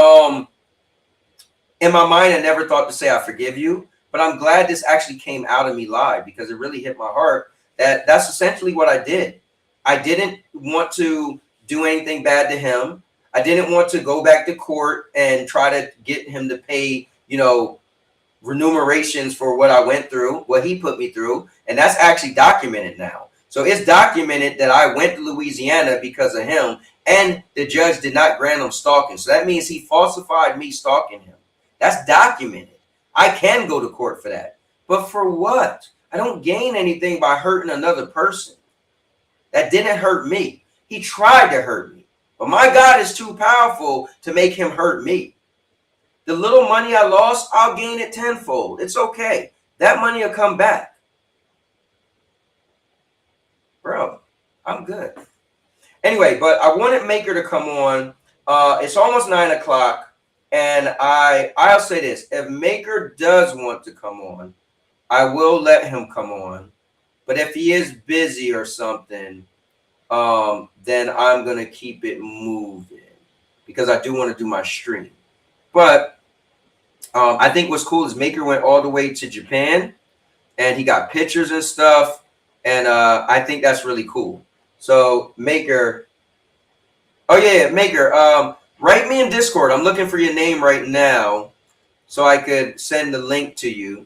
in my mind, I never thought to say I forgive you. But I'm glad this actually came out of me live because it really hit my heart that that's essentially what I did. I didn't want to do anything bad to him. I didn't want to go back to court and try to get him to pay, remunerations for what I went through, what he put me through. And that's actually documented now. So it's documented that I went to Louisiana because of him, and the judge did not grant him stalking. So that means he falsified me stalking him. That's documented. I can go to court for that. But for what? I don't gain anything by hurting another person. That didn't hurt me. He tried to hurt me. But my God is too powerful to make him hurt me. The little money I lost, I'll gain it tenfold. It's okay. That money will come back. Bro, I'm good. Anyway, but I wanted Maker to come on. It's almost 9 o'clock. And I'll say this. If Maker does want to come on, I will let him come on. But if he is busy or something, then I'm going to keep it moving because I do want to do my stream. But I think what's cool is Maker went all the way to Japan and he got pictures and stuff. And I think that's really cool. So Maker, Maker, write me in Discord. I'm looking for your name right now so I could send the link to you.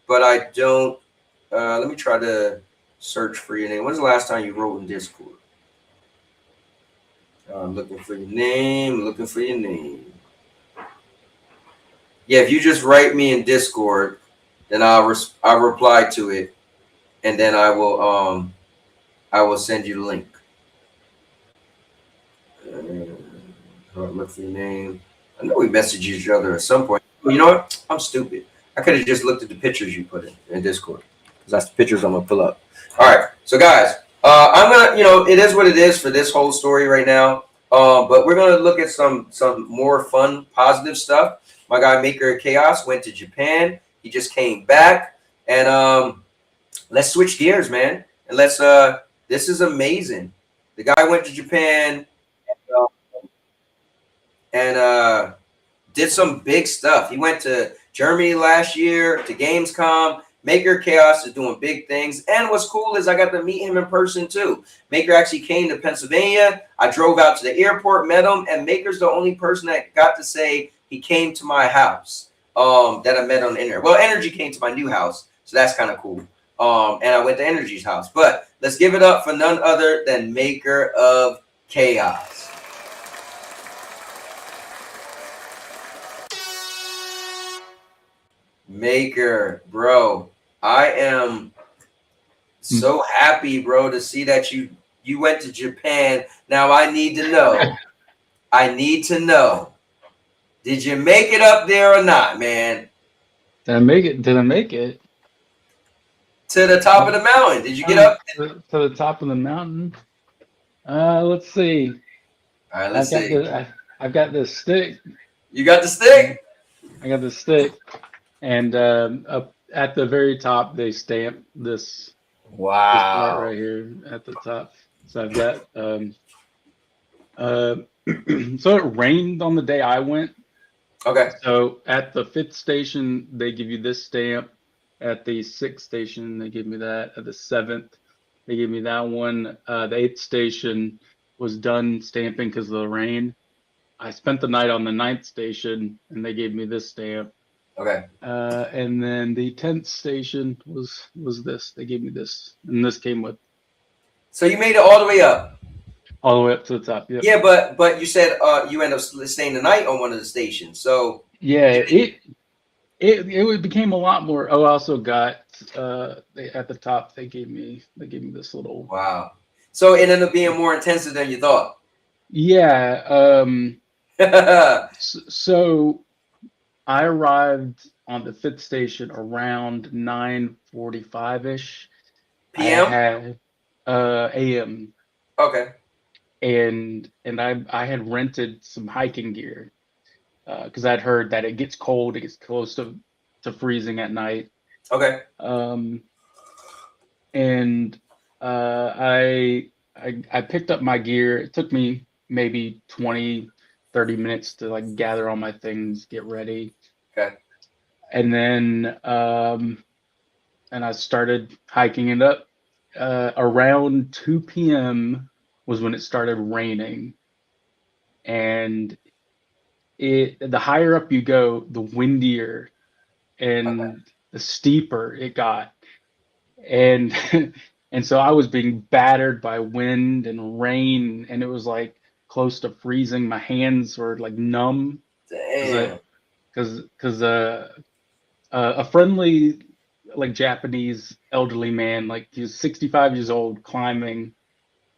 But I don't. Let me try to search for your name. When's the last time you wrote in Discord? I'm looking for your name. Looking for your name. Yeah, if you just write me in Discord, then I'll reply to it, and then I will send you the link. Look for your name. I know we messaged each other at some point. You know what? I'm stupid. I could have just looked at the pictures you put in Discord because that's the pictures I'm gonna pull up. All right, so guys, I'm gonna, it is what it is for this whole story right now. But we're gonna look at some more fun, positive stuff. My guy Maker of Chaos went to Japan. He just came back, and let's switch gears, man. And let's. This is amazing. The guy went to Japan, and did some big stuff. He went to Germany last year to Gamescom. Maker Chaos is doing big things. And what's cool is I got to meet him in person too. Maker actually came to Pennsylvania. I drove out to the airport, met him, and Maker's the only person that got to say he came to my house that I met on the internet. Well, Energy came to my new house, so that's kind of cool. And I went to Energy's house. But let's give it up for none other than Maker of Chaos. Maker, bro, I am so happy, bro, to see that you went to Japan. Now I need to know. I need to know. Did you make it up there or not, man? Did I make it? Did I make it? To the top of the mountain. Did you get up? To the top of the mountain? Let's see. All right, let's see. I've got this stick. You got the stick? I got the stick. And up at the very top, they stamp this. Wow. This part right here at the top. So I've got. So it rained on the day I went. Okay. So at the 5th station, they give you this stamp. At the 6th station, they give me that. At the 7th, they give me that one. The 8th station was done stamping because of the rain. I spent the night on the 9th station, and they gave me this stamp. Okay. And then the 10th station was this. They gave me this, and this came with So you made it all the way up. all the way up to the top. Yep. Yeah, but you said you end up staying the night on one of the stations. So Yeah, it became a lot more. Oh, I also got at the top they gave me this little. wow. So it ended up being more intensive than you thought. Yeah. So I arrived on the 5th station around 9:45-ish. PM? I had AM. Okay. And I had rented some hiking gear because I'd heard that it gets cold, it gets close to freezing at night. Okay. And I picked up my gear. It took me maybe 20-30 minutes to like gather all my things, get ready. Okay. And then and I started hiking it up. Around 2 p.m. was when it started raining. And the higher up you go, the windier and the steeper it got. And and so I was being battered by wind and rain, and it was like close to freezing. My hands were like numb Damn. because a friendly like Japanese elderly man, like he was 65 years old, climbing.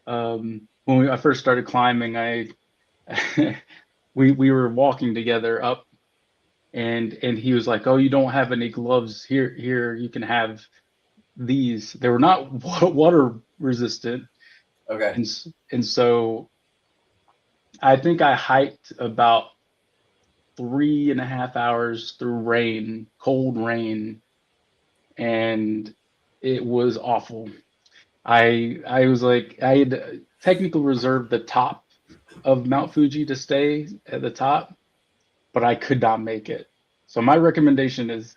When I first started climbing, we were walking together up, and he was like, "Oh, you don't have any gloves here. Here, you can have these." They were not water resistant, Okay. and so I think I hiked about 3.5 hours through rain, cold rain, and it was awful. I was like, I had technically reserved the top of Mount Fuji to stay at the top, but I could not make it. So my recommendation is,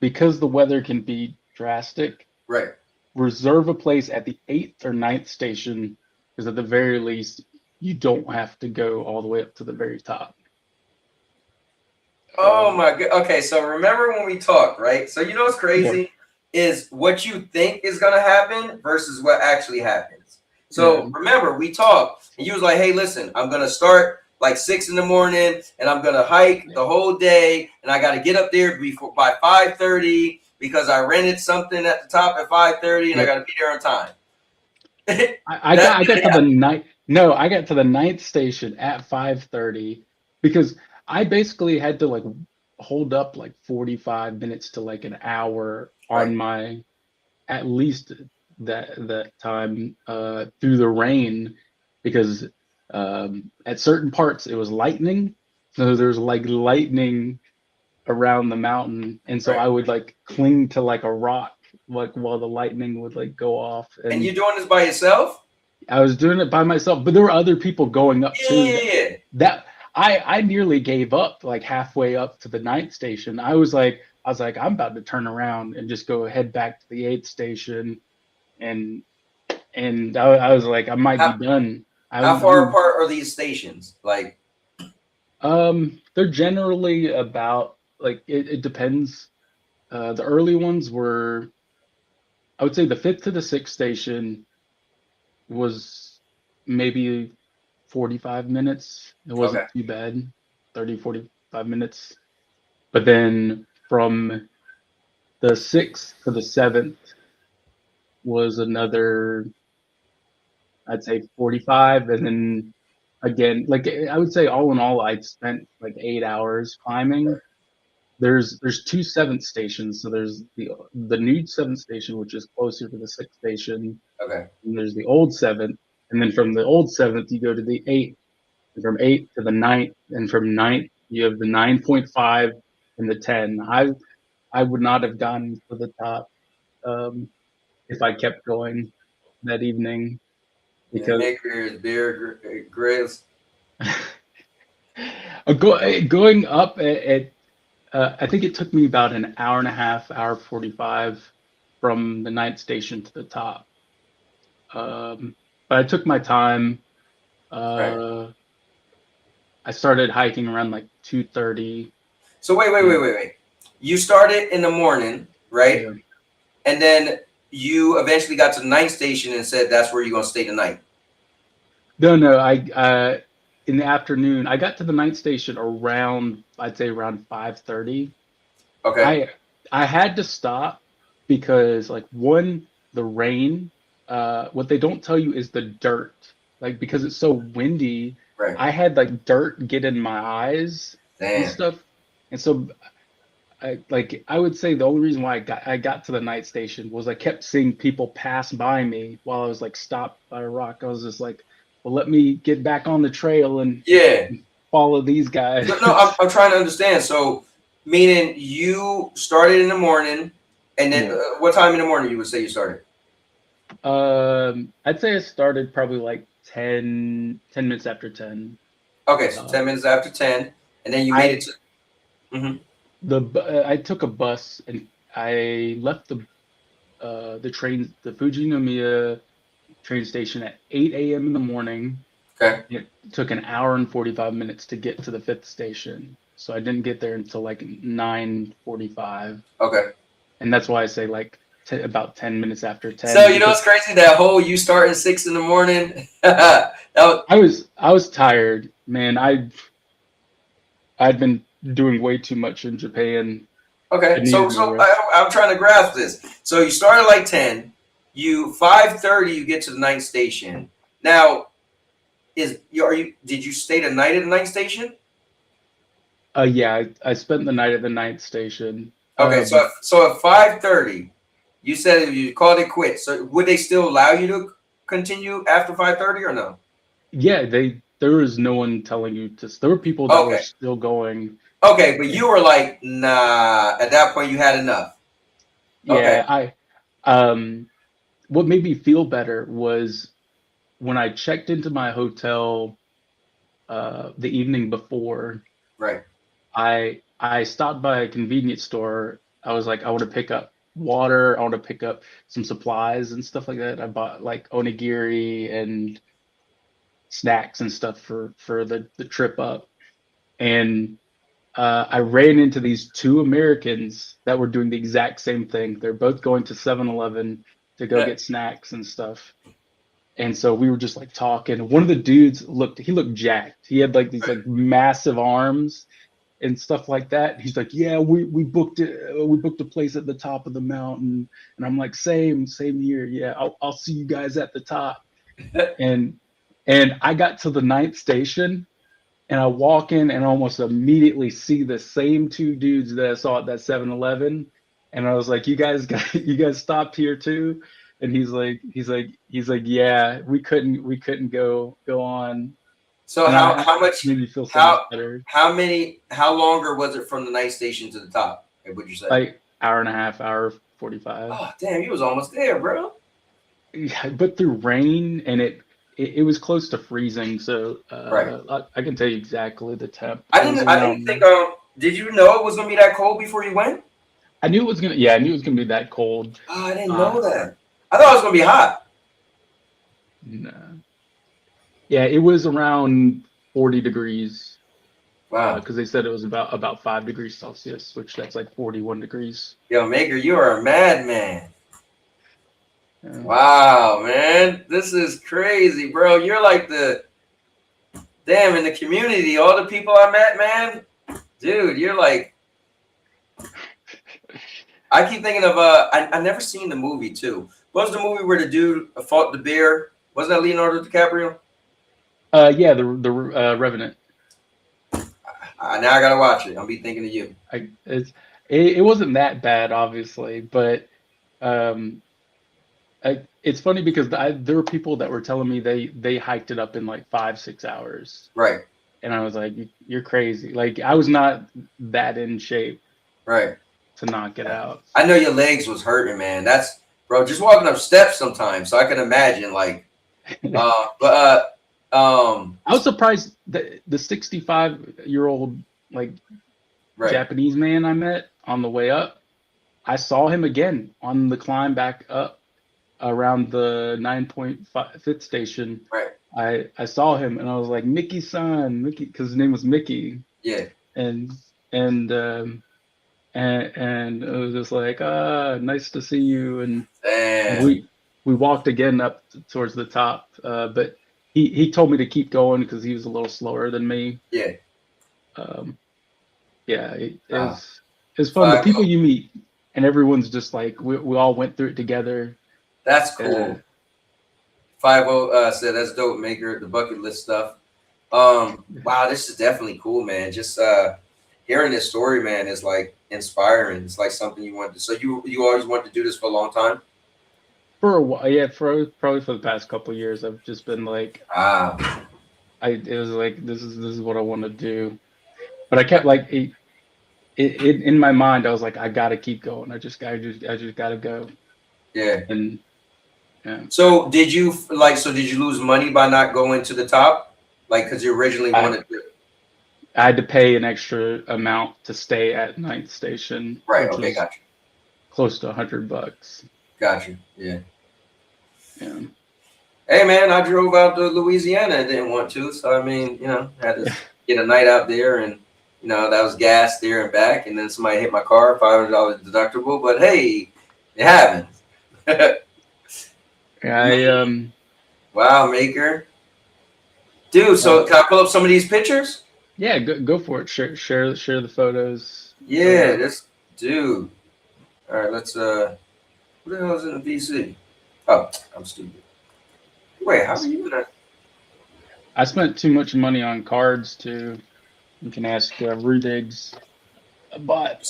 because the weather can be drastic, Right. reserve a place at the 8th or 9th station, because at the very least you don't have to go all the way up to the very top. Oh my god. Okay, so remember when we talked, right? So you know what's crazy is what you think is gonna happen versus what actually happens. So Yeah. remember, we talked, and you was like, "Hey, listen, I'm gonna start like 6 in the morning, and I'm gonna hike the whole day, and I gotta get up there by 5:30 because I rented something at the top at 5:30, and I gotta be there on time." I got to the night. No, I got to the 9th station at 5:30 because I basically had to like hold up like 45 minutes to like an hour on my, at least that time through the rain, because at certain parts it was lightning, so there's like lightning around the mountain, and so I would like cling to like a rock like while the lightning would like go off. And you're doing this by yourself? I was doing it by myself, but there were other people going up too. Yeah. That I nearly gave up like halfway up to the 9th station. I was like, I'm about to turn around and just go head back to the 8th station, and I was like, I might be done. How far apart are these stations? Like, they're generally about like it depends. The early ones were, I would say, the 5th to the 6th station was maybe 45 minutes. It wasn't too bad, 30-45 minutes. But then from the 6th to the 7th was another, I'd say 45. And then again, like I would say all in all, I'd spent like 8 hours climbing. There's 2 7th stations. So there's the new 7th station, which is closer to the 6th station. okay. And there's the old 7th. And then from the old 7th, you go to the 8th. And from 8th to the 9th. And from 9th, you have the 9.5 and the 10. I would not have gotten to the top if I kept going that evening. Because Makers, beer, grills. going up at I think it took me about an hour and a half, hour 45 from the 9th station to the top. But I took my time. I started hiking around like 2:30. So wait. You started in the morning, right? Yeah. And then you eventually got to the night station and said that's where you're gonna stay the night. No. I in the afternoon, I got to the night station around, I'd say around 5:30. Okay. I had to stop because like one, the rain, what they don't tell you is the dirt. Like because it's so windy, Right. I had like dirt get in my eyes and Damn. stuff. And so I would say the only reason why I got to the night station was I kept seeing people pass by me while I was like stopped by a rock. I was just like, well, let me get back on the trail and Yeah. follow these guys. No, I'm trying to understand. So, meaning you started in the morning, and then Yeah. what time in the morning you would say you started? I'd say I started probably like 10 minutes after 10. Okay, so 10 minutes after 10, and then you made it to. I took a bus and I left the train, the Fujinomiya train station at 8 a.m. in the morning. Okay. It took an hour and 45 minutes to get to the 5th station. So I didn't get there until like 9:45. Okay. And that's why I say like about 10 minutes after 10. So you know what's crazy? That whole you start at 6 in the morning. I was tired, man. I'd been doing way too much in Japan. Okay, so I'm trying to grasp this. So you started like 10. You 5:30. You get to the night station. Now, did you stay the night at the night station? Yeah, I spent the night at the night station. Okay, so at 5:30, you said you called it quits. So would they still allow you to continue after 5:30 or no? Yeah, there was no one telling you to. There were people that were still going. Okay, but you were like, nah. At that point, you had enough. Yeah, what made me feel better was when I checked into my hotel the evening before. Right. I stopped by a convenience store. I was like, I want to pick up water. I want to pick up some supplies and stuff like that. I bought like onigiri and snacks and stuff for the trip up. And I ran into these two Americans that were doing the exact same thing. They're both going to 7-Eleven to go get snacks and stuff. And so we were just like talking. One of the dudes looked jacked. He had like these like massive arms and stuff like that. He's like, yeah, we booked it. We booked a place at the top of the mountain. And I'm like, same here. Yeah, I'll see you guys at the top. And I got to the 9th station and I walk in and almost immediately see the same two dudes that I saw at that 7-Eleven. And I was like, you guys stopped here too? And he's like, yeah, we couldn't go on. So how much made me feel so much better. How longer was it from the night station to the top? Would you say? Like hour and a half, hour 45. Oh damn, you was almost there, bro. Yeah, but through rain and it was close to freezing, so I can tell you exactly the temp. I didn't think. Did you know it was gonna be that cold before you went? I knew it was gonna. Yeah, I knew it was gonna be that cold. Oh, I didn't know that. I thought it was gonna be hot. No. Yeah, it was around 40 degrees. Wow. Because they said it was about 5 degrees Celsius, which that's like 41 degrees. Yo, Maker, you are a madman. Yeah. Wow, man, this is crazy, bro. You're like in the community, all the people I met, man, dude, you're like. I keep thinking of I never seen the movie too. What was the movie where the dude fought the bear? Wasn't that Leonardo DiCaprio? Yeah, the Revenant. Now I gotta watch it. I'll be thinking of you. It wasn't that bad, obviously, but it's funny because there were people that were telling me they hiked it up in like 5-6 hours. Right. And I was like, you're crazy. Like I was not that in shape. Right. To knock it out. I know your legs was hurting, man. That's bro, just walking up steps sometimes. So I can imagine like I was surprised that the 65-year-old like Japanese man I met on the way up, I saw him again on the climb back up around the 9.5 station. Right. I saw him and I was like, Mickey-san, Mickey, because his name was Mickey, Yeah. and and um, and it was just like, nice to see you, and Damn. we walked again up towards the top, but he told me to keep going because he was a little slower than me. Yeah. Um, yeah, Wow. it's fun. The Five. people you meet, and everyone's just like we all went through it together. That's Uh, cool. 50 said that's dope, Maker. The bucket list stuff. Wow, this is definitely cool, man. Just hearing this story, man, is like inspiring. It's like something you want to. So you always wanted to do this for a long time. For a while, yeah, for probably for the past couple of years, I've just been like, Ah, it was like this is what I want to do, but I kept like it in my mind. I was like, I gotta keep going. I just gotta go. yeah. And yeah, So did you like? So did you lose money by not going to the top? Like, because you originally I wanted to. I had to pay an extra amount to stay at Ninth Station, Right. which Okay. was Got you. close to $100. Got you. Yeah. Yeah. Hey, man, I drove out to Louisiana and didn't want to. So I mean, had to get a night out there, and that was gas there and back. And then somebody hit my car, $500 deductible. But hey, it happens. I Wow, Maker. Dude, so can I pull up some of these pictures? yeah, go for it. Share the photos. Yeah, this dude. All right, let's who the hell is in the VC? Oh, I'm stupid. Wait, how are you gonna I spent too much money on cards too. You can ask Rudigs. I bought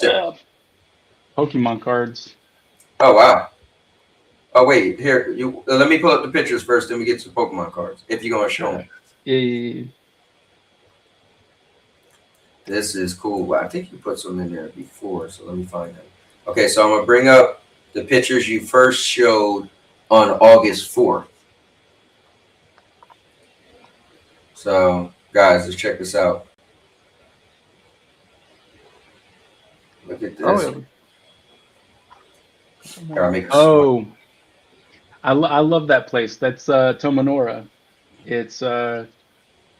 Pokemon cards. Oh wow. Oh wait, here you let me pull up the pictures first, then we get to Pokemon cards. If you're gonna show them. Yeah. This is cool. Well, I think you put some in there before, so let me find them. Okay, so I'm gonna bring up the pictures you first showed on August 4th. So, guys, let's check this out. Look at this. Oh, Here, I'll make a oh, I love that place. That's Tomonora. It's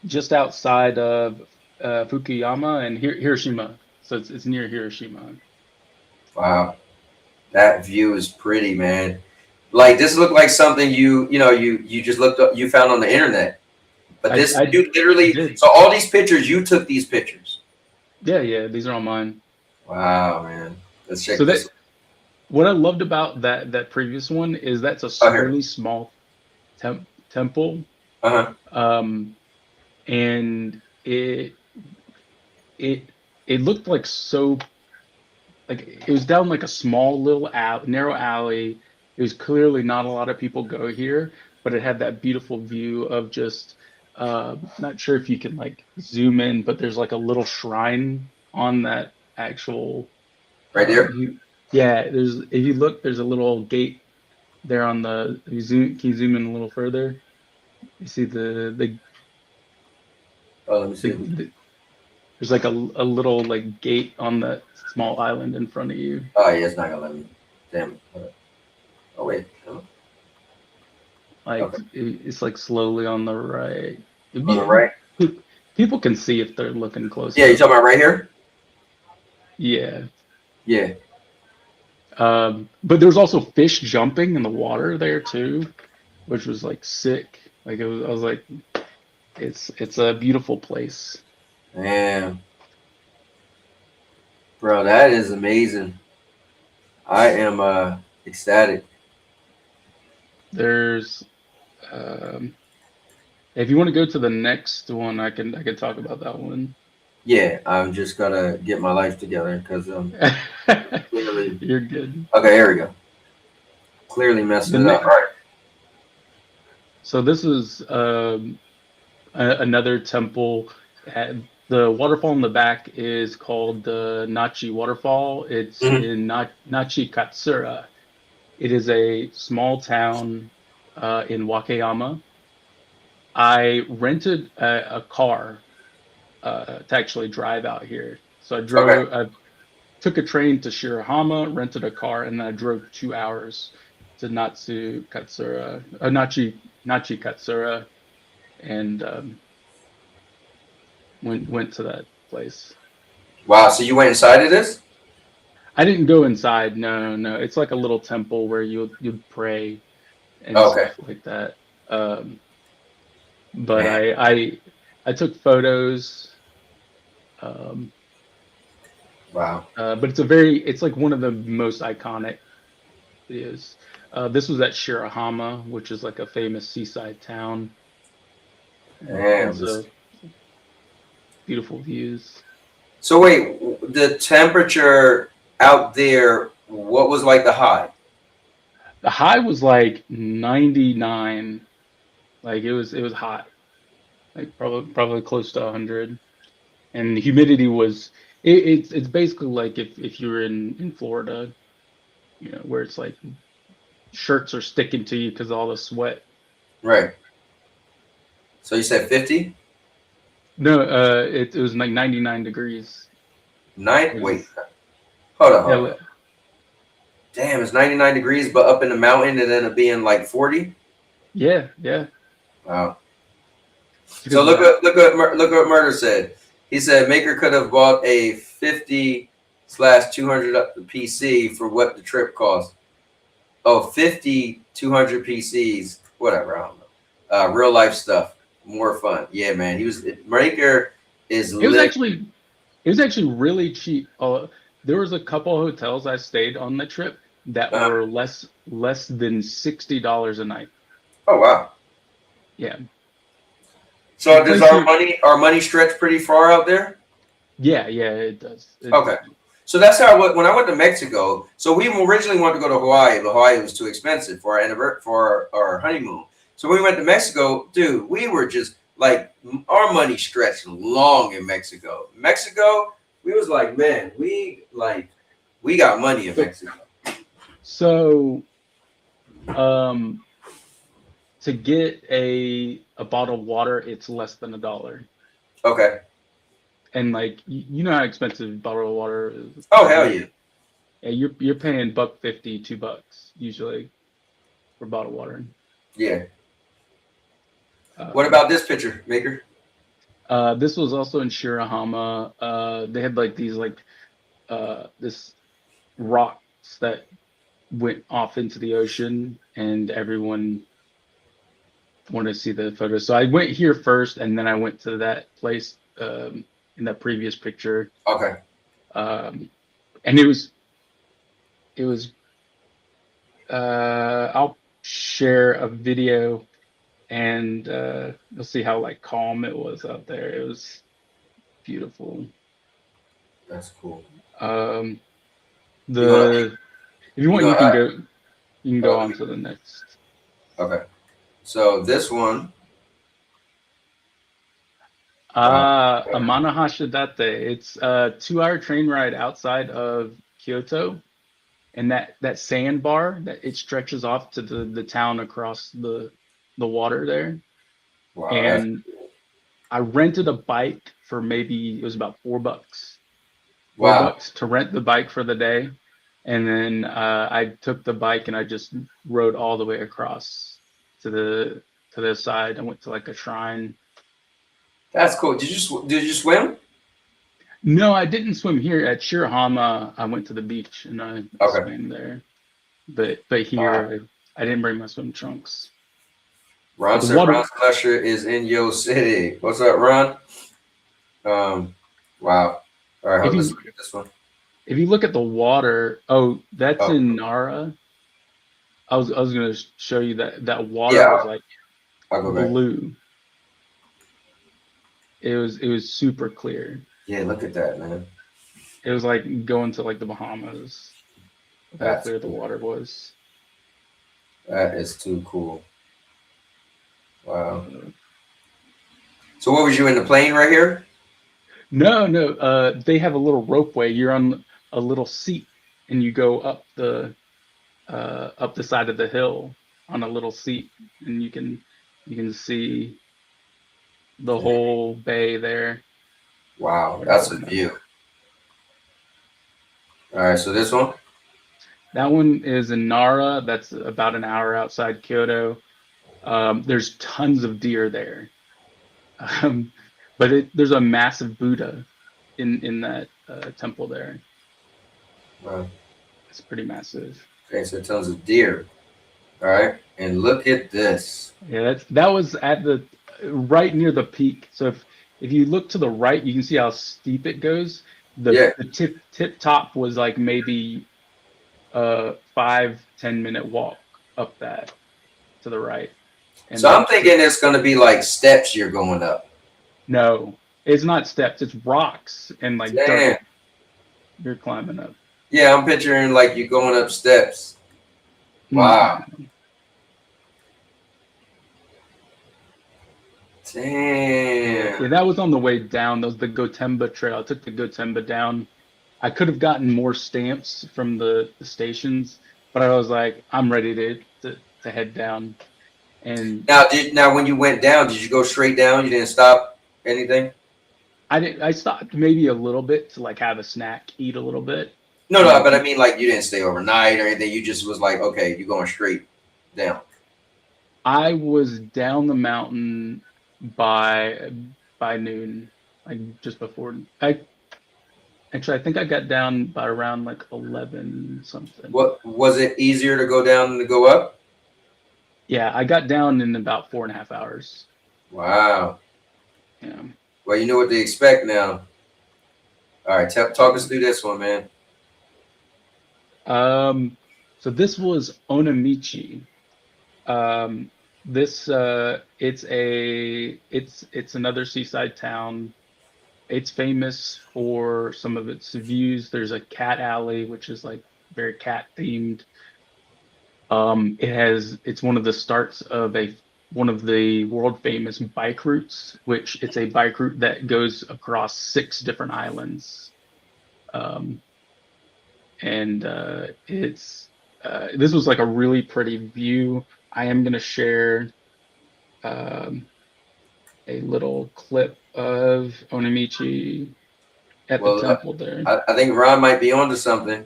just outside of Fukuyama and Hiroshima. So it's near Hiroshima. Wow, that view is pretty, man. Like this looked like something you just looked up, you found on the internet. But this you literally, did. so all these pictures, you took these pictures. Yeah, these are all mine. Wow, man. Let's check So this. what I loved about that previous one is that's a really small temple. Uh-huh. And it looked like it was down like a small little narrow alley. It was clearly not a lot of people go here, but it had that beautiful view of just not sure if you can like zoom in, but there's like a little shrine on that actual Right there. Yeah, if you look, there's a little gate there on the. Can you zoom in a little further? You see the Oh, let me see. there's like a little like gate on that small island in front of you. Oh yeah, it's not gonna let me. Damn it. Oh wait. Oh. Like Okay. it's like slowly on the right. On the right. People can see if they're looking close. Yeah, you talking about right here? Yeah. Yeah. But there was also fish jumping in the water there too, which was like sick. Like I was like, it's a beautiful place. Man, bro, that is amazing. I am ecstatic. There's if you want to go to the next one, I can talk about that one. Yeah, I'm just gonna get my life together because clearly. You're good. Okay, here we go. Clearly messing it up. All right. So this is another temple. The waterfall in the back is called the Nachi Waterfall. It's in Nachi Katsura. It is a small town in Wakayama. I rented a car to actually drive out here. So I took a train to Shirahama, rented a car, and then I drove 2 hours to Nachi Katsura. and went to that place. Wow. So you went inside of this? I didn't go inside. No, no. It's like a little temple where you'd pray and Okay. stuff like that. Um, but Man. I took photos. Um, Wow. but it's like one of the most iconic videos. This was at Shirahama, which is like a famous seaside town. And Damn. so beautiful views. So wait, the temperature out there, what was like the high? The high was like 99. Like it was hot. Like probably close to 100. And the humidity was it's basically like if you were in Florida, you know, where it's like shirts are sticking to you because of all the sweat. Right. So you said 50? No, it was like 99 degrees. Nine? It Wait. was- Hold on. Hold yeah, on. Damn, it's 99 degrees, but up in the mountain and then it being like 40? yeah. Wow. Because So of look that. look what Murder said. He said Maker could have bought a 50/200 PC for what the trip cost. Oh, 200 PCs. Whatever, I don't know. Real life stuff. More fun. Yeah, man. Maker is It was lit. actually really cheap. There was a couple hotels I stayed on the trip that were less than $60 a night. Oh wow. Yeah. So The does place our money stretch pretty far out there? Yeah, it does. Okay. So that's how when I went to Mexico. So we originally wanted to go to Hawaii, but Hawaii was too expensive for our honeymoon. So when we went to Mexico, dude, we were just like our money stretched long in Mexico. Mexico, we was like, man, we got money in Mexico. So, to get a bottle of water, it's less than $1. Okay. And like you know how expensive a bottle of water is. Oh hell yeah. Yeah, you're paying $1.50, $2 usually for bottled water. Yeah. What about this picture, Maker? This was also in Shirahama. They had like these this rocks that went off into the ocean, and everyone wanted to see the photos. So I went here first, and then I went to that place in that previous picture. Okay. And it was I'll share a video, and you'll see how like calm it was out there. It was beautiful. That's cool. If you want, you can go on to the next. Okay. So this one. Amana Hashidate. It's a 2-hour train ride outside of Kyoto, and that sandbar that it stretches off to the town across the water there. Wow. And I rented a bike for maybe it was about $4. Wow. $4 to rent the bike for the day, and then I took the bike and I just rode all the way across to the side. I went to like a shrine. That's cool. Did you swim? No, I didn't swim here at Shirahama. I went to the beach and I swam there. But here I didn't bring my swim trunks. Ron said Ron Slusher is in Yo City. What's up, Ron? Wow. All right, let's look at this one. If you look at the water, that's in Nara. I was gonna show you that water was like I'll go back. blue. It was super clear. Yeah, look at that, man. It was like going to like the Bahamas. That's where the water was. That is too cool. Wow. So what was you in the plane right here? No. They have a little ropeway. You're on a little seat, and you go up the side of the hill on a little seat, and you can see the whole bay there. Wow, that's a view. All right, so this one? That one is in Nara. That's about an hour outside Kyoto. There's tons of deer there. Um, but there's a massive Buddha in that temple there. Wow. It's pretty massive. Okay, so tons of deer. All right, and look at this. Yeah, that was at the right near the peak. So if you look to the right, you can see how steep it goes. Yeah. The tip top was like maybe a 5-10 minute walk up that to the right. And So I'm thinking it's gonna be like steps you're going up. no, it's not steps, it's rocks and like Damn. dirt you're climbing up. Yeah, I'm picturing like you going up steps. Wow. Damn. Yeah, that was on the way down. That was the Gotemba Trail. I took the Gotemba down. I could have gotten more stamps from the stations, but I was like, I'm ready to head down. And Now when you went down, did you go straight down? You didn't stop anything? I stopped maybe a little bit to like have a snack, eat a little bit. No, but I mean like you didn't stay overnight or anything. You just was like, okay, you're going straight down. I was down the mountain by noon, like just before. I think I got down by around like 11 something. What was it easier to go down than to go up? Yeah, I got down in about 4.5 hours. Wow. Yeah. Well, you know what to expect now. All right, talk us through this one, man. So this was Onamichi. It's another seaside town. It's famous for some of its views. There's a cat alley, which is like very cat themed. It's one of the starts of one of the world famous bike routes, which it's a bike route that goes across 6 different islands. This was like a really pretty view. I am going to share a little clip of Onamichi at the temple there. I think Ron might be onto something.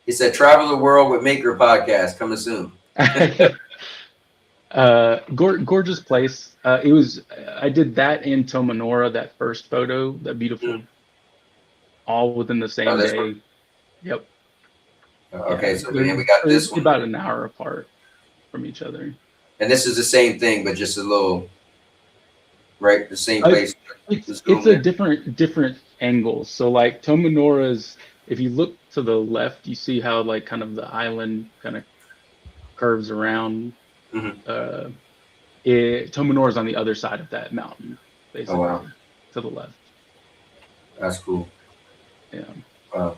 He said, "Travel the world with Maker podcast coming soon." Gorgeous place. I did that in Tomanora, that first photo, that beautiful, all within the same day. One? Yep. Okay, yeah, so we got this one. About an hour apart from each other. And this is the same thing, but just a little, right? The same place. It's a different angle. So like Tomanora's, if you look to the left, you see how like kind of the island kind of curves around. Mm-hmm. Tomanora's on the other side of that mountain, basically. Oh, wow. To the left. That's cool. Yeah. Wow.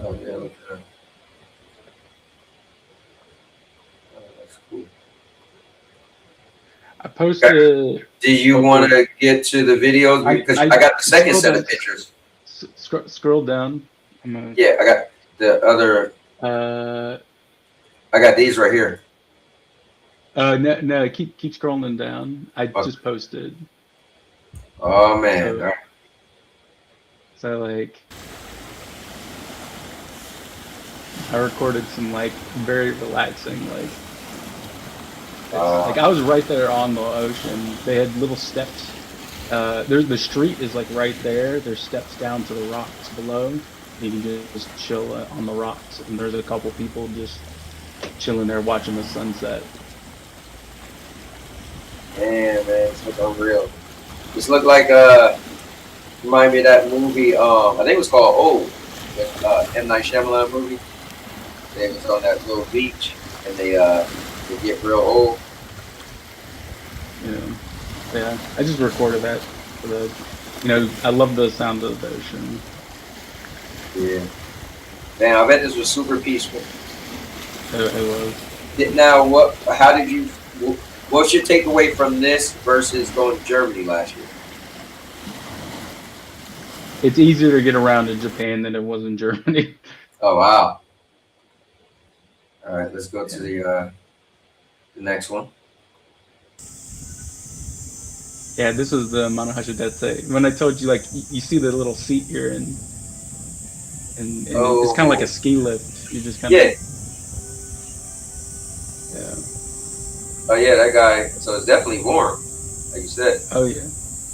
Oh yeah, look at that. Oh, that's cool. I posted. Do you want to get to the videos? Because I got the second set of pictures. Scroll down. Yeah, I got the other. I got these right here. No, keep scrolling down. I just posted. Oh man. So like, I recorded some like very relaxing like I was right there on the ocean. They had little steps. The street is like right there. There's steps down to the rocks below. You can just chill on the rocks, and there's a couple people just chilling there watching the sunset. Damn, man, it's like unreal. This looked like remind me of that movie. I think it was called Old. M. Night Shyamalan movie. They was on that little beach, and they get real old. Yeah. I just recorded that for I love the sound of the ocean. Yeah. Damn, I bet this was super peaceful. It was. Now, what's your takeaway from this versus going to Germany last year? It's easier to get around in Japan than it was in Germany. Oh wow! All right, let's go to the next one. Yeah, this was the Manohashidete. When I told you, like, you see the little seat here, and it's kind of like a ski lift. You just kind of Oh yeah, that guy. So it's definitely warm. like you said. Oh yeah,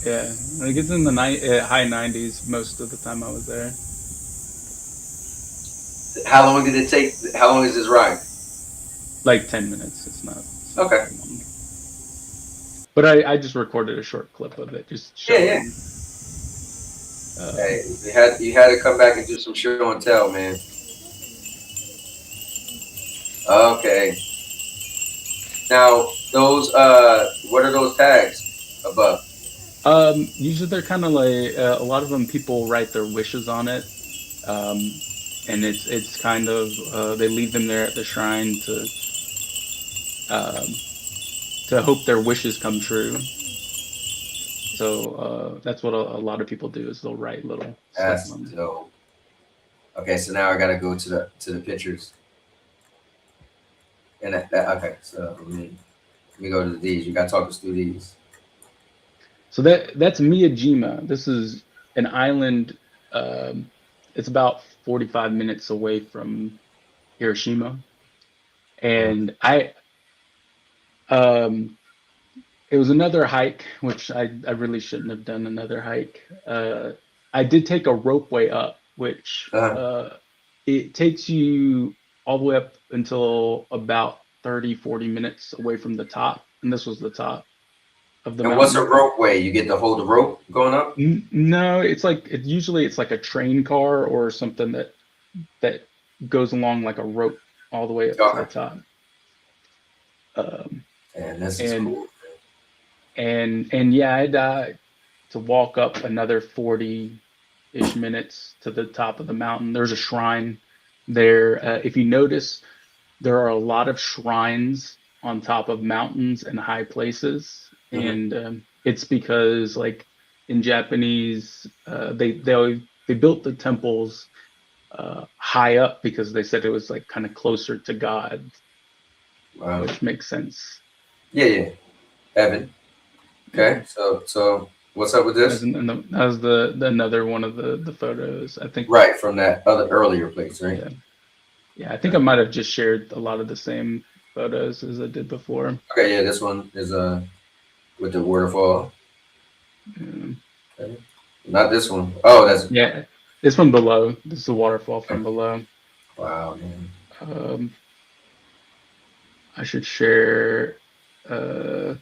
yeah. Like it's in the high 90s most of the time I was there. How long did it take? How long is this ride? Like 10 minutes. It's not Okay. very long. But I just recorded a short clip of it, just Yeah, yeah. showing. Hey, you had to come back and do some show and tell, man. Okay. Now those what are those tags above? Usually they're kind of like a lot of them. People write their wishes on it, and it's kind of they leave them there at the shrine um, to hope their wishes come true. So that's what a lot of people do is they'll write little stuff That's on it. dope. Okay, so now I gotta go to the pictures. And okay, so let me go to these. You gotta talk us through these. So that's Miyajima. This is an island. It's about 45 minutes away from Hiroshima, and it was another hike, which I really shouldn't have done another hike. I did take a ropeway up, which it takes you all the way up until about 30, 40 minutes away from the top, and this was the top of the And mountain. what's a rope way? You get to hold the rope going up? No, it's like usually it's like a train car or something that goes along like a rope all the way up to the top. And this is cool. And yeah, I had to walk up another 40-ish minutes to the top of the mountain. There's a shrine there. If you notice, there are a lot of shrines on top of mountains and high places, and it's because like in Japanese, they built the temples high up because they said it was like kind of closer to God, which makes sense. Yeah, yeah. Evan. Okay, so what's up with this? That was the another one of the photos, I think. Right, from that other earlier place, right? Yeah, I think I might have just shared a lot of the same photos as I did before. Okay, yeah, this one is with the waterfall. Okay. Not this one. Oh, that's it's from below. This is the waterfall from below. Wow, man. I should share. Let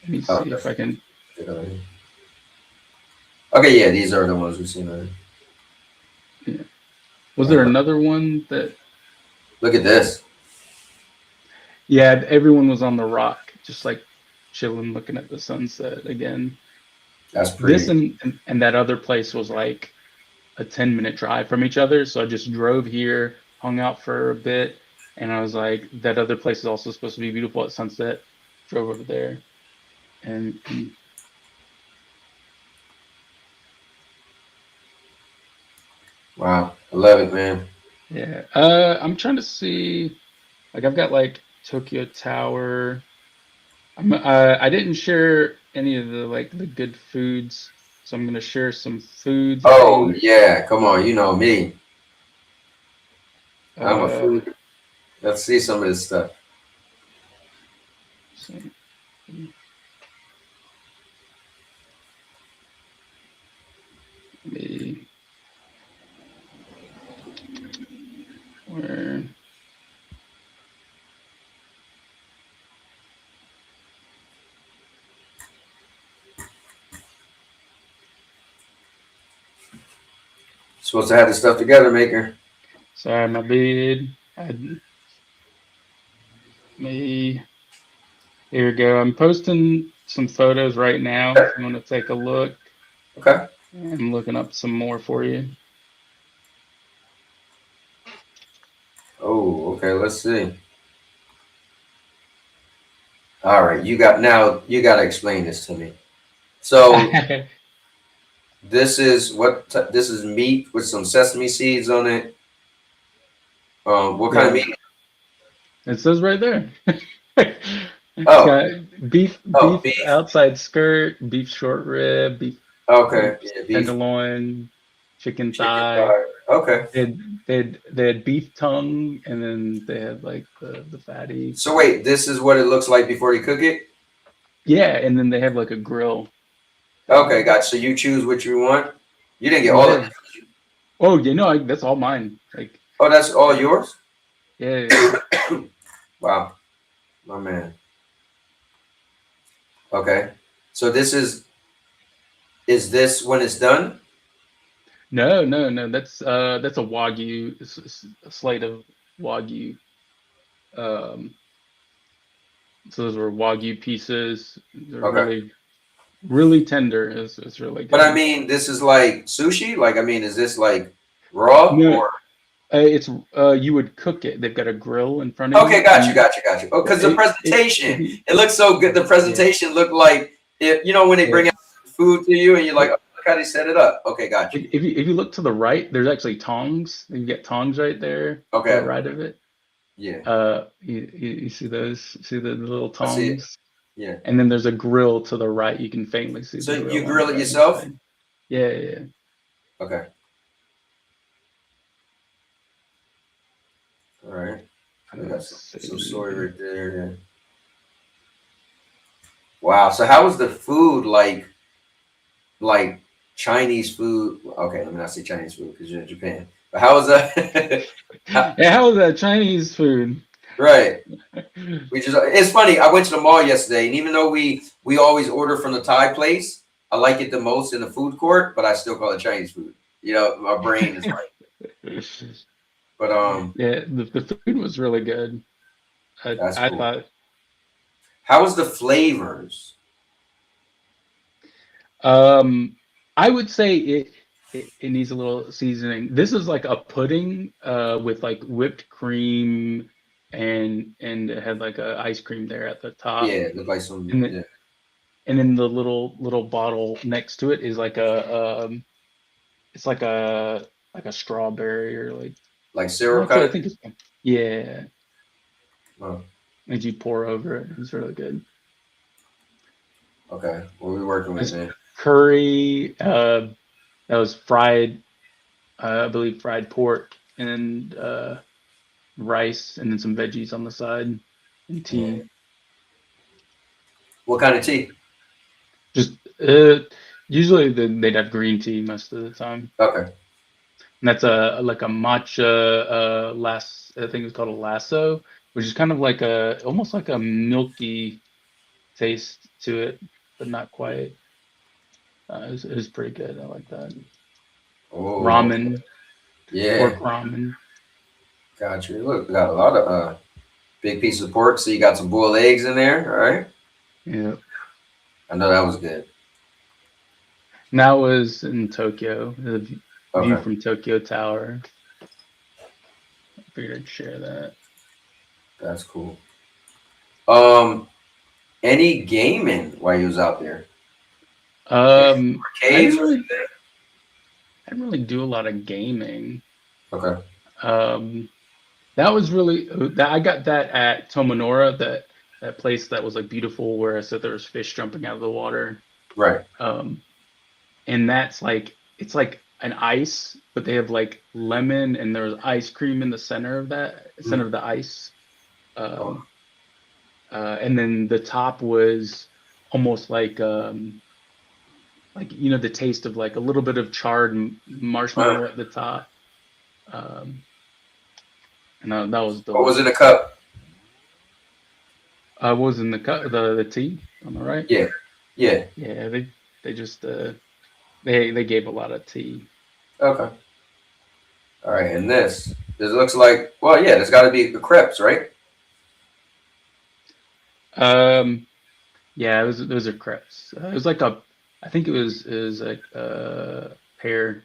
me see if I can. Okay, yeah, these are the ones we've seen already. Yeah. Was there another one that? Look at this. Yeah, everyone was on the rock, just like chilling, looking at the sunset again. That's pretty. This and that other place was like a 10-minute drive from each other. So I just drove here, hung out for a bit, and I was like, that other place is also supposed to be beautiful at sunset. Drove over there. And wow, I love it, man. yeah, I'm trying to see, like I've got like Tokyo Tower. I didn't share any of the good foods, so I'm gonna share some foods. Oh yeah, come on, you know me. I'm a food. Let's see some of this stuff. Where? Supposed to have this stuff together, Maker. Sorry, my bad. Here we go. I'm posting some photos right now if you want to take a look. Okay. I'm looking up some more for you. Oh, okay. Let's see. All right, you got to explain this to me. So this is this is meat with some sesame seeds on it. What kind of meat? It says right there. Oh, beef outside skirt, beef short rib, beef. Okay, yeah, beef tenderloin, chicken thigh. Okay. They had beef tongue, and then they had like the fatty. So wait, this is what it looks like before you cook it? Yeah, and then they have like a grill. Okay, gotcha. So you choose what you want. You didn't get all of Yeah. it. Oh, you know, that's all mine. Like, Oh, that's all yours? yeah. Wow, my man. Okay, so this is this when it's done? No, no, no. That's a Wagyu, it's a slate of Wagyu. Um, so those were Wagyu pieces. They're Okay, really, really tender. It's really but I good. mean, this is like sushi. Like, I mean, is this like raw No, or? it's you would cook it. They've got a grill in front of Okay, you, got you, got you, got you. Oh, because the if presentation, you, it looks so good. The yeah, presentation looked like it. You know, when they yeah. bring out food to you, and you're like, oh, look how they set it up. Okay, got you. If you look to the right, there's actually tongs. You get tongs right there to the Okay, right of it. yeah, You see those? See the little I see it. tongs? Yeah. And then there's a grill to the right. You can faintly see So the you grill on the grill it right hand yourself? side. Yeah, yeah, yeah. Okay. All right. I got Let's some see. soy right there. Yeah. Wow. So how was the food like Chinese food? Okay, let me not say Chinese food because you're in Japan. But how was that? Yeah, how was that Chinese food? Right. It's funny. I went to the mall yesterday, and even though we always order from the Thai place, I like it the most in the food court, but I still call it Chinese food. You know, my brain is like, but Yeah, the food was really good. that's I cool. thought. How was the flavors? I would say it needs a little seasoning. This is like a pudding with like whipped cream and it had like a ice cream there at the top. Yeah, it looked like some. And then Yeah, and then the little bottle next to it is like a it's like a strawberry or like like syrup actually kind I of. think it's yeah. Oh, And you pour over it. It's really good. okay. What are we working with, This man? curry that was fried I believe fried pork and rice and then some veggies on the side and Yeah. tea. What kind of tea? Just usually they'd have green tea most of the time. Okay. And that's like a matcha I think it's called a lasso, which is kind of like a almost like a milky taste to it, but not quite. It was pretty good. I like that. Oh, okay. Ramen, Yeah. pork ramen. Got you. Look, we got a lot of big pieces of pork. So you got some boiled eggs in there. All right. Yeah. I know that was good. And that was in Tokyo. The view Okay. from Tokyo Tower. I figured I'd share that. That's cool. Any gaming while you was out there? I Arcades? didn't really do a lot of gaming. Okay. That was really I got that at Tomonora, that place that was like beautiful where I said there was fish jumping out of the water. Right. And that's like it's like an ice, but they have like lemon and there's ice cream in the center of center of the ice. And then the top was almost like you know the taste of like a little bit of charred marshmallow at the top. And that was delicious. What was in the cup? What was in the cup? The tea on the right. Yeah. Yeah. Yeah, they just they gave a lot of tea. Okay. All right. And this looks like, well, yeah, there's got to be the crepes, right? Yeah, those are crepes. It was like I think it was like pear.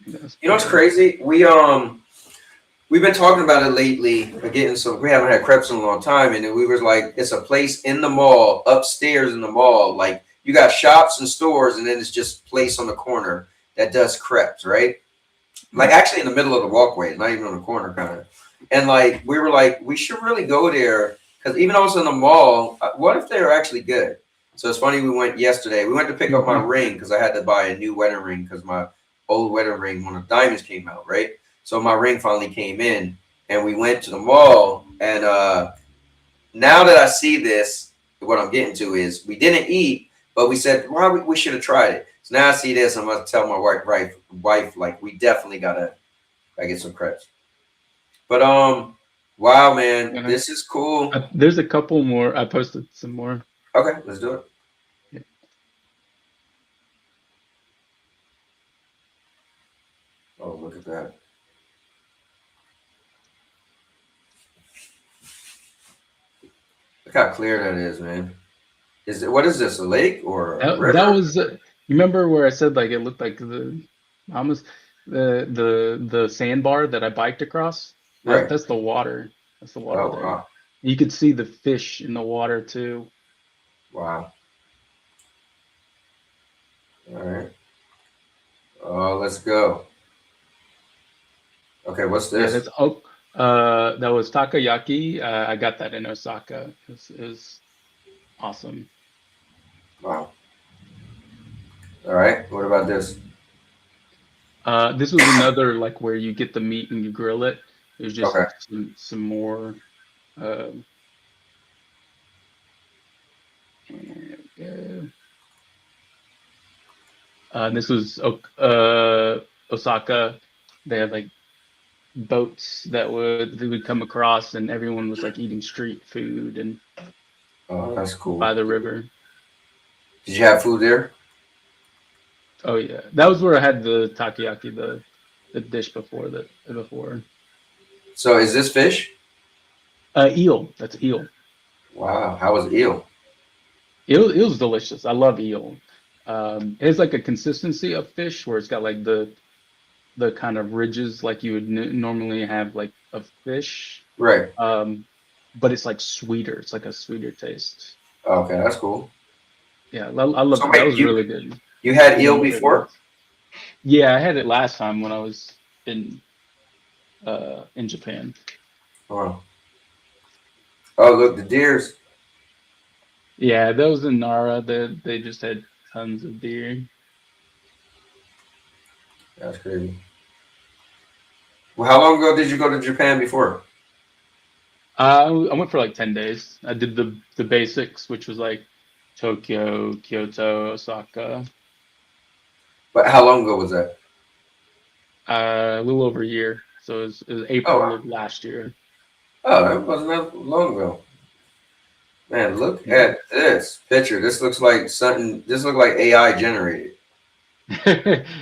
You know what's crazy? We've been talking about it lately. We haven't had crepes in a long time, and we was like, it's a place in the mall, upstairs in the mall. Like you got shops and stores, and then it's just a place on the corner that does crepes, right? Like actually in the middle of the walkway, not even on the corner, kind of. And like we were like, we should really go there because even though it's in the mall, what if they're actually good? So it's funny. We went yesterday. We went to pick up my ring because I had to buy a new wedding ring because my old wedding ring, one of the diamonds came out, right? So my ring finally came in, and we went to the mall. And now that I see this, what I'm getting to is we didn't eat, but we said we should have tried it. So now I see this, I'm gonna tell my wife like we definitely gotta get some crepes. But wow, man, this is cool. There's a couple more. I posted some more. Okay, let's do it. Yeah. Oh, look at that. Look how clear that is, man. What is this, a lake or a river? That was you remember where I said like it looked like the almost the sandbar that I biked across? Right. That's the water. That's the water there. Wow. You could see the fish in the water too. Wow. All right. Oh, let's go. Okay, what's this? Yeah, that's that was takoyaki. I got that in Osaka. It was awesome. Wow. All right. What about this? This was another like where you get the meat and you grill it. There's just Okay. some more. This was Osaka. They had like boats that they would come across, and everyone was like eating street food and That's cool. by the river. Did you have food there? Oh yeah, that was where I had the takoyaki, the dish before. So is this fish? Eel. That's eel. Wow. How was eel? Eel's delicious. I love eel. It has like a consistency of fish where it's got like the kind of ridges like you would normally have like of fish. Right. But it's like sweeter. It's like a sweeter taste. Okay, that's cool. Yeah, I love So that. wait, That was really good. You had eel before? Yeah, I had it last time when I was in Japan. Oh. Oh, look, the deers. Yeah, those in Nara, they just had tons of deer. That's crazy. Well, how long ago did you go to Japan before? I went for like 10 days. I did the basics, which was like Tokyo, Kyoto, Osaka. But how long ago was that? A little over a year. So it was April wow. of last year. Oh, that wasn't that long ago. Man, look at this picture. This looks like something. This looks like AI generated.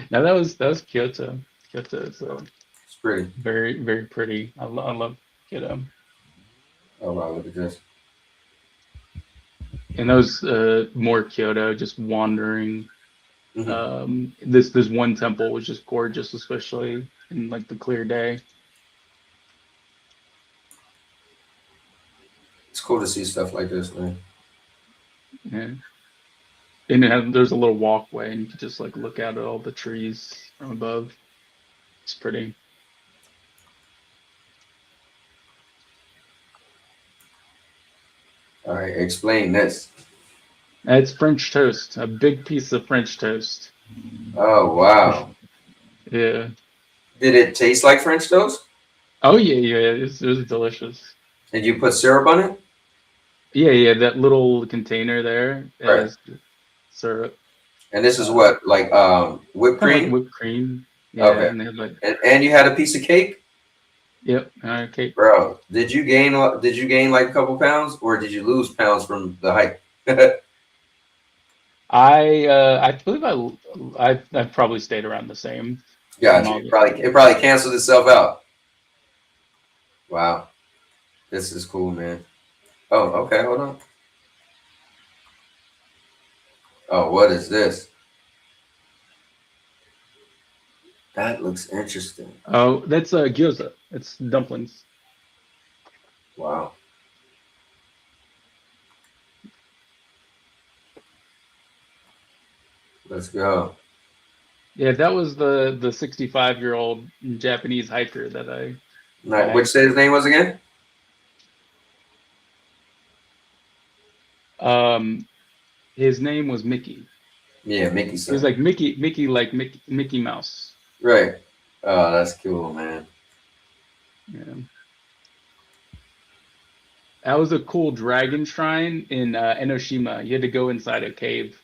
Now that was Kyoto. Kyoto is It's pretty. very, very pretty. I love Kyoto. Oh wow, look at this. And that was more Kyoto, just wandering. Mm-hmm. This one temple was just gorgeous, especially in like the clear day. It's cool to see stuff like this, man. Yeah. And there's a little walkway, and you can just like look out at all the trees from above. It's pretty. All right, explain this. It's French toast, a big piece of French toast. Oh wow. Yeah. Did it taste like French toast? Oh yeah. It was delicious. Did you put syrup on it? Yeah. That little container there has syrup. And this is what, like whipped cream? Like whipped cream. Yeah. Okay. And they had like. And you had a piece of cake? Yep. Okay. Bro, did you gain like a couple pounds, or did you lose pounds from the hike? I believe I probably stayed around the same. Gotcha. It probably canceled itself out. Wow. This is cool, man. Oh, okay, hold on. Oh, what is this? That looks interesting. Oh, that's gyoza. It's dumplings. Wow. Let's go. Yeah, that was the 65-year-old Japanese hiker that I. Which his name was again? His name was Mickey. Yeah, Mickey. He was like Mickey Mouse. Right. Oh, that's cool, man. Yeah. that was a cool dragon shrine in Enoshima. You had to go inside a cave.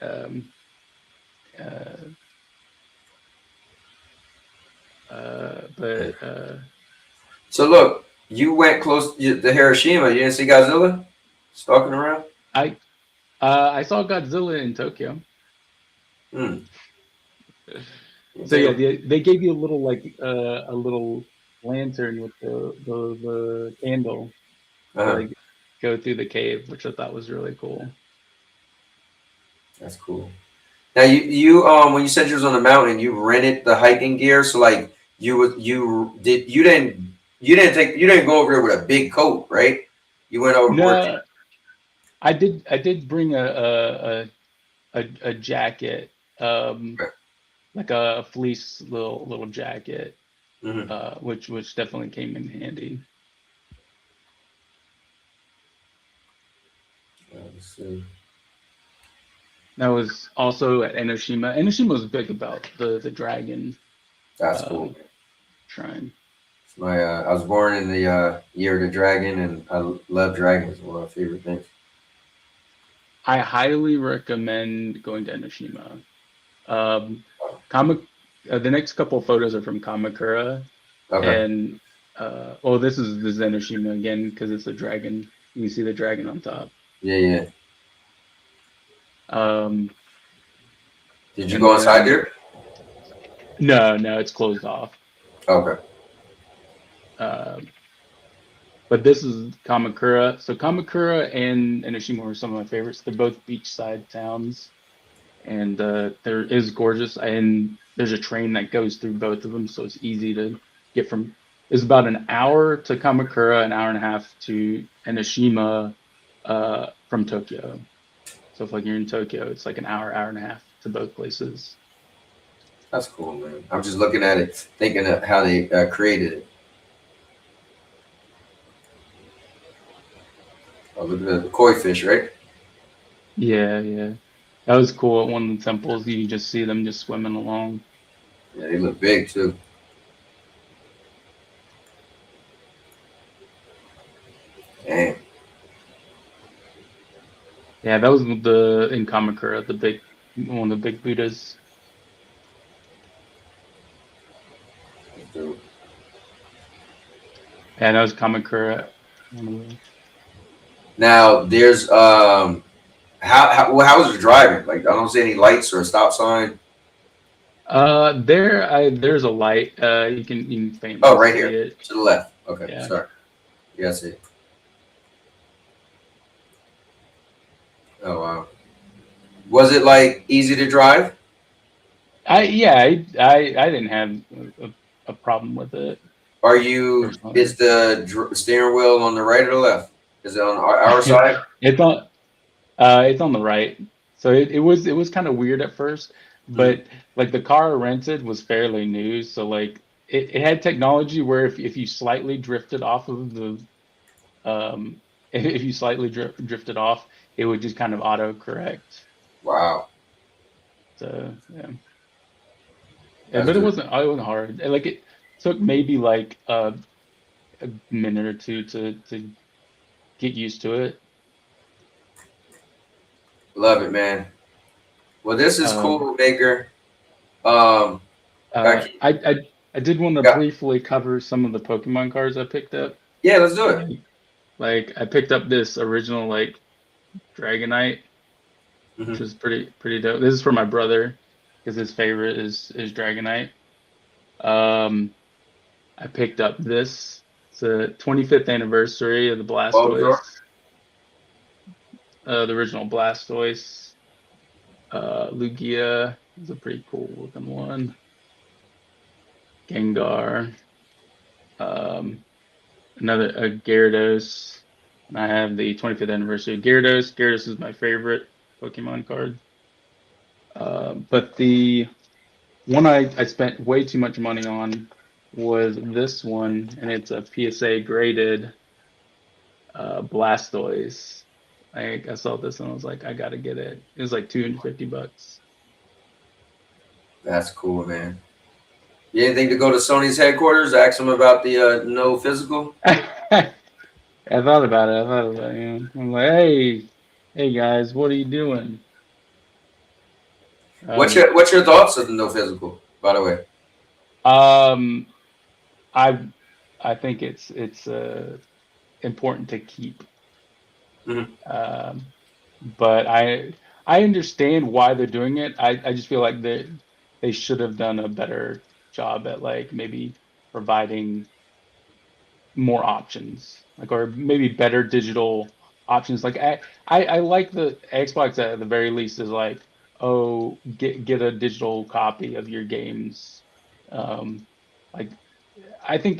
Um, but So look, you went close to Hiroshima. You didn't see Godzilla stalking around? I saw Godzilla in Tokyo. Hmm. So yeah, they gave you a little a little lantern with the candle to Uh-huh. like go through the cave, which I thought was really cool. That's cool. Now you when you said you was on the mountain, you rented the hiking gear. So like you didn't go over there with a big coat, right? You went over where? No, I did bring a jacket, like a fleece little jacket, Mm-hmm. which definitely came in handy. Let's see. That was also at Enoshima. Enoshima was big about the dragon That's cool. shrine. I was born in the year of the dragon, and I love dragons. One of my favorite things. I highly recommend going to Enoshima. The next couple of photos are from Kamakura, Okay. and well, this is Enoshima again because it's a dragon. You can see the dragon on top. Yeah. Did you And go inside then- there? No, it's closed off. Okay. But this is Kamakura. So Kamakura and Enoshima were some of my favorites. They're both beachside towns, and there is gorgeous. And there's a train that goes through both of them, so it's easy to get from. It's about an hour to Kamakura, an hour and a half to Enoshima from Tokyo. So if like you're in Tokyo, it's like an hour and a half to both places. That's cool, man. I'm just looking at it, thinking of how they created it. Oh, look at the koi fish, right? Yeah. That was cool. At one of the temples, you just see them just swimming along. Yeah, they look big too. Damn. Yeah, that was in Kamakura, one of the big Buddhas. Dude. Yeah, that was Kamakura. Now there's how was the driving? Like I don't see any lights or a stop sign. There's a light. You can faintly Oh, right see here it. to the left. Okay, Yeah. sorry. Yeah, I see. Oh wow. Was it like easy to drive? I didn't have a problem with it. Is the steering wheel on the right or the left? Is it on our side? It's on the right. So it was kind of weird at first, but like the car I rented was fairly new, so like it had technology where if you slightly drifted off of the if you slightly drifted off, it would just kind of auto correct. Wow. So yeah. That's But it good. wasn't hard. Like it took maybe like a minute or two to get used to it. Love it, man. Well, this is cool, Baker. I did want to briefly cover some of the Pokemon cards I picked up. Yeah, let's do it. Like I picked up this original like Dragonite, which is pretty dope. This is for my brother because his favorite is Dragonite. I picked up this. It's the 25th anniversary of the Blastoise. The original Blastoise. Lugia is a pretty cool looking one. Gengar. Another Gyarados. And I have the 25th anniversary of Gyarados. Gyarados is my favorite Pokemon card. But the one I spent way too much money on was this one, and it's a PSA graded Blastoise. I saw this and I was like, I gotta get it. It was like $250. That's cool, man. You anything to go to Sony's headquarters, ask them about the no physical? I thought about it. I'm like, hey guys, what are you doing? What's your thoughts of the no physical, by the way? Um, I I think it's important to keep. Mhm. But I understand why they're doing it. I just feel like they should have done a better job at like maybe providing more options, like or maybe better digital options. Like I like the Xbox at the very least is like, oh, get a digital copy of your games. Um, like I think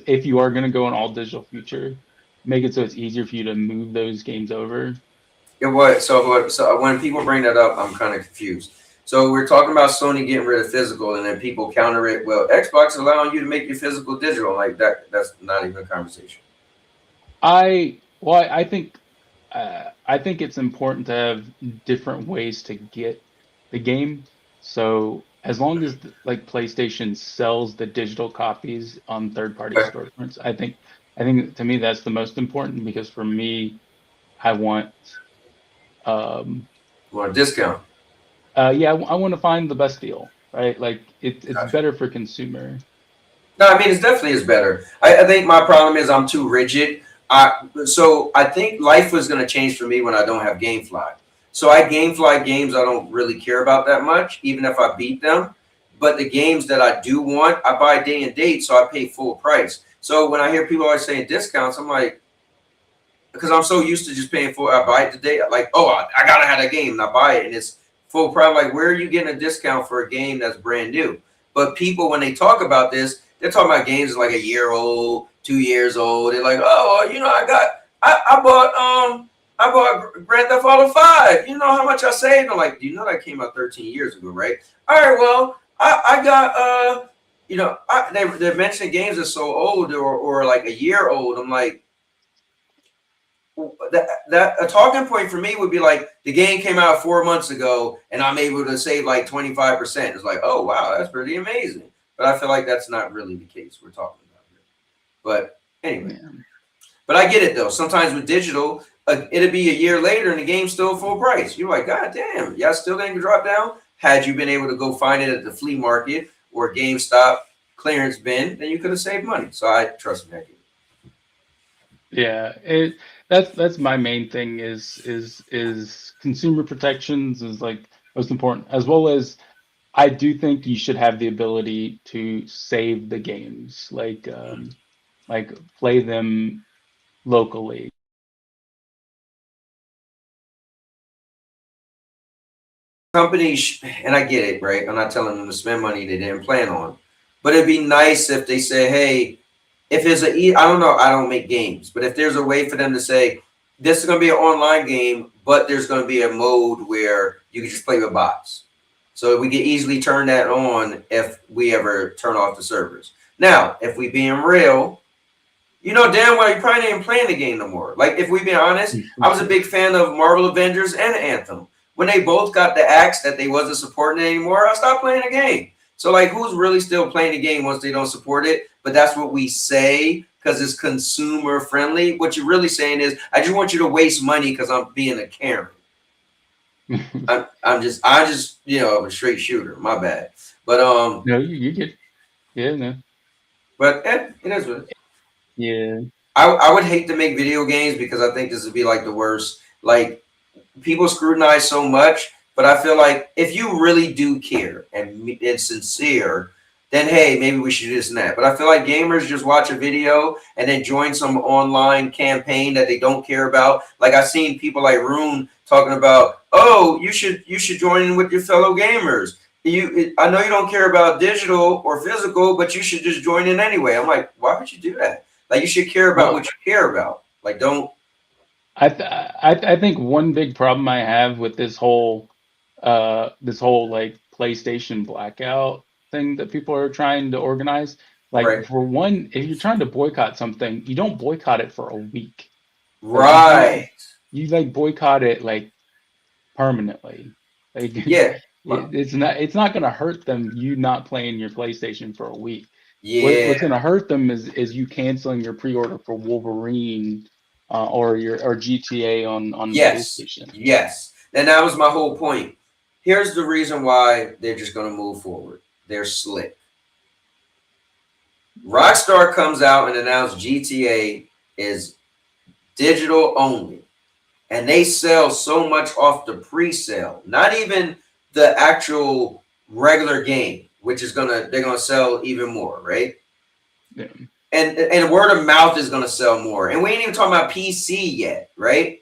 if you are going to go an all digital future, make it so it's easier for you to move those games over. So when people bring that up, I'm kind of confused. So we're talking about Sony getting rid of physical, and then people counter it. Well, Xbox is allowing you to make your physical digital. Like that. That's not even a conversation. I think it's important to have different ways to get the game. So as long as like PlayStation sells the digital copies on third-party Okay. storefronts, I think to me that's the most important because for me, I want um You want a discount? yeah, I want to find the best deal, right? Like it's Gotcha. better for consumer. No, I mean it's definitely is better. I think my problem is I'm too rigid. So I think life was gonna change for me when I don't have GameFly. So I GameFly games I don't really care about that much, even if I beat them. But the games that I do want, I buy day and date, so I pay full price. So when I hear people always saying discounts, I'm like, because I'm so used to just paying for it, I buy it today. Like, oh, I gotta have a game, and I buy it, and it's full price. Like, where are you getting a discount for a game that's brand new? But people, when they talk about this, they're talking about games that's like a year old, 2 years old. They're like, oh, I bought Grand Theft Auto 5. You know how much I saved? I'm like, you know that came out 13 years ago, right? All right, well, I got they're mentioning games that's so old or like a year old. I'm like, that a talking point for me would be like the game came out 4 months ago and I'm able to save like 25%. It's like, oh wow, that's pretty amazing. But I feel like that's not really the case we're talking about here. But anyway, Yeah. but I get it though. Sometimes with digital, it'll be a year later and the game's still full price. You're like, God damn, y'all still didn't drop down. Had you been able to go find it at the flea market or GameStop clearance bin, then you could have saved money. So I trust me, I get it. Yeah, that's my main thing is consumer protections is like most important, as well as I do think you should have the ability to save the games, like play them locally. Companies, and I get it, right? I'm not telling them to spend money they didn't plan on, but it'd be nice if they say, hey, if there's I don't know, I don't make games, but if there's a way for them to say, this is going to be an online game, but there's going to be a mode where you can just play with bots. So we can easily turn that on if we ever turn off the servers. Now, if we being real, you know damn well you probably ain't playing the game no more. Like if we be honest, I was a big fan of Marvel Avengers and Anthem. When they both got the axe that they wasn't supporting it anymore, I stopped playing the game. So like who's really still playing the game once they don't support it? But that's what we say because it's consumer friendly. What you're really saying is I just want you to waste money because I'm being a Karen. I just I'm a straight shooter. My bad. But No, you get yeah, no. but it is what it is. Yeah. I would hate to make video games because I think this would be like the worst. Like people scrutinize so much, but I feel like if you really do care and it's sincere, then hey, maybe we should do this and that. But I feel like gamers just watch a video and then join some online campaign that they don't care about. Like I've seen people like Rune talking about, oh, you should join in with your fellow gamers. I know you don't care about digital or physical, but you should just join in anyway. I'm like, why would you do that? Like you should care about Well, what you care about. Like don't. I think one big problem I have with this whole like PlayStation blackout thing that people are trying to organize, like Right. for one, if you're trying to boycott something, you don't boycott it for a week. Like Right. you like boycott it like permanently. Like Yeah. it's not gonna hurt them you not playing your PlayStation for a week. What's Yeah. gonna hurt them is you canceling your pre-order for Wolverine or GTA on Yes, PlayStation. yes. And that was my whole point. Here's the reason why they're just going to move forward. They're slick. Rockstar comes out and announced GTA is digital only. And they sell so much off the pre-sale, not even the actual regular game, which is they're gonna sell even more, right? Yeah. And word of mouth is gonna sell more. And we ain't even talking about PC yet, right?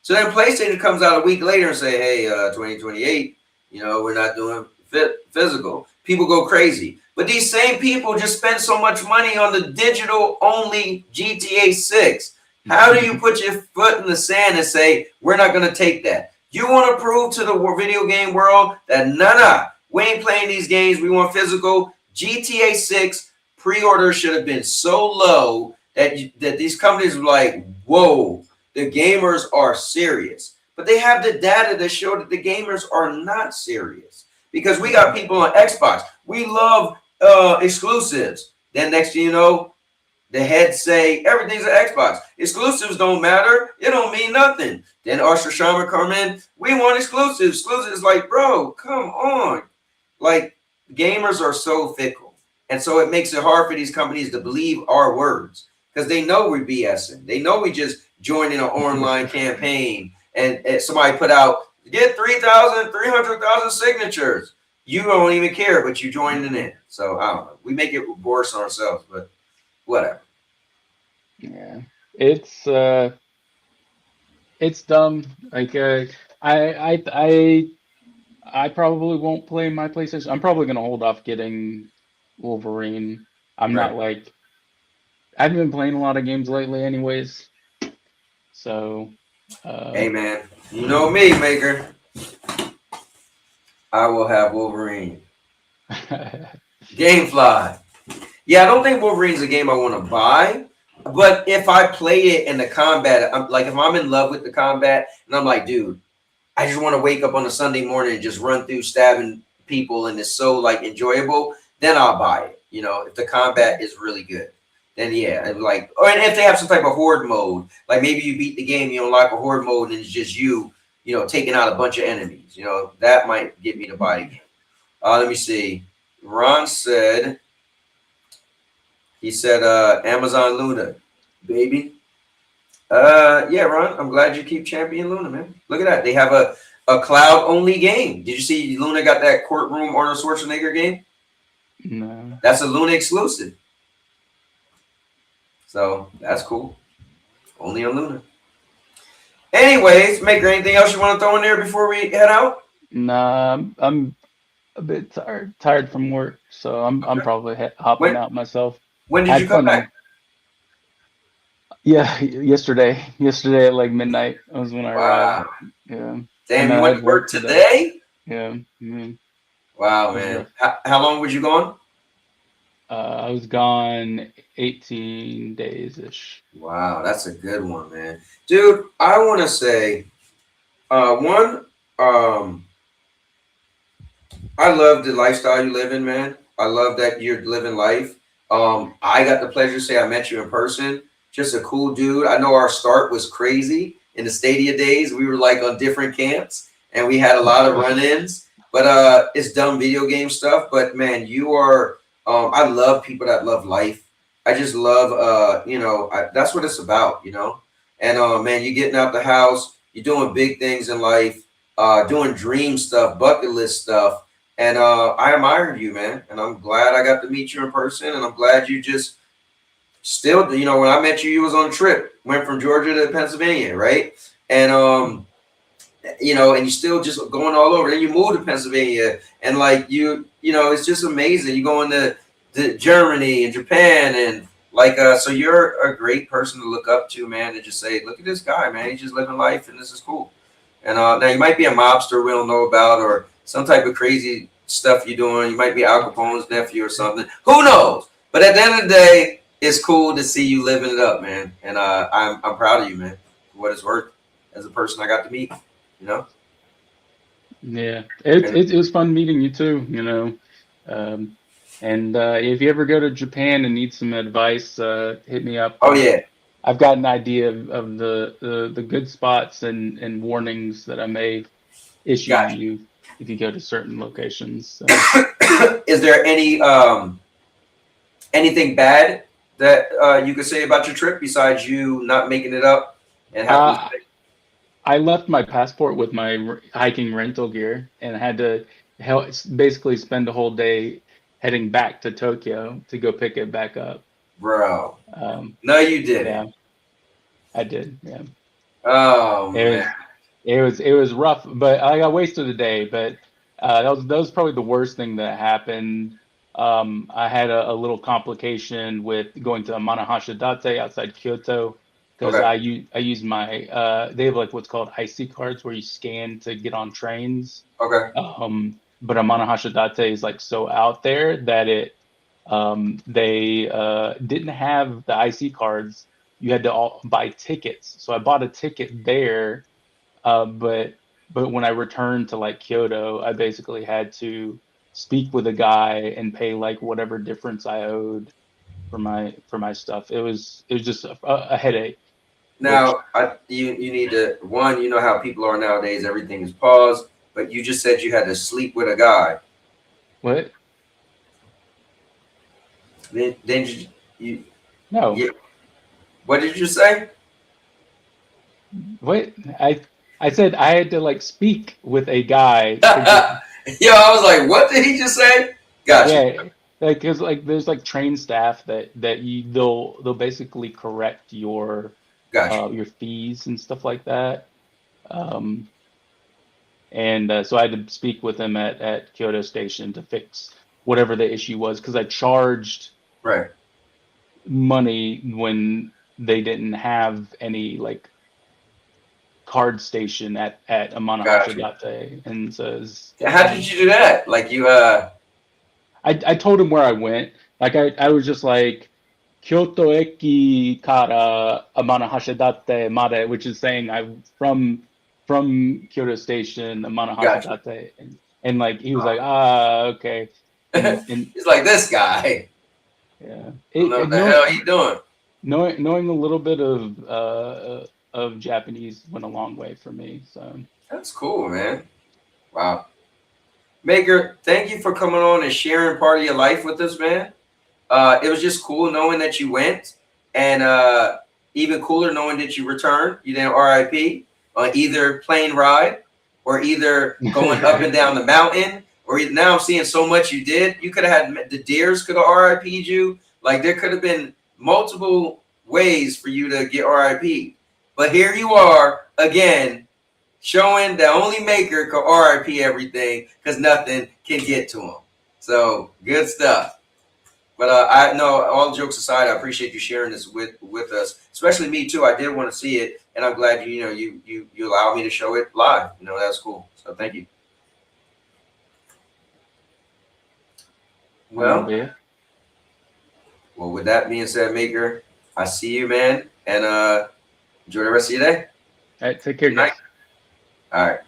So then PlayStation comes out a week later and say, hey, 2028, we're not doing physical. People go crazy. But these same people just spend so much money on the digital only GTA 6. How do you put your foot in the sand and say, we're not going to take that? You want to prove to the video game world that, nah, we ain't playing these games. We want physical. GTA 6 pre-order should have been so low that these companies were like, whoa, the gamers are serious. But they have the data that show that the gamers are not serious. Because we got people on Xbox. We love exclusives. Then next thing you know, the heads say everything's an Xbox. Exclusives don't matter. It don't mean nothing. Then Usher Sharma come in. We want exclusives. Exclusives like, bro, come on. Like, gamers are so fickle. And so it makes it hard for these companies to believe our words. Because they know we're BSing. They know we just joined in an online campaign. And somebody put out, get 300,000 signatures. You don't even care, but you joined in. So, I don't know. We make it worse on ourselves, but whatever. Yeah, it's dumb. Like I probably won't play my PlayStation. I'm probably gonna hold off getting Wolverine. I'm not like I haven't been playing a lot of games lately, anyways. So, hey man, you know me, Maker. I will have Wolverine. Gamefly. Yeah, I don't think Wolverine's a game I want to buy. But if I play it and the combat, I'm like, if I'm in love with the combat, and I'm like, dude, I just want to wake up on a Sunday morning and just run through stabbing people, and it's so like enjoyable, then I'll buy it. If the combat is really good, then yeah, and like, or and if they have some type of horde mode, like maybe you beat the game, you unlock a horde mode, and it's just you, taking out a bunch of enemies. That might get me to buy the game. Let me see. Ron said. He said, Amazon Luna, baby. Yeah, Ron, I'm glad you keep championing Luna, man. Look at that. They have a cloud-only game. Did you see Luna got that courtroom Arnold Schwarzenegger game? no. That's a Luna exclusive. So, that's cool. Only on Luna. Anyways, Maker, anything else you want to throw in there before we head out? Nah, I'm a bit tired from work, so I'm probably hopping out myself. When did you come back? Yeah, yesterday at like midnight was when I arrived. Yeah. Damn, you went to work today? Yeah. Wow, man. How long was you gone? I was gone 18 days-ish. Wow, that's a good one, man. Dude, I want to say, I love the lifestyle you live in, man. I love that you're living life. I got the pleasure to say I met you in person. Just a cool dude. I know our start was crazy in the Stadia days. We were like on different camps and we had a lot of run-ins, but it's dumb video game stuff. But man, you are, I love people that love life. I just love, that's what it's about, and man, you're getting out the house, you're doing big things in life, doing dream stuff, bucket list stuff. And I admire you, man. And I'm glad I got to meet you in person. And I'm glad you just still, when I met you, you was on a trip, went from Georgia to Pennsylvania, right? And, and you still just going all over. Then you moved to Pennsylvania. And like it's just amazing. You going to Germany and Japan. And like, so you're a great person to look up to, man. And just say, look at this guy, man. He's just living life and this is cool. And now you might be a mobster we don't know about or some type of crazy stuff you're doing. You might be Al Capone's nephew or something. Who knows? But at the end of the day, it's cool to see you living it up, man. And I'm proud of you, man, for what it's worth as a person I got to meet, Yeah, it was fun meeting you too, and if you ever go to Japan and need some advice, hit me up. Oh, yeah. I've got an idea of the good spots and warnings that I may issue Gotcha. you if you go to certain locations. So. Is there any anything bad that you could say about your trip besides you not making it up and having to stay? I left my passport with my hiking rental gear, and I had to basically spend a whole day heading back to Tokyo to go pick it back up. Bro, no, you didn't. Yeah, I did. Yeah. Oh man, it was rough, but I got wasted a day. But that was probably the worst thing that happened. I had a little complication with going to Amano-Hashidate outside Kyoto because Okay. I use my they have like what's called IC cards where you scan to get on trains. Okay. But Amano-Hashidate is like so out there that they didn't have the IC cards. You had to all buy tickets. So I bought a ticket there, but when I returned to like Kyoto, I basically had to speak with a guy and pay like whatever difference I owed for my stuff. It was just a headache. Now, you need to, one, you know how people are nowadays, everything is paused, but you just said you had to sleep with a guy. What? Then you No. What did you say? What? I said I had to like speak with a guy. Yo, I was like, what did he just say? Gotcha. Yeah, like because like there's like train staff that they'll basically correct your your fees and stuff like that. And so I had to speak with them at Kyoto Station to fix whatever the issue was because I charged money when they didn't have any like card station at Amano-Hashidate, and so how did you do that? Like you I told him where I went. Like I was just like Kyoto eki kara Amano-Hashidate made, which is saying I'm from Kyoto Station, Amano-Hashidate, and like he was like, okay. And he's like, this guy. Yeah. What the hell he doing? Knowing a little bit of Japanese went a long way for me. So that's cool, man. Wow. Maker, thank you for coming on and sharing part of your life with us, man. It was just cool knowing that you went, and even cooler knowing that you returned. You didn't RIP on either plane ride or either going up and down the mountain, or now I'm seeing so much you did. You could have had the deers could have RIP'd you. Like there could have been multiple ways for you to get RIP. But here you are again, showing that only Maker could RIP everything because nothing can get to him. So good stuff. But I know, all jokes aside, I appreciate you sharing this with us, especially me too. I did want to see it, and I'm glad you allowed me to show it live. That's cool. So thank you. Well, with that being said, Maker, I see you, man, and enjoy the rest of your day. All right, take care, guys. All right,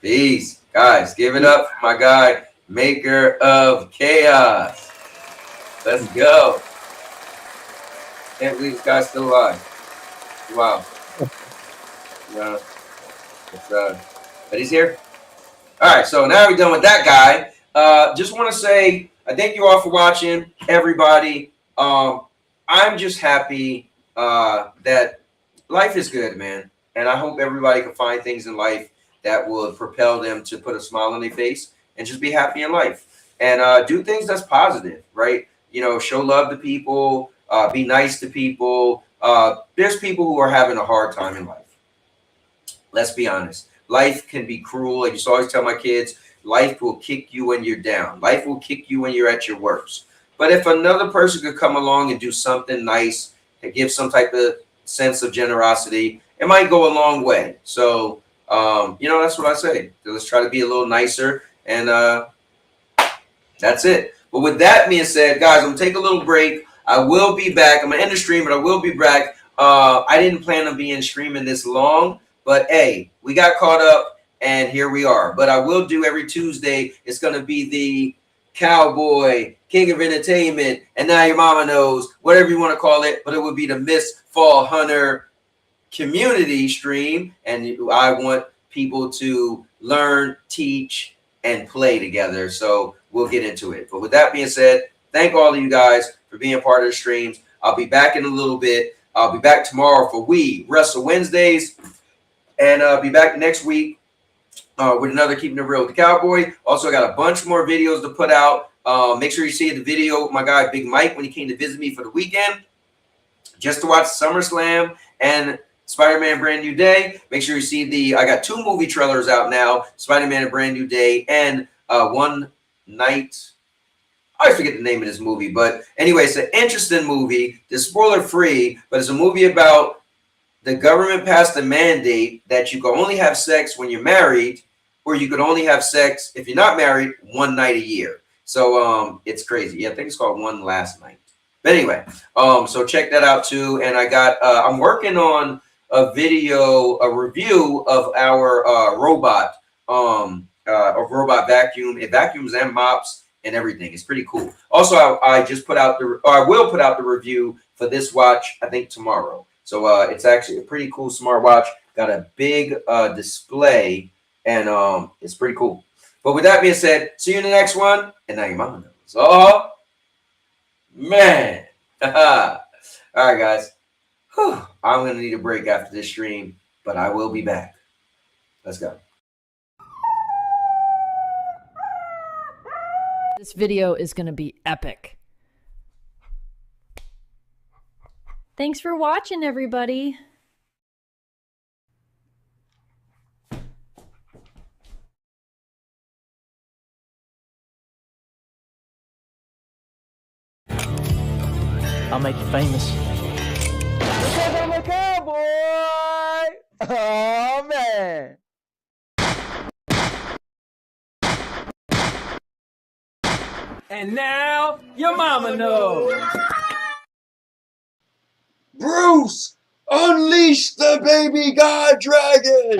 peace, guys. Give it up for my guy, Maker of Chaos. Let's go. Can't believe this guy's still alive. Wow. Yeah. But he's here. All right, so now we're done with that guy. Just want to say I thank you all for watching, everybody. I'm just happy that life is good, man. And I hope everybody can find things in life that will propel them to put a smile on their face and just be happy in life. And do things that's positive, right? Show love to people, be nice to people. There's people who are having a hard time in life. Let's be honest. Life can be cruel. I used to always tell my kids, life will kick you when you're down. Life will kick you when you're at your worst. But if another person could come along and do something nice and give some type of sense of generosity, it might go a long way. So, that's what I say. So let's try to be a little nicer. And that's it. But with that being said, guys, I'm going to take a little break. I will be back. I'm going to end the stream, but I will be back. I didn't plan on being streaming this long, but hey, we got caught up and here we are. But I will do every Tuesday. It's going to be the Cowboy King of Entertainment, and Now Your Mama Knows, whatever you want to call it, but it would be the Miss Fall Hunter community stream, and I want people to learn, teach, and play together. So we'll get into it. But with that being said, thank all of you guys for being part of the streams. I'll be back in a little bit. I'll be back tomorrow for We Wrestle Wednesdays, and I'll be back next week with another Keeping It Real with the Cowboy. Also got a bunch more videos to put out. Make sure you see the video with my guy Big Mike when he came to visit me for the weekend, just to watch SummerSlam and Spider-Man Brand New Day. Make sure you see I got 2 movie trailers out now, Spider-Man and Brand New Day, and One Night. I always forget the name of this movie, but anyway, it's an interesting movie. It's spoiler-free, but it's a movie about the government passed a mandate that you can only have sex when you're married, or you could only have sex if you're not married 1 night a year. So it's crazy. Yeah, I think it's called One Last Night. But anyway, so check that out too. And I'm working on a review of our robot vacuum. It vacuums and mops and everything. It's pretty cool. Also, I will put out the review for this watch, I think tomorrow. So it's actually a pretty cool smartwatch. Got a big display, and it's pretty cool. But with that being said, see you in the next one. And Now Your Mama Knows. Oh, man. All right, guys. Whew. I'm going to need a break after this stream, but I will be back. Let's go. This video is going to be epic. Thanks for watching, everybody. I'll make you famous. Because I'm a cowboy. Oh, man. And now your mama knows. Bruce, unleash the baby god dragon!